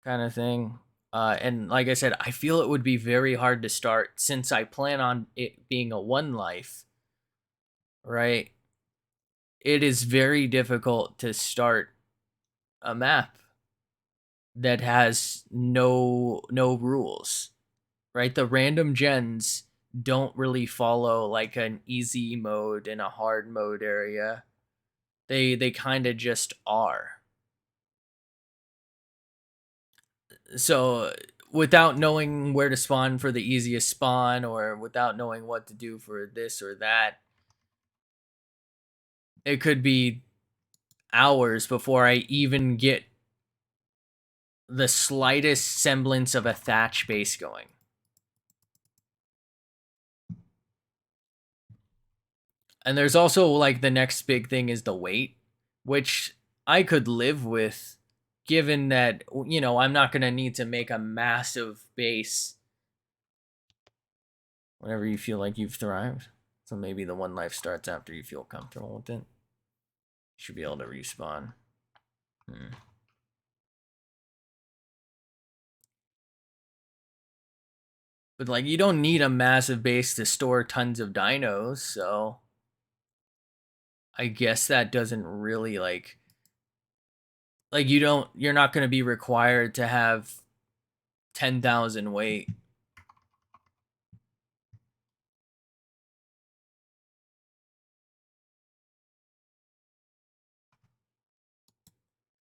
kind of thing. And like I said, I feel it would be very hard to start since I plan on it being a one life, right? It is very difficult to start a map that has no rules, right? The random gens don't really follow like an easy mode and a hard mode area. They kind of just are. So without knowing where to spawn for the easiest spawn or without knowing what to do for this or that, it could be hours before I even get the slightest semblance of a thatch base going. And there's also like the next big thing is the weight, which I could live with given that, you know, I'm not going to need to make a massive base whenever you feel like you've thrived. So maybe the one life starts after you feel comfortable with it. You should be able to respawn. But like you don't need a massive base to store tons of dinos, so I guess that doesn't really like you're not going to be required to have 10,000 weight.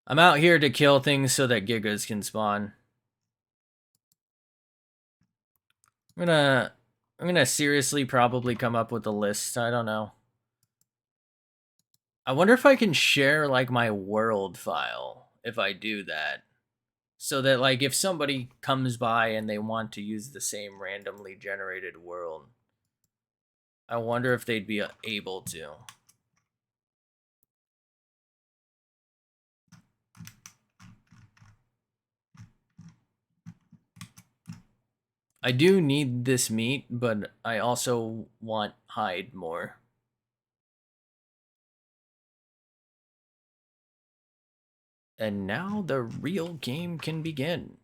I'm out here to kill things so that gigas can spawn. I'm gonna seriously probably come up with a list. I don't know. I wonder if I can share like my world file if I do that. So that like if somebody comes by and they want to use the same randomly generated world, I wonder if they'd be able to. I do need this meat, but I also want hide more. And now the real game can begin.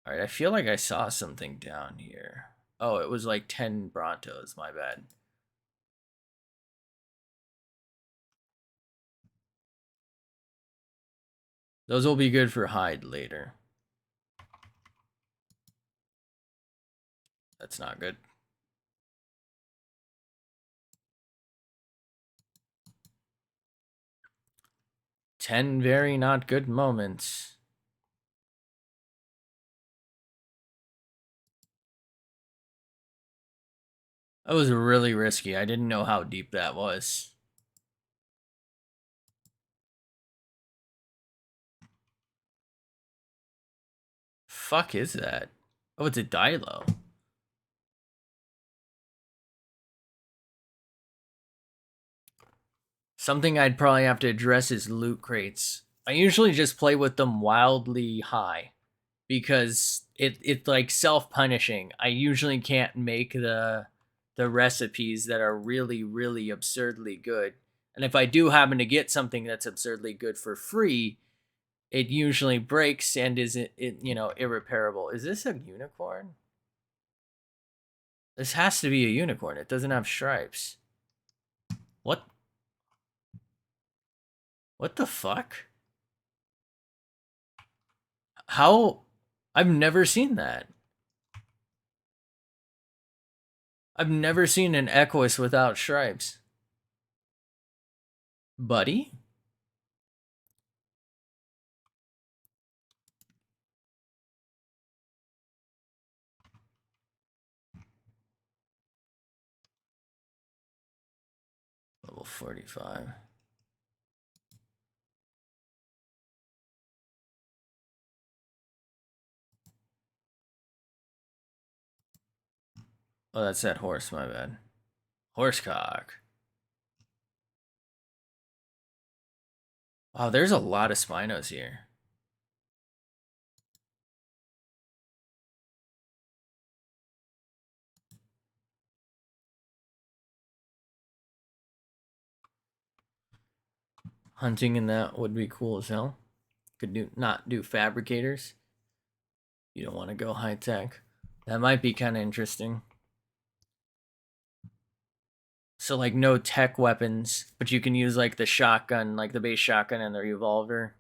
All right, I feel like I saw something down here. Oh, it was like 10 Brontos, my bad. Those will be good for hide later. That's not good. 10 very not good moments. That was really risky. I didn't know how deep that was. Fuck is that? Oh, it's a Dilo. Something I'd probably have to address is loot crates. I usually just play with them wildly high because it's like self-punishing. I usually can't make the recipes that are really absurdly good. And if I do happen to get something that's absurdly good for free, it usually breaks and is irreparable. Is this a unicorn? This has to be a unicorn. It doesn't have stripes. What? What the fuck? How? I've never seen that. I've never seen an Equus without stripes. Buddy? Level 45. Oh, that's that horse, my bad. Horsecock. Wow, there's a lot of Spinos here. Hunting in that would be cool as hell. Could not do fabricators. You don't want to go high tech. That might be kind of interesting. So like no tech weapons, but you can use like the shotgun, like the base shotgun and the revolver.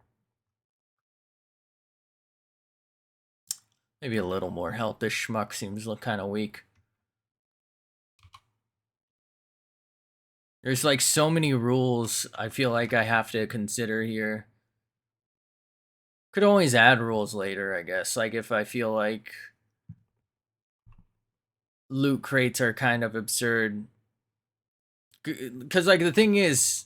Maybe a little more health. This schmuck seems look kind of weak. There's like so many rules I feel like I have to consider here. Could always add rules later, I guess. Like if I feel like loot crates are kind of absurd. Because like the thing is,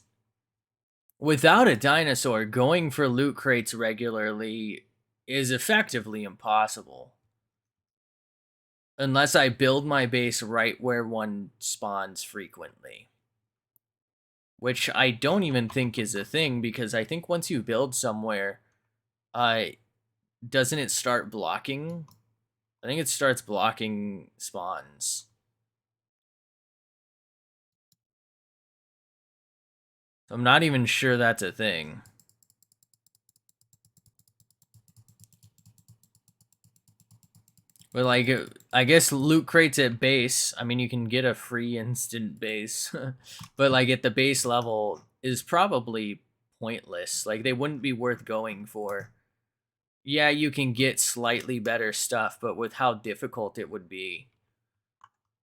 without a dinosaur, going for loot crates regularly is effectively impossible. Unless I build my base right where one spawns frequently. Which I don't even think is a thing, because I think once you build somewhere, uh, doesn't it start blocking? I think it starts blocking spawns. I'm not even sure that's a thing. But like, I guess loot crates at base. I mean, you can get a free instant base, but like at the base level is probably pointless. Like they wouldn't be worth going for. Yeah, you can get slightly better stuff, but with how difficult it would be,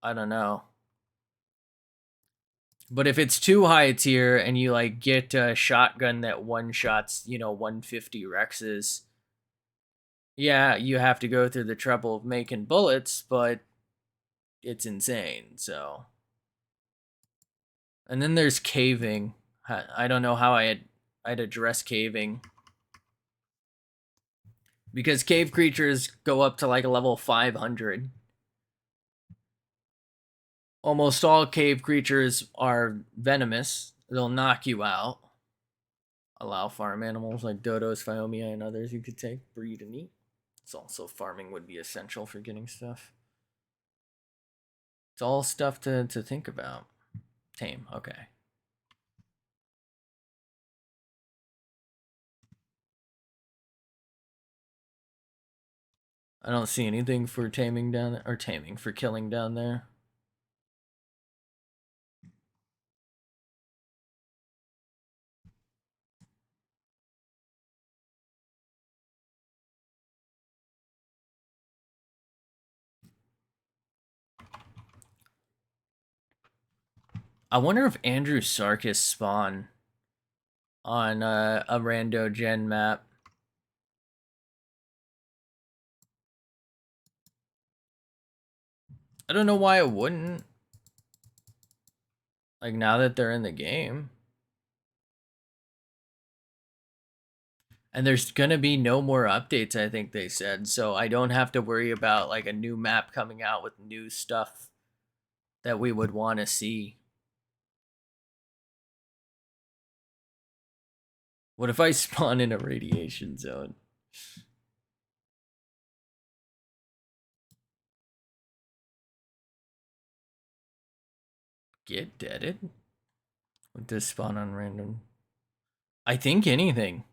I don't know. But if it's too high a tier and you like get a shotgun that one shots, 150 Rexes, yeah, you have to go through the trouble of making bullets, but it's insane. So, and then there's caving. I don't know how I'd address caving, because cave creatures go up to like a level 500. Almost all cave creatures are venomous. They'll knock you out. Allow farm animals like dodos, phiomia, and others you could take, breed, and eat. It's also farming would be essential for getting stuff. It's all stuff to think about. Tame, okay. I don't see anything for taming down there, or taming for killing down there. I wonder if Andrew Sarkis spawn on a rando gen map. I don't know why it wouldn't. Like, now that they're in the game. And there's gonna be no more updates, I think they said. So I don't have to worry about like a new map coming out with new stuff that we would want to see. What if I spawn in a radiation zone? Get deaded? What does spawn on random? I think anything.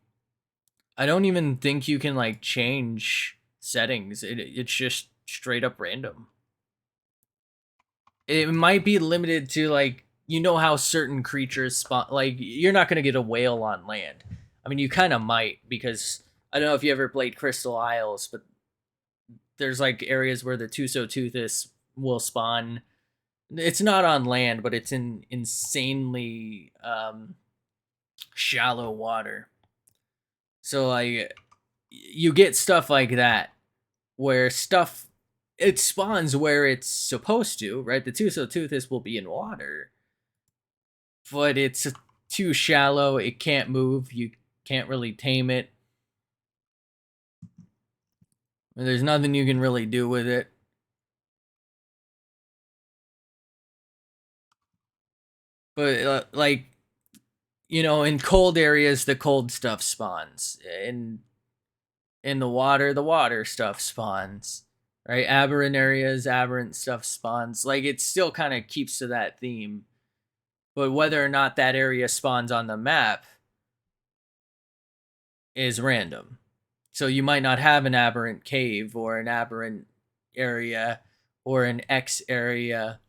I don't even think you can like change settings. It's just straight up random. It might be limited to like, you know how certain creatures spawn, like you're not going to get a whale on land. I mean, you kind of might, because I don't know if you ever played Crystal Isles, but there's like areas where the Tusoteuthis will spawn. It's not on land, but it's in insanely shallow water. So like you get stuff like that where stuff, it spawns where it's supposed to, right? The Tusoteuthis will be in water, but it's too shallow. It can't move. You can't really tame it. There's nothing you can really do with it. But like, you know, in cold areas, the cold stuff spawns. In the water stuff spawns. Right? Aberrant areas, aberrant stuff spawns. Like, it still kind of keeps to that theme. But whether or not that area spawns on the map is random. So you might not have an aberrant cave or an aberrant area or an X area.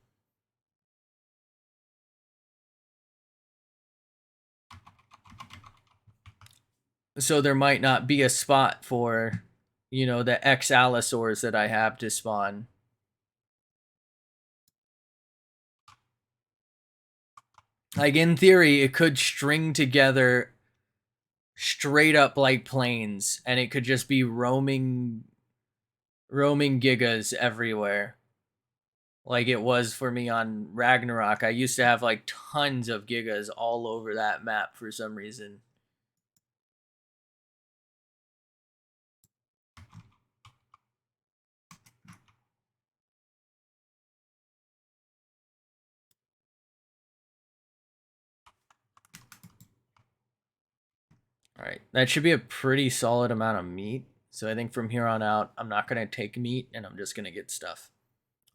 So there might not be a spot for, you know, the X allosaurs that I have to spawn. Like, in theory, it could string together straight up like planes, and it could just be roaming gigas everywhere. Like it was for me on Ragnarok. I used to have like tons of gigas all over that map for some reason. All right, that should be a pretty solid amount of meat. So I think from here on out, I'm not gonna take meat, and I'm just gonna get stuff.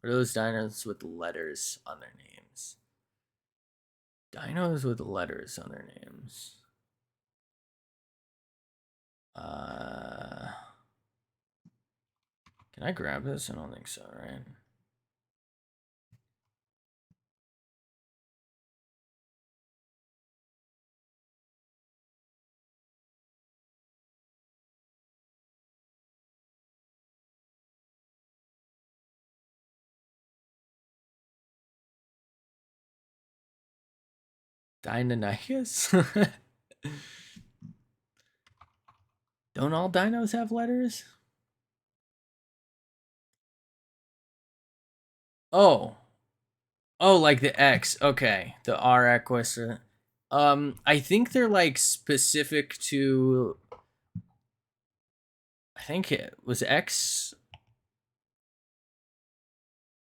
What are those dinos with letters on their names? Dinos with letters on their names. Uh, can I grab this? I don't think so, right? Deinonychus? Don't all dinos have letters? Oh. Oh, like the X. Okay. The RX was I think they're like specific to, I think it was X.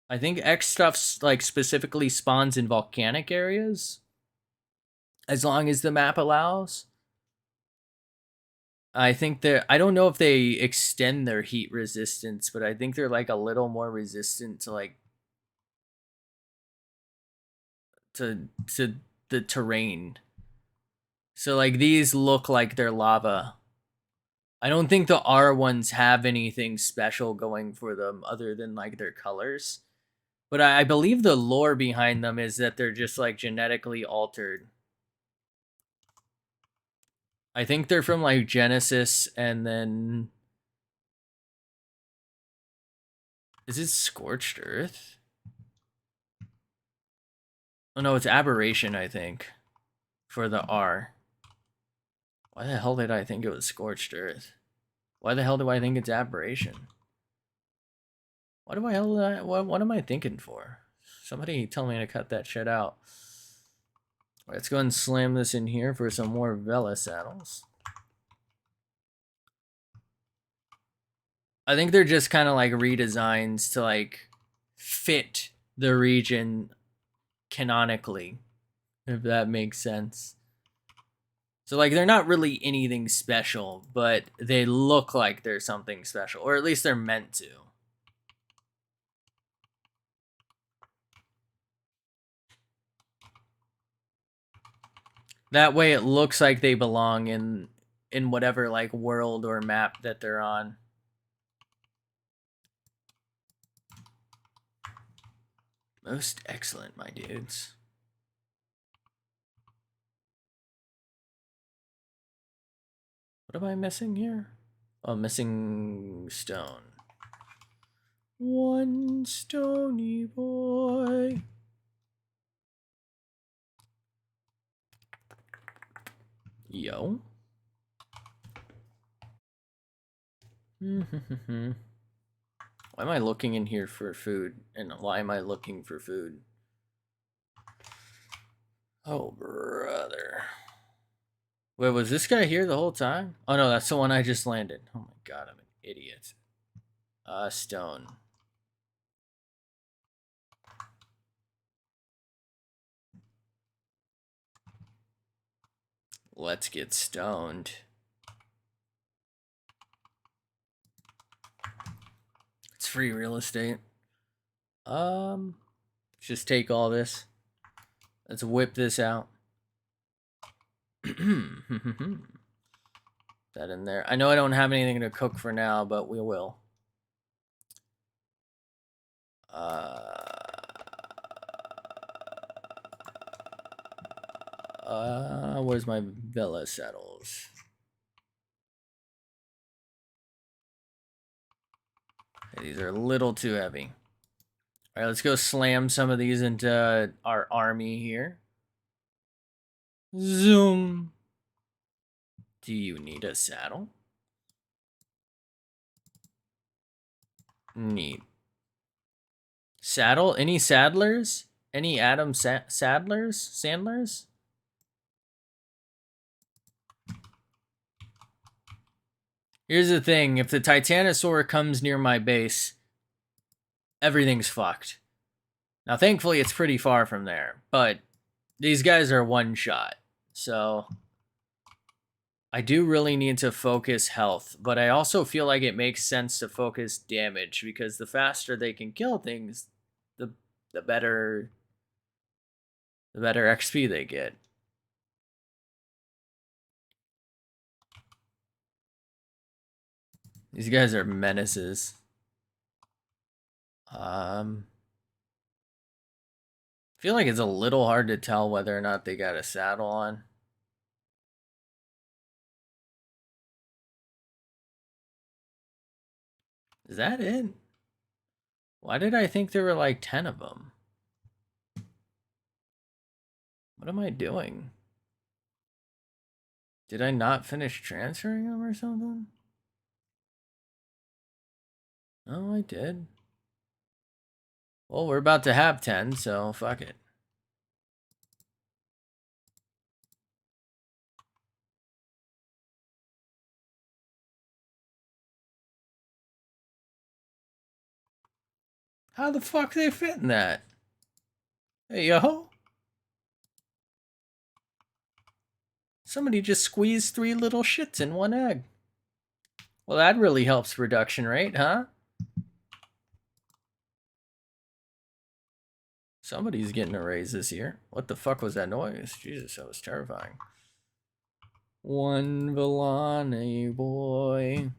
I think X stuff's like specifically spawns in volcanic areas as long as the map allows. I think they're, I don't know if they extend their heat resistance, but I think they're like a little more resistant to like to the terrain. So like these look like they're lava. I don't think the R ones have anything special going for them other than like their colors. But I believe the lore behind them is that they're just like genetically altered. I think they're from like Genesis, and then is it Scorched Earth? Oh no, it's Aberration, I think, for the R. Why the hell did I think it was Scorched Earth? Why the hell do I think it's Aberration? What am I thinking for? Somebody tell me to cut that shit out. Let's go and slam this in here for some more Vela saddles. I think they're just kind of like redesigns to like fit the region canonically, if that makes sense. So like they're not really anything special, but they look like they're something special, or at least they're meant to. That way it looks like they belong in whatever like world or map that they're on. Most excellent, my dudes. What am I missing here? Oh, missing stone. One stony boy. Yo. Why am I looking in here for food? And why am I looking for food? Oh, brother. Wait, was this guy here the whole time? Oh no, that's the one I just landed. Oh my god, I'm an idiot. Stone. Let's get stoned. It's free real estate. Just take all this. Let's whip this out. That in there. I know I don't have anything to cook for now, but we will. Where's my Vela saddles? Okay, these are a little too heavy. All right, let's go slam some of these into our army here. Zoom. Do you need a saddle? Need. Saddle? Any saddlers? Any Adam Sadlers? Sandlers? Here's the thing. If the Titanosaur comes near my base, everything's fucked. Now, thankfully, it's pretty far from there, but these guys are one shot. So I do really need to focus health, but I also feel like it makes sense to focus damage because the faster they can kill things, the better XP they get. These guys are menaces. I feel like it's a little hard to tell whether or not they got a saddle on. Is that it? Why did I think there were like 10 of them? What am I doing? Did I not finish transferring them or something? Oh, I did. Well, we're about to have 10, so fuck it. How the fuck they fit in that? Hey, yo. Somebody just squeezed 3 little shits in one egg. Well, that really helps production rate, huh? Somebody's getting a raise this year. What the fuck was that noise? Jesus, that was terrifying. One Villani boy.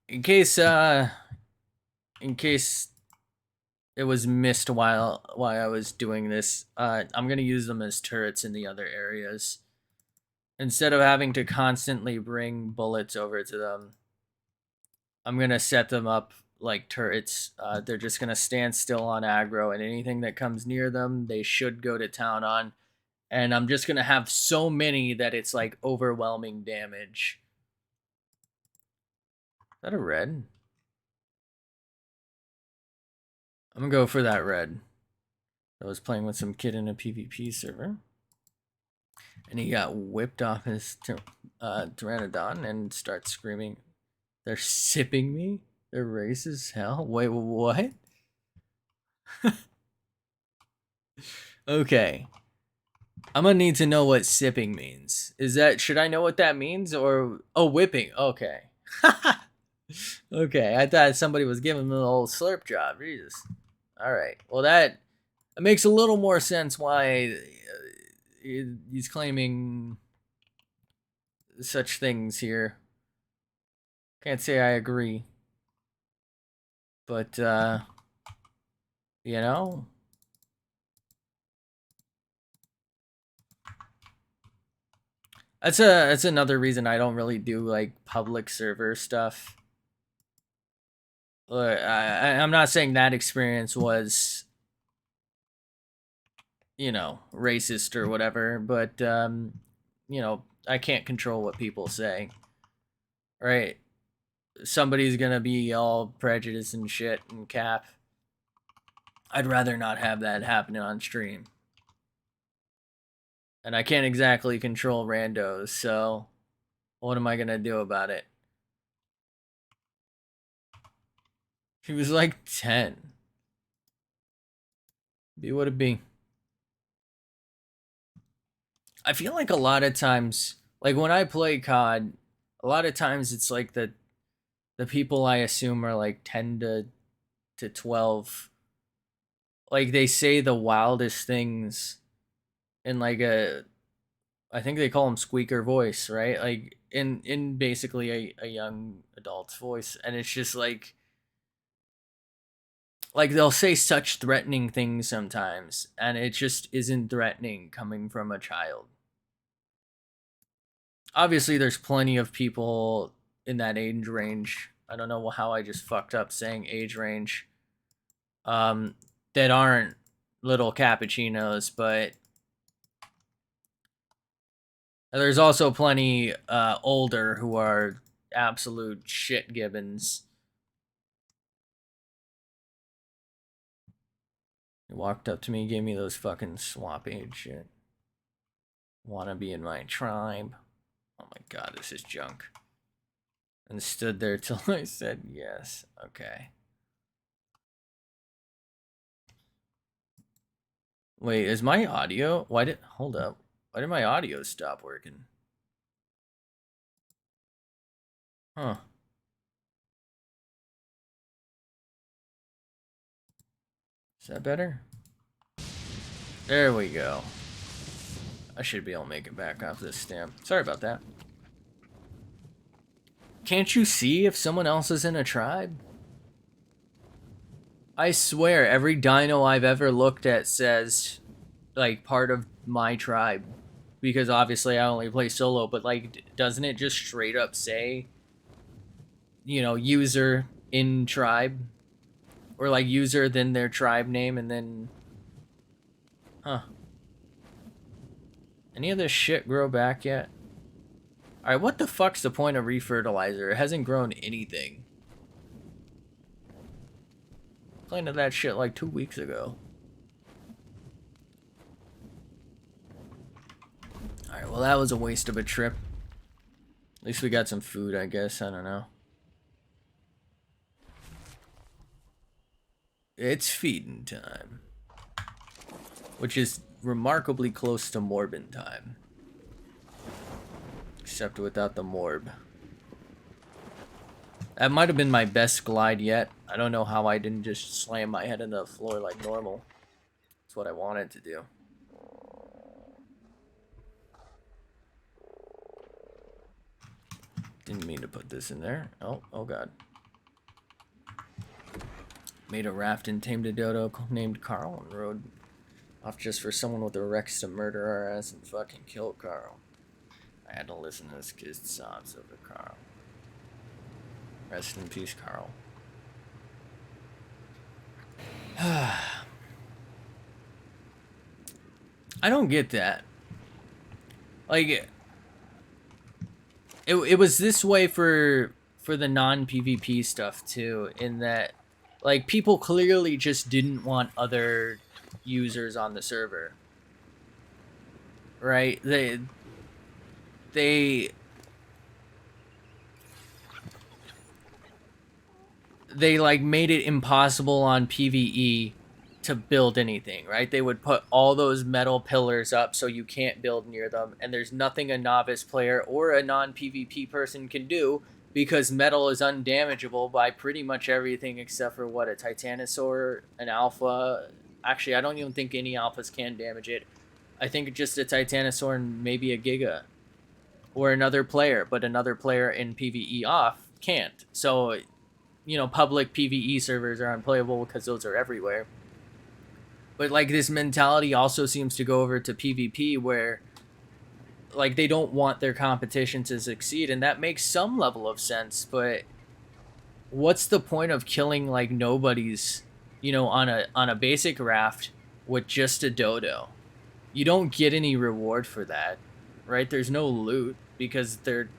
In case it was missed while I was doing this, I'm gonna use them as turrets in the other areas. Instead of having to constantly bring bullets over to them, I'm gonna set them up like turrets. They're just gonna stand still on aggro, and anything that comes near them, they should go to town on. And I'm just gonna have so many that it's like overwhelming damage. Is that a red? I'm gonna go for that red. I was playing with some kid in a PvP server, and he got whipped off his Pteranodon and starts screaming, "They're sipping me? They're racist hell? Wait, what?" Okay. I'm gonna need to know what sipping means. Should I know what that means, or whipping? Okay. Okay, I thought somebody was giving him the old slurp job. Jesus. All right. Well, that makes a little more sense why he's claiming such things here. Can't say I agree, but you know, that's another reason I don't really do like public server stuff. I'm not saying that experience was, racist or whatever, but I can't control what people say, right? Somebody's gonna be all prejudiced and shit and cap. I'd rather not have that happening on stream. And I can't exactly control randos, so what am I gonna do about it? He was like 10. Be what it be. I feel like a lot of times, like when I play COD, a lot of times it's like the people I assume are like 10 to 12. Like they say the wildest things in like I think they call them squeaker voice, right? Like in basically a young adult's voice, and it's just like they'll say such threatening things sometimes, and it just isn't threatening coming from a child. Obviously, there's plenty of people in that age range. I don't know how I just fucked up saying age range. That aren't little cappuccinos, but there's also plenty older who are absolute shit gibbons. He walked up to me, gave me those fucking swap age shit. Wanna be in my tribe? Oh my god, this is junk. And stood there till I said yes. Okay. Wait, is my audio? Hold up. Why did my audio stop working? Huh. Is that better? There we go. I should be able to make it back off this stamp. Sorry about that. Can't you see if someone else is in a tribe? I swear, every dino I've ever looked at says, like, part of my tribe. Because obviously I only play solo, but, like, doesn't it just straight up say, user in tribe? Or, like, user, then their tribe name, and then... Huh. Any of this shit grow back yet? Alright, what the fuck's the point of refertilizer? It hasn't grown anything. Planted that shit like 2 weeks ago. Alright, well that was a waste of a trip. At least we got some food, I guess. I don't know. It's feeding time. Which is remarkably close to morbin time. Except without the morb. That might have been my best glide yet. I don't know how I didn't just slam my head into the floor like normal. That's what I wanted to do. Didn't mean to put this in there. Oh god. Made a raft and tamed a dodo named Carl and rode off just for someone with a Rex to murder our ass and fucking kill Carl. I had to listen to this kid's sobs over Carl. Rest in peace, Carl. I don't get that. Like, it was this way for the non-PvP stuff too, in that, like, people clearly just didn't want other users on the server. Right? They like made it impossible on PvE to build anything, right? They would put all those metal pillars up so you can't build near them, and there's nothing a novice player or a non-PvP person can do because metal is undamageable by pretty much everything except for what, a Titanosaur, an alpha. Actually, I don't even think any alphas can damage it. I think just a Titanosaur and maybe a Giga or another player, but another player in PvE off can't. So, you know, public PvE servers are unplayable because those are everywhere. But, like, this mentality also seems to go over to PvP where, like, they don't want their competition to succeed, and that makes some level of sense, but what's the point of killing, like, nobodies, you know, on a basic raft with just a dodo? You don't get any reward for that, right? There's no loot because they're,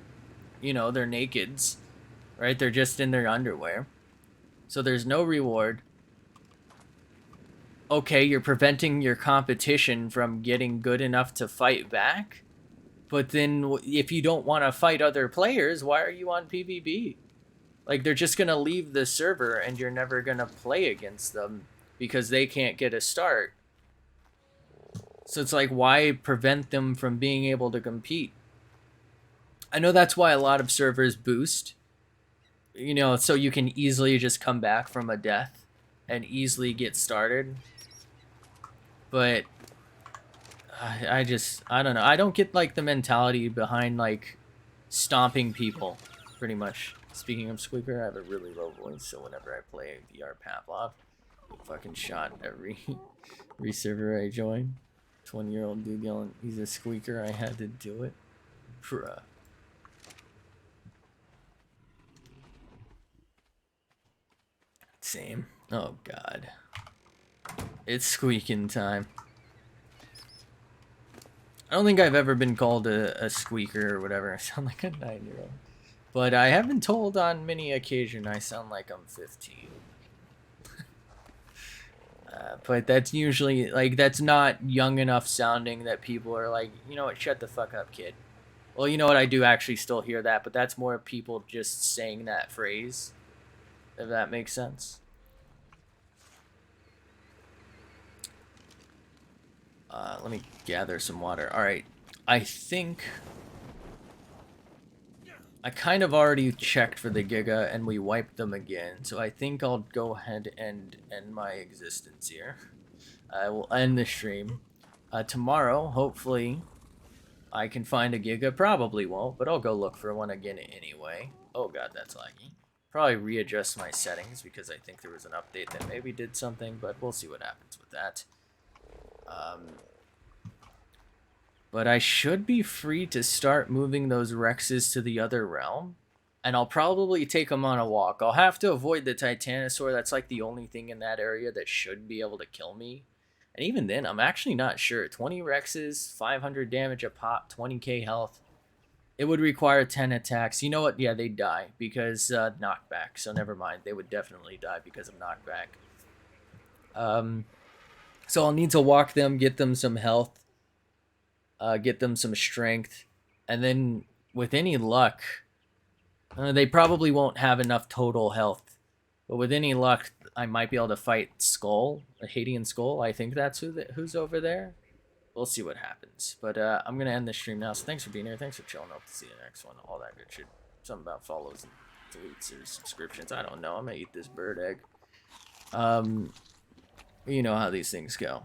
you know, they're nakeds, right? They're just in their underwear. So there's no reward. Okay, you're preventing your competition from getting good enough to fight back, but then if you don't want to fight other players, why are you on PvP? Like, they're just gonna leave the server and you're never gonna play against them because they can't get a start. So it's like, why prevent them from being able to compete? I know that's why a lot of servers boost, you know, so you can easily just come back from a death and easily get started. But I don't know. I don't get, like, the mentality behind, like, stomping people, pretty much. Speaking of Squeaker, I have a really low voice, so whenever I play VR Pavlov, I get fucking shot every server I join. 20-year-old dude yelling, he's a squeaker, I had to do it. Bruh. Same. Oh god. It's squeaking time. I don't think I've ever been called a squeaker or whatever. I sound like a 9-year-old. But I have been told on many occasions I sound like I'm 15. But that's usually, like, that's not young enough sounding that people are like, you know what, shut the fuck up, kid. Well, you know what, I do actually still hear that, but that's more people just saying that phrase, if that makes sense. Let me gather some water. Alright, I think I kind of already checked for the Giga and we wiped them again, so I think I'll go ahead and end my existence here. I will end the stream. Tomorrow, hopefully, I can find a Giga. Probably won't, but I'll go look for one again anyway. Oh god, that's laggy. Probably readjust my settings because I think there was an update that maybe did something, but we'll see what happens with that. But I should be free to start moving those Rexes to the other realm. And I'll probably take them on a walk. I'll have to avoid the Titanosaur. That's like the only thing in that area that should be able to kill me. And even then, I'm actually not sure. 20 Rexes, 500 damage a pop, 20k health. It would require 10 attacks. You know what? Yeah, they'd die because knockback. So never mind. They would definitely die because of knockback. So I'll need to walk them, get them some health. Get them some strength, and then with any luck, they probably won't have enough total health, but with any luck, I might be able to fight Skull, a Hadean Skull. I think that's who's over there. We'll see what happens, but I'm gonna end the stream now, so thanks for being here, thanks for chilling. Hope to see you next one, all that good shit. Something about follows and deletes or subscriptions, I don't know. I'm gonna eat this bird egg. You know how these things go.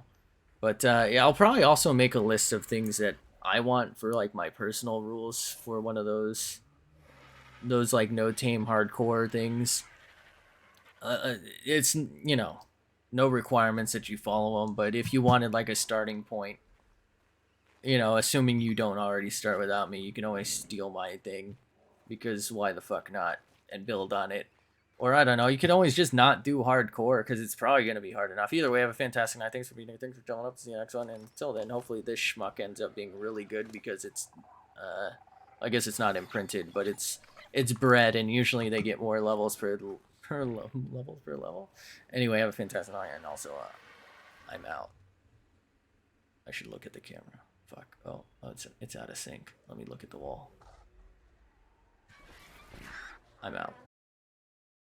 But yeah, I'll probably also make a list of things that I want for, like, my personal rules for one of those those like no tame hardcore things. It's no requirements that you follow them, but if you wanted like a starting point, assuming you don't already start without me, you can always steal my thing, because why the fuck not, and build on it. Or I don't know, you can always just not do hardcore because it's probably going to be hard enough. Either way, have a fantastic night. Thanks for being here. Thanks for jumping up to see the next one. And until then, hopefully this schmuck ends up being really good because it's, I guess it's not imprinted, but it's bred, and usually they get more levels levels per level. Anyway, have a fantastic night, and also I'm out. I should look at the camera. Fuck. Oh, it's out of sync. Let me look at the wall. I'm out.